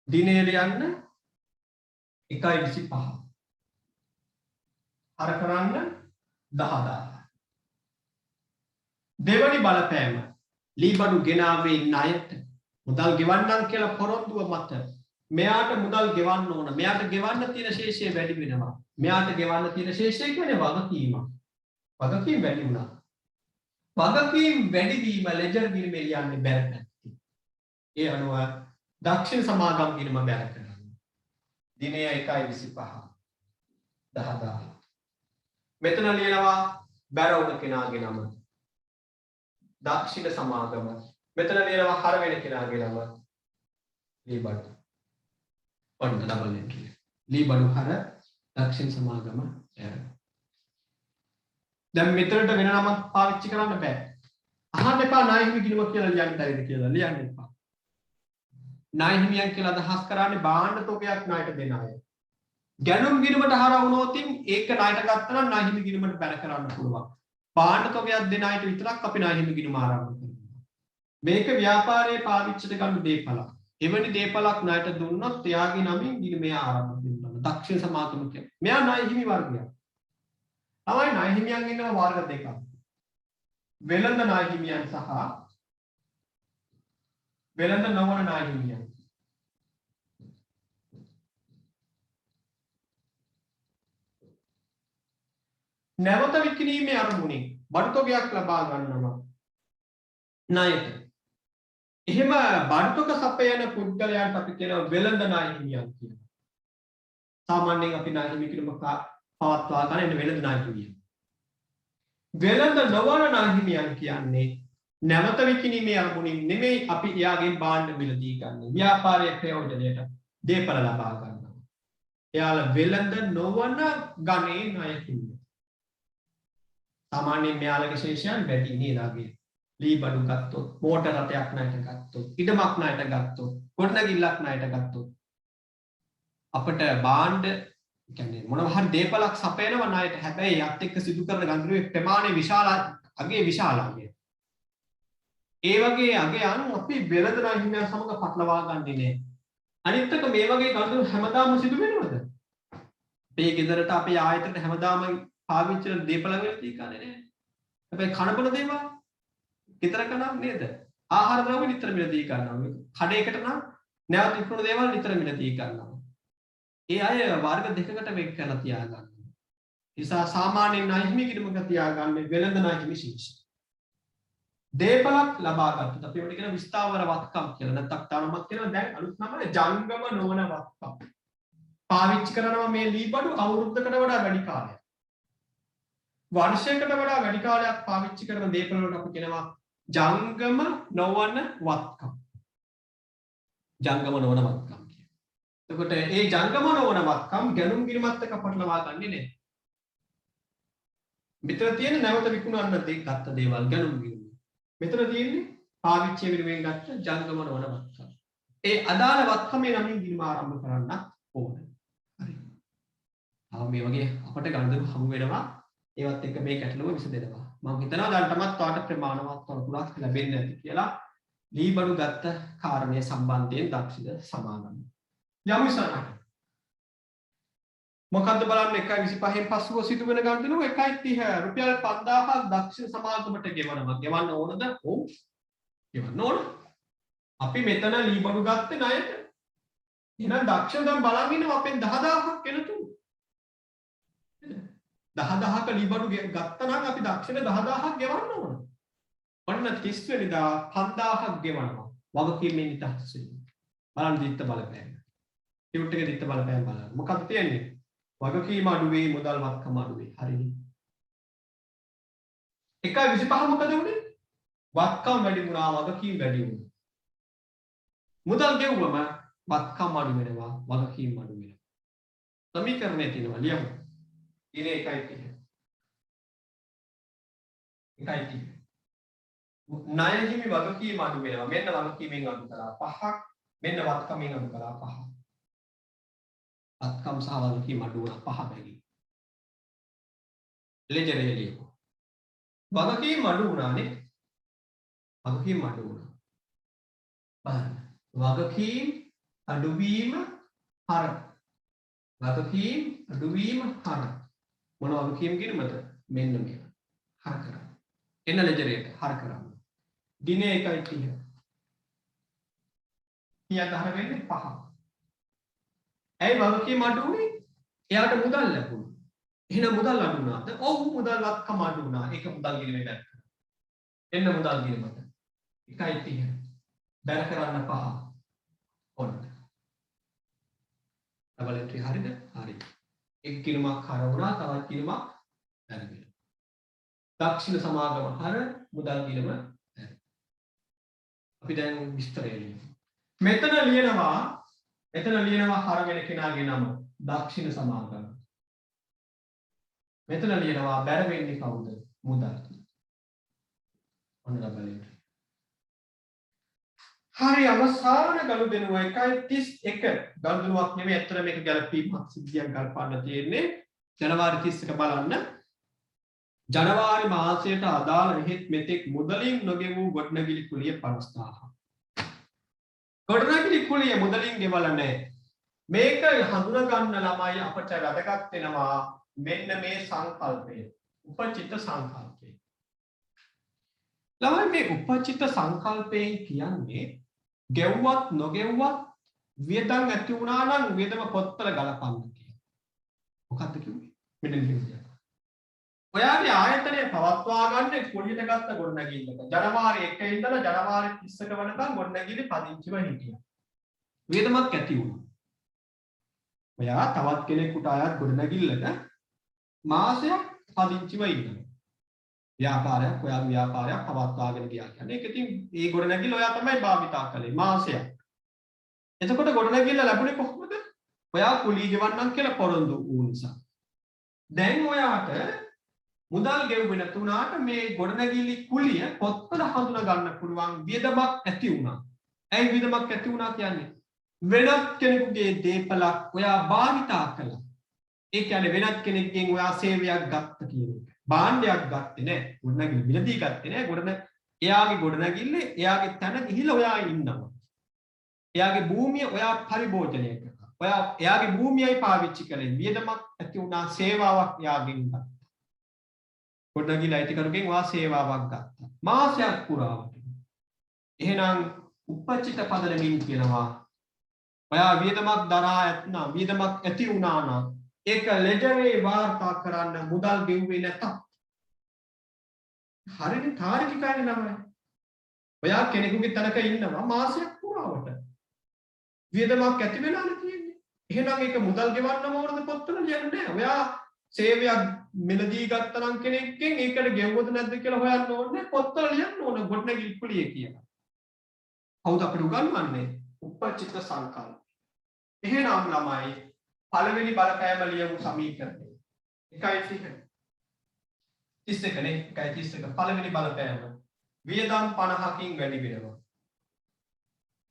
දිනය ලියන්න 1.25. හර කරන්න 10000. දෙවනි බලපෑම ලීබඩු ගෙනාවේ ණයට මුදල් ගෙවන්නම් කියලා පොරොන්දුව මත මෙයාට මුදල් ගෙවන්න ඕන. මෙයාට ගෙවන්න තියෙන ශේෂය වැඩි වෙනවා. මෙයාට ගෙවන්න තියෙන ශේෂය කියන්නේ වගකීම. වගකීම් වැඩි වුණා. වගකීම් වැඩි වීම ලෙජර් ගිණුමේ ලියන්නේ බැර පැත්තේ. ඒ අනුව දක්ෂිණ සමාගම් ගිණුම බැර කරනවා. දිනය 1.25 10000. මෙතන ලියනවා බැර උන කෙනාගේ නම. දක්ෂිණ සමාගම. මෙතන ලියනවා හර වෙන කෙනාගේ නම. ලීබඩු. ඔන්න ඩබල් එන්ට්‍රි. ලීබඩු හර දක්ෂිණ සමාගම එර. දැන් මෙතනට වෙන නමක් පාවිච්චි කරන්න බෑ. අහන්න එපා ණය හිමි ගිණුම කියලා ලියන්න බැරිද කියලා ලියන්න එපා. ණය හිමියන් කියලා අදහස් කරන්නේ භාණ්ඩ තොගයක් ණයට දෙන අය. ගැනුම් ගිණුමට හර වුණොත් ඒක ණයට ගත්තා නම් ණය හිමි ගිණුමට බැර කරන්න පුළුවන්. භාණ්ඩ තොගයක් දෙන අයට විතරක් අපි ණය හිමි ගිණුම ආරම්භ කරනවා. මේක ව්‍යාපාරයේ පාවිච්චිට ගන්න දේපලක්. එවැනි දේපලක් ණයට දුන්නොත් එයාගේ නමින් ගිණුමය ආරම්භ වෙනවා. දක්ෂිණ සමාගම කියන්නේ. මෙයා ණය හිමි වර්ගයක්. තමයි ණය හිමියන් ඉන්නවා වර්ග දෙකක්. වෙළඳ ණය හිමියන් සහ වෙළඳ නොවන ණය හිමියන්. නැවත විකිණීමේ අරමුණින් බඩු තොගයක් ලබා ගන්නවා ණයට. එහෙම බඩු තොග සපයන පුද්ගලයන්ට අපි කියනවා වෙළඳ ණය හිමියන් කියලා. සාමාන්‍යයෙන් අපි ණය හිමි කිරීම පවත්වා ගන්න වෙළඳ ණය හිමියන්. වෙළඳ නොවන ණය හිමියන් කියන්නේ නැවත විකිණීමේ අරමුණින් නෙමෙයි අපි එයාගෙන් භාණ්ඩ මිලදී ගන්න. ව්‍යාපාරයේ ප්‍රයෝජනයට දේපල ලබා ගන්නවා. එයාලා වෙළඳ නොවන ගණේ ණය හිමියන්. සාමාන්‍යයෙන් මෙයාලගේ ශේෂයන් වැඩි නේදාගේ. ලීබඩු ගත්තොත්, මෝටර රථයක් ණයට ගත්තොත්, ඉඩමක් ණයට ගත්තොත්, ගොඩනැගිල්ලක් ණයට ගත්තොත් අපිට භාණ්ඩ කියන්නේ මොනවා හරි දේපලක් සපයනවා ණයට. හැබැයි යත් එක්ක සිදු කරන ගනුදෙනුවේ ප්‍රමාණය විශාල අගේ විශාලයි. ඒ වගේ අගයන් අපි වෙළඳ ණය හිමියන් සමග පටලවා ගන්නේ නෑ. අනිත් එක මේ වගේ ගනුදෙනු හැමදාම සිදු වෙනවද? අපේ ගෙදරට අපේ ආයතනට හැමදාම පාවිච්චි කරන දේපල වෙලදී කන්නේ නෑ. හැබැයි කනබන දේවල් විතරක නම් නේද? ආහාර ද්‍රව්‍ය නිතර මිලදී ගන්නවා. කඩේකට නම් නැවත විකුණන දේවල් නිතර මිලදී ගන්නවා. ඒ අය වර්ග දෙකකට වෙන් කරලා තියාගන්නවා. නිසා සාමාන්‍යයෙන් ණය හිමි කිරීමක තියාගන්නේ වෙළඳ ණය හිමි ශීර්ෂය. දේපලක් ලබා ගත්තොත් අපි ඒකට කියන විස්තාවර වත්කම් කියලා. නැත්නම් තානමක් කියනවා දැන් අලුත් නම ජංගම නොවන වත්කම්. පාවිච්චි කරනවා මේ ලීබඩු අවුරුද්දකට වඩා වැඩි කාලයක්. වර්ෂයකට වඩා වැඩි කාලයක් පාවිච්චි කරන දේපල වලට අපි කියනවා ජංගම නොවන වත්කම්. ජංගම නොවන වත්කම් කියන්නේ. එතකොට මේ ජංගම නොවන වත්කම් ගැනුම් ගිණුමත් එක්ක පටලවා ගන්නේ නැහැ. මෙතන තියෙන නැවත විකුණන්න ගත්ත දේවල් ගැනුම් ගිණුම. මෙතන තියෙන්නේ පාවිච්චි වෙනුවෙන් ගත්ත ජංගම නොවන වත්කම්. ඒ අදාළ වත්කමේ නමින් ගිණුම ආරම්භ කරන්න ඕනේ. හරි. මේ වගේ අපට ගණදෙනු හමු වෙනවා. ඒවත් එක්ක මේ ගැටලුව විසඳෙනවා. මම හිතනවා දැන්ටමත් ඔයාලට ප්‍රමාණවත් තොරතුරක් ලැබෙන්නේ නැති කියලා ලීබඩු ගත්ත කාරණය සම්බන්ධයෙන් දක්ෂිණ සමාගම. යමු ඉස්සරහට. මොකද්ද බලන්න 1.25න් පස්සුව සිදුවෙන ගණදෙනුව 1.30 රුපියල් 5000ක් දක්ෂිණ සමාගමට ගෙවනවා. ගෙවන්න ඕනද? ඔව්. ගෙවන්න ඕන. අපි මෙතන ලීබඩු ගත්තේ ණයට. එහෙනම් දක්ෂිණ දැන් බලන් ඉන්නවා අපෙන් 10000ක් එනතුරු. 10000ක ලීබඩු ගත්තා නම් අපි දක්ෂිණ 10000ක් ගෙවන්න ඕන. ඔන්න 30 වෙනිදා 5000ක් ගෙවනවා. වගකීමෙන් නිදහස් වෙන්න. බලන්න දිත්ත බලපෑම. ටියුට් එකේ දිත්ත බලපෑම බලන්න. මොකක්ද තියෙන්නේ? වගකීම අඩු වෙයි, මුදල් වත්කම අඩු වෙයි. හරිනේ. 1.25 මොකද උනේ? වත්කම් වැඩි වුණා වගකීම් වැඩි වුණා. මුදල් ගෙවුවම වත්කම් අඩු වෙනවා වගකීම් අඩු වෙනවා. සමීකරණය තියෙනවා ලියමු. ඉනේ 1.30. 1.30. ණය හිමි වගකීම් අඩු වෙනවා. මෙන්න වගකීමෙන් අඩු කරා 5ක්. මෙන්න වත්කමෙන් අඩු කරා 5ක්. වත්කම් සහ වගකීම් අඩු වුණා 5 බැගින්. ලෙජරේ ලියමු. වගකීම් අඩු වුණානේ. වගකීම් අඩු වුණා. බලන්න. වගකීම් අඩුවීම හර. වගකීම් අඩුවීම හර. මොන වගකීම් කිනුමද? මෙන්න මේක. හර කරා. එන්න ලෙජරේට හර කරා. දිනේ 1.30. කීයද හර වෙන්නේ 5. ඇයි වගකීම් අඩු වුනේ? එයාට මුදල් ලැබුණා. එහෙනම් මුදල් අඩු වුණාද? ඔව් මුදල් වත්කම අඩු වුණා. ඒක මුදල් ගිණුමේ පැත්ත. එන්න මුදල් ගිණුමට. 1.30. බැර කරන්න 5. ඔන්න. ඩබල් එන්ට්‍රි හරිද? හරි. එක් ගිණුමක් හර වුණා, තවත් ගිණුමක් බැරගෙන. දක්ෂිණ සමාගම හර මුදල් ගිණුම බැර. අපි දැන් විස්තරය ලියමු. මෙතන ලියනවා හර වෙන කෙනාගේ නම දක්ෂිණ සමාගම. මෙතන ලියනවා බැර වෙන්නේ කවුද? මුදල්. ඔන්න ඩබල් එන්ට්‍රි. හරි අවසාන ගනුදෙනුව 1.31 ගනුදෙනුවක් නෙමෙයි අතර මේක ගැලපීමක් සිද්ධියක් ගල්පන්න තියෙන්නේ ජනවාරි 31 බලන්න ජනවාරි මාසයට අදාළ රෙහිත් මෙතෙක් මුදලින් නොගෙවූ ගොඩනැගිලි කුලිය 50000ක් ගොඩනැගිලි කුලිය මුදලින් ගෙවලා නැහැ මේක හඳුනා ගන්න ළමයි අපට වැදගත් වෙනවා මෙන්න මේ සංකල්පය උපචිත සංකල්පය ළමයි මේ උපචිත සංකල්පයෙන් කියන්නේ ගෙව්වත් නොගෙව්වත් වියදම් ඇති වුණා නම් වියදම පොත්වල ගලපන්න කියලා. මොකක්ද කිව්වේ? මෙන්න මේ. ඔයාගේ ආයතනය පවත්වා ගන්න කුලියට ගත්ත ගොඩනැගිල්ලක ජනවාරි 1 ඉඳලා ජනවාරි 31 වෙනකන් ගොඩනැගිලි පදිංචිව හිටියා. වියදමක් ඇති වුණා. ඔයා තවත් කෙනෙකුට අයත් ගොඩනැගිල්ලක මාසයක් පදිංචිව ඉන්නවා. ව්‍යාපාරයක් ඔයාගේ ව්‍යාපාරයක් පවත්වාගෙන ගියා කියන්නේ ඒක ඉතින් ඒ ගොඩනැගිල්ල ඔයා තමයි භාවිතා කළේ මාසයක්. එතකොට ගොඩනැගිල්ල ලැබුණේ කොහොමද? ඔයා කුලී ගෙවන්නම් කියලා පොරොන්දු වුණ නිසා. දැන් ඔයාට මුදල් ගෙවුවේ නැතුණාට මේ ගොඩනැගිලි කුලිය පොත්වල හඳුනා ගන්න පුළුවන් වියදමක් ඇති වුණා. ඇයි වියදමක් ඇති වුණා කියන්නේ? වෙනත් කෙනෙකුගේ දේපලක් ඔයා භාවිතා කළා. ඒ කියන්නේ වෙනත් කෙනෙක්ගෙන් ඔයා සේවයක් ගත්ත කියන එක. භාණ්ඩයක් ගත්තේ නැහැ. ගොඩනැගිලි මිලදී ගත්තේ නැහැ. එයාගේ ගොඩනැගිල්ල එයාගේ තැන ගිහිලා ඔයා ඉන්නවා. එයාගේ භූමිය ඔයා පරිභෝජනය කරනවා. එයාගේ භූමියයි පාවිච්චි කරේ. වියදමක් ඇති වුණා සේවාවක් එයාගෙන් ගත්තා. ගොඩනැගිලි අයිතිකරුගෙන් ඔයා සේවාවක් ගත්තා. මාසයක් පුරාවට. එහෙනම් උපචිත පදනමින් කියනවා ඔයා වියදමක් දරා ඇත්නම් වියදමක් ඇති වුණා නම් ඒක ලෙජරේ වාර්තා කරන්න මුදල් ගෙව්වේ නැතත් හරියට තාර්කිකයි නමයි. ඔයා කෙනෙකුගේ තැනක ඉන්නවා මාසයක් පුරාවට. වියදමක් ඇති වෙලානේ තියෙන්නේ. එහෙනම් ඒක මුදල් ගෙවන්නම ඕනද පොත්වල ලියන්නේ නැහැ. ඔයා සේවයක් මිලදී ගත්තා නම් කෙනෙක්ගෙන් ඒකට ගෙවුවද නැද්ද කියලා හොයන්න ඕනේ. පොත්වල ලියන්න ඕන ගොඩනැගිලි කුලිය කියලා. කවුද අපිට උගන්වන්නේ? උපචිත සංකල්ප. එහෙනම් ළමයි පළවෙනි බලපෑම ලියමු සමීකරණය. 1.31 නේ 1.31 පළවෙනි බලපෑම. වියදම් 50කින් වැඩි වෙනවා.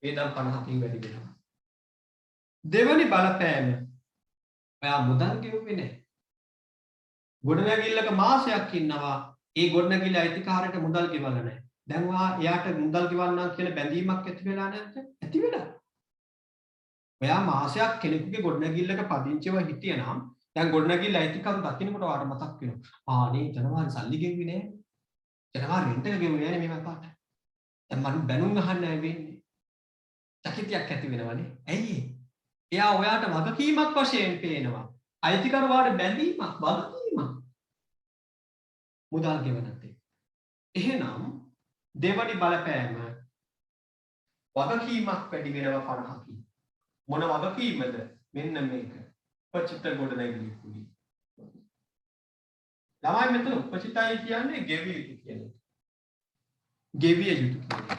වියදම් 50කින් වැඩි වෙනවා. දෙවෙනි බලපෑම. ඔයා මුදල් ගෙවුවේ නැහැ. ගොඩනැගිල්ලක මාසයක් ඉන්නවා. ඒ ගොඩනැගිල්ල අයිතිකාරයට මුදල් ගෙවලා නැහැ. දැන් ඔයා එයාට මුදල් ගෙවන්නම් කියලා බැඳීමක් ඇති වෙලා නැද්ද? ඇති වෙලා. ඔයා මාසයක් කෙනෙකුගේ ගොඩනැගිල්ලක පදිංචිව හිටියනම් දැන් ගොඩනැගිල්ල අයිතිකරු දකින්නකොට ඔයාට මතක් වෙනවා. නේ ජනවාරි සල්ලි ගෙව්වේ නෑ. ජනවාරි රෙන්ට් එක ගෙව්වේ නෑනේ මේ මතාට. දැන් මම බැනුම් අහන්න වෙන්නේ. චකිතයක් ඇති වෙනවනේ. ඇයි එයා ඔයාට වගකීමක් වශයෙන් පේනවා. අයිතිකරු වාට බැඳීමක් වගකීමක්. මුදල් ගෙවනත් එහෙනම් දෙවනි බලපෑම වගකීමක් වැඩි වෙනවා 50කින්. මොන වගකීමද? මෙන්න මේක. උපචිත ගොඩනැගිලි කුලිය. ළමයි මෙතන උපචිතයි කියන්නේ ගෙවිය යුතු කියන එක. ගෙවිය යුතු කියලා.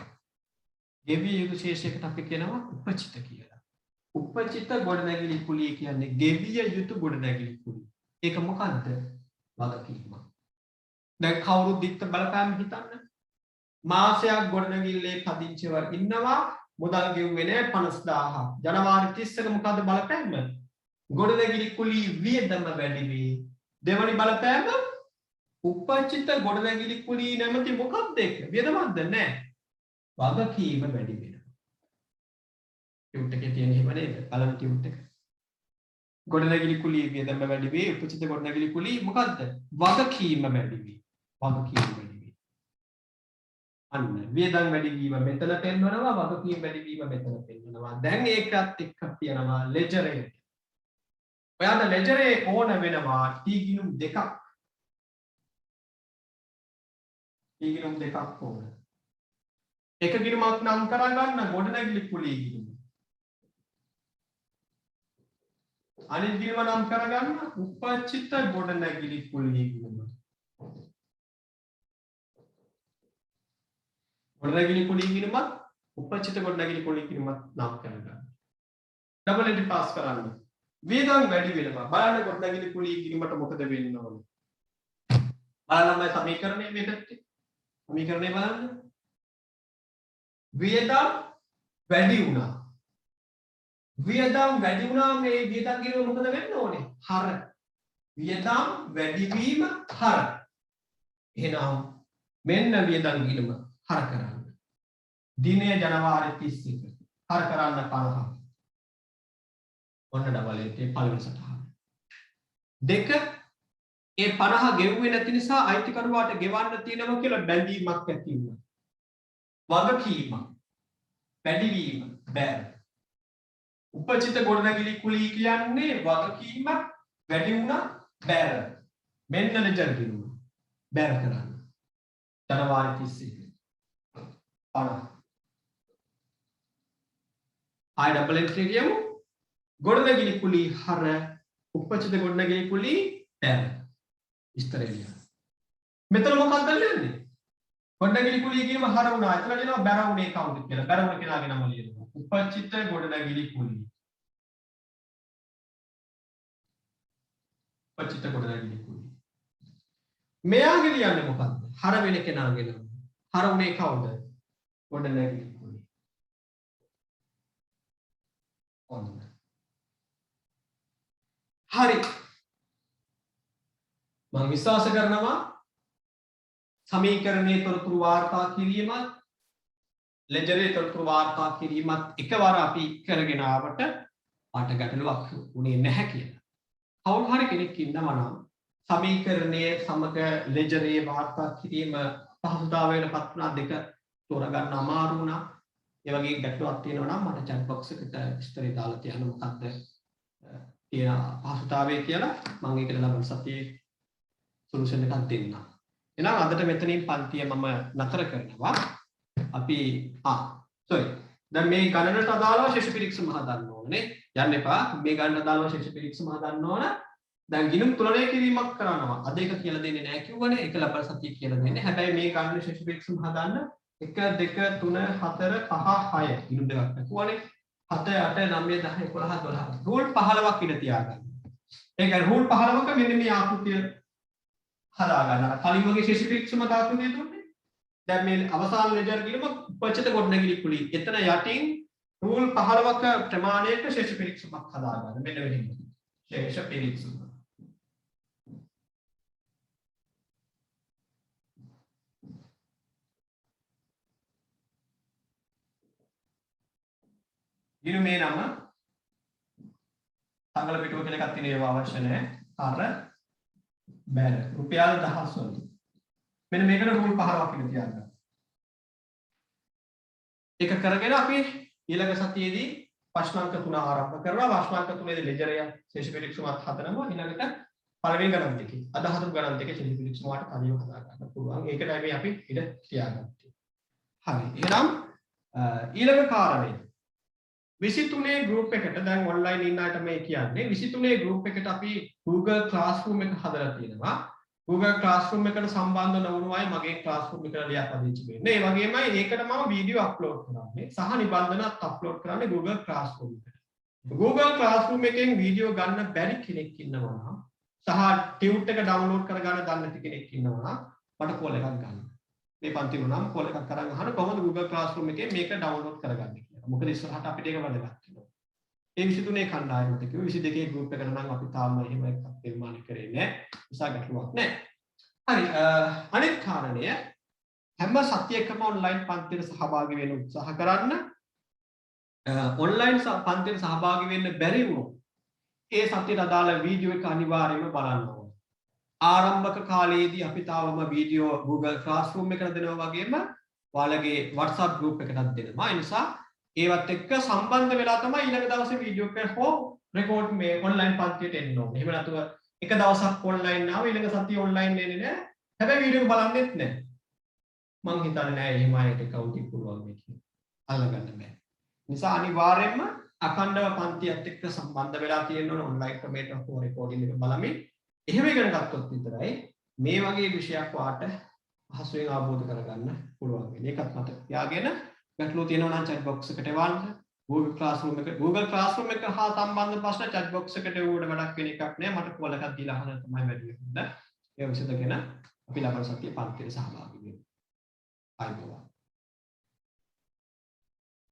ගෙවිය යුතු ශේෂයකට අපි කියනවා උපචිත කියලා. උපචිත ගොඩනැගිලි කුලිය කියන්නේ ගෙවිය යුතු ගොඩනැගිලි කුලිය. ඒක මොකද්ද? වගකීම. දැන් කවුරුත් දික්ත බලපෑම හිතන්න. මාසයක් ගොඩනැගිල්ලේ පදිංචිව ඉන්නවා මුදල් ගෙව්වේ නැහැ 50000. ජනවාරි 30ක මොකද්ද බලපෑම? ගොඩනැගිලි කුලිය වියදම වැඩි වේ. දෙවනි බලපෑම උපචිත ගොඩනැගිලි කුලිය නැමැති මොකක්ද ඒක? වියදමක්ද නැහැ. වගකීම වැඩි වෙනවා. ටියුට් එකේ තියෙන එහෙම නේද? බලන්න ටියුට් එක. ගොඩනැගිලි කුලිය වියදම වැඩි වේ. උපචිත ගොඩනැගිලි කුලිය මොකද්ද? වගකීම වැඩි වේ. වගකීම වැඩි වේ. අන්න වියදම් වැඩි වීම මෙතන පෙන්වනවා, වගකීම් වැඩි වීම මෙතන පෙන්වනවා. දැන් ඒකත් එක්ක කියනවා ලෙජරේ. ඔයාට ලෙජරේ ඕන වෙනවා ටීගිනුම් දෙකක්. ටීගිනුම් දෙකක් ඕන. එක ගිණුමක් නම් කරගන්න ගොඩනැගිලි කුලිය ගිණුම. අනිත් ගිණුම නම් කරගන්න උපචිත ගොඩනැගිලි කුලිය ගිණුම. ගොඩනැගිලි කුලිය ගිණුමත් උපචිත ගොඩනැගිලි කුලිය ගිණුමත් නම් කරගන්න. ඩබල් එන්ට්‍රි පාස් කරන්න. වියදම් වැඩි වෙනවා. බලන්න ගොඩනැගිලි කුලිය ගිණුමට මොකද වෙන්න ඕනේ? බලන්න මේ සමීකරණය මේකට. සමීකරණය බලන්න. වියදම් වැඩි වුණා. වියදම් වැඩි වුණාම මේ වියදම් ගිණුම මොකද වෙන්න ඕනේ? හර. වියදම් වැඩි වීම හර. එහෙනම් මෙන්න වියදම් ගිණුම හර කරන්න. දිනය ජනවාරි 31. හර කරන්න 50. ඔන්න ඩබල් එන්ට්‍රි පළවෙනි සටහන. දෙක ඒ 50 ගෙවුවේ නැති නිසා අයිතිකරුවාට ගෙවන්න තියෙනවා කියලා බැඳීමක් ඇති වුණා. වගකීම වැඩිවීම බැර. උපචිත ගොඩනැගිලි කුලිය කියන්නේ වගකීම වැඩි වුණා බැර. මෙන්න ලෙජර් ගිණුම බැර කරන්න. ජනවාරි 31. 50. ආයි ඩබල් එන්ට්‍රි කියමු. ගොඩනැගිලි කුලිය හර උපචිත ගොඩනැගිලි කුලිය බැර. ඉස්තරේලිය. මෙතන මොකක්ද ලියන්නේ? ගොඩනැගිලි කුලිය කියම හර වුණා. එතන කියනවා බැර වුණේ කවුද කියලා. බැර වුණ කෙනාගේ නම ලියනවා. උපචිත ගොඩනැගිලි කුලිය. උපචිත ගොඩනැගිලි කුලිය. මෙයාගේ ලියන්නේ මොකක්ද? හර වෙන කෙනාගේ නම. හර වුණේ කවුද? ගොඩනැගිලි කුලිය. ඔන්න. හරි. මම විශ්වාස කරනවා සමීකරණයේ තොරතුරු වාර්තා කිරීමත් ලෙජරේ තොරතුරු වාර්තා කිරීමත් එකවර අපි කරගෙන ආවට පාට ගැටලුවක් උනේ නැහැ කියලා. කවුරු හරි කෙනෙක් ඉන්නවා නම් සමීකරණයේ සමග ලෙජරේ වාර්තා කිරීම පහසුතාවයකට පත් වුණා දෙක තෝරගන්න අමාරු වුණා. ඒ වගේ ගැටලුවක් තියෙනවා නම් මට chat box එකට විස්තරය දාලා තියන්න මොකක්ද තියෙන පහසුතාවය කියලා මම ඒකට ලබන සතියේ සොලියුෂන් එකක් දෙන්න. එහෙනම් අදට මෙතනින් පන්තිය මම නතර කරනවා. අපි දැන් මේ ගණනට අදාළව ශේෂ පිරික්සම හදන්න ඕනේ. යන්න එපා. මේ ගණනට අදාළව ශේෂ පිරික්සම හදන්න ඕන. දැන් ගිණුම් තුලනය කිරීමක් කරනවා. අද එක කියලා දෙන්නේ නැහැ කිව්වනේ. ඒක ලබන සතියේ කියලා දෙන්නේ. හැබැයි මේ ගණන ශේෂ පිරික්සම හදන්න 1 2 3 4 5 6 ගිණුම් දෙකක් නැතුවනේ. 7 8 9 10 11 12 රූල් 15ක් ඉඳ තියාගන්න. ඒ කියන්නේ රූල් 15ක මෙන්න මේ ආකෘතිය හදා ගන්න. කලින් වගේ ශේෂ පිරික්සම ආකෘතිය දුන්නේ. දැන් මේ අවසාන ලෙජර් ගිණුම උපචිත ගොඩනැගිලි කුලිය. එතන යටින් රූල් 15ක ප්‍රමාණයක ශේෂ පිරික්සමක් හදා ගන්න. මෙන්න මෙහෙම. ශේෂ පිරික්සම. ගිණුමේ නම සංගල පිටුව කියලා එකක් තියෙන ඒවා අවශ්‍ය නැහැ. අර බැල රුපියල් 1000 වලින්. මෙන්න මේකට රූල් 15ක් ඉඳ තියන්න. ඒක කරගෙන අපි ඊළඟ සතියේදී ප්‍රශ්න අංක 3 ආරම්භ කරනවා. ප්‍රශ්න අංක 3 දී ලෙජරය ශේෂ පිරික්සමත් හදනවා. ඊළඟට පළවෙනි ගණන් දෙකේ අද හදපු ගණන් දෙකේ ශේෂ පිරික්සම වලට කලියව හදා ගන්න පුළුවන්. ඒකටයි මේ අපි ඉඳ තියාගත්තේ. හරි. එහෙනම් ඊළඟ කාරණය 23 group එකට දැන් online ඉන්න අයට මේ කියන්නේ 23 group එකට අපි Google Classroom එක හදලා තියෙනවා. Google Classroom එකට සම්බන්ධ නොවුණු අය මගේ Classroom එකට ලියාපදිංචි වෙන්න. ඒ වගේමයි ඒකට මම වීඩියෝ අප්ලෝඩ් කරන්නේ සහ නිබන්ධනත් අප්ලෝඩ් කරන්නේ Google Classroom එකට. Google Classroom එකෙන් වීඩියෝ ගන්න බැරි කෙනෙක් ඉන්නවා නම් සහ ටියුට් එක ඩවුන්ලෝඩ් කරගන්න දන්නේ නැති කෙනෙක් ඉන්නවා නම් මට කෝල් එකක් ගන්න. මේ පන්ති වුණාම කෝල් එකක් කරන් අහන්න කොහොමද Google Classroom එකේ මේක ඩවුන්ලෝඩ් කරගන්නේ කියලා. මොකද ඉස්සරහට අපිට ඒක වැදගත් වෙනවා. ඒ 23 කණ්ඩායමට කිව්ව 22 ගෲප් එකට නම් අපි තාම එහෙම එකක් නිර්මාණය කරේ නැහැ. නිසා ගැටලුවක් නැහැ. හරි අනිත් කාරණය හැම සතියකම ඔන්ලයින් පන්තියට සහභාගී වෙන්න උත්සාහ කරන්න. ඔන්ලයින් පන්තියට සහභාගී වෙන්න බැරි වුණොත් ඒ සතියට අදාළ වීඩියෝ එක අනිවාර්යයෙන්ම බලන්න ඕනේ. ආරම්භක කාලයේදී අපි තාවම වීඩියෝ Google Classroom එකට දෙනවා වගේම ඔයාලගේ WhatsApp group එකටත් දෙනවා. ඒ නිසා ඒවත් එක්ක සම්බන්ධ වෙලා තමයි ඊළඟ දවසේ වීඩියෝ එක හෝ රෙකෝඩ් මේ ඔන්ලයින් පන්තියට එන්න ඕනේ. එහෙම නැතුව එක දවසක් ඔන්ලයින් ආව ඊළඟ සතිය ඔන්ලයින් එන්නේ නැහැ. හැබැයි වීඩියෝ එක බලන්නෙත් නැහැ. මං හිතන්නේ නැහැ එහෙම අයට කවුන්ටින් පුළුවන් මේ කියන්නේ. අල්ලගන්න බෑ. නිසා අනිවාර්යයෙන්ම අඛණ්ඩව පන්තියත් එක්ක සම්බන්ධ වෙලා තියෙන්න ඕන ඔන්ලයින් ක්‍රමයට හෝ රෙකෝඩින් එක බලමින් එහෙම ඉගෙන ගත්තොත් විතරයි මේ වගේ විෂයක් වාට පහසුවෙන් අවබෝධ කරගන්න පුළුවන් වෙන්නේ. ඒකත් මතක තියාගෙන ගැටලුව තියෙනවා නම් chat box එකට එවන්න. Google Classroom එක හා සම්බන්ධ ප්‍රශ්න chat box එකට එවුවට වැඩක් වෙන එකක් නෑ. මට කෝල් එකක් දීලා අහන්න තමයි වැඩි වෙන්නේ. ඒ විසඳගෙන අපි ළඟ සතිය පන්තියේ සහභාගී වෙමු. ආයිබෝවන්.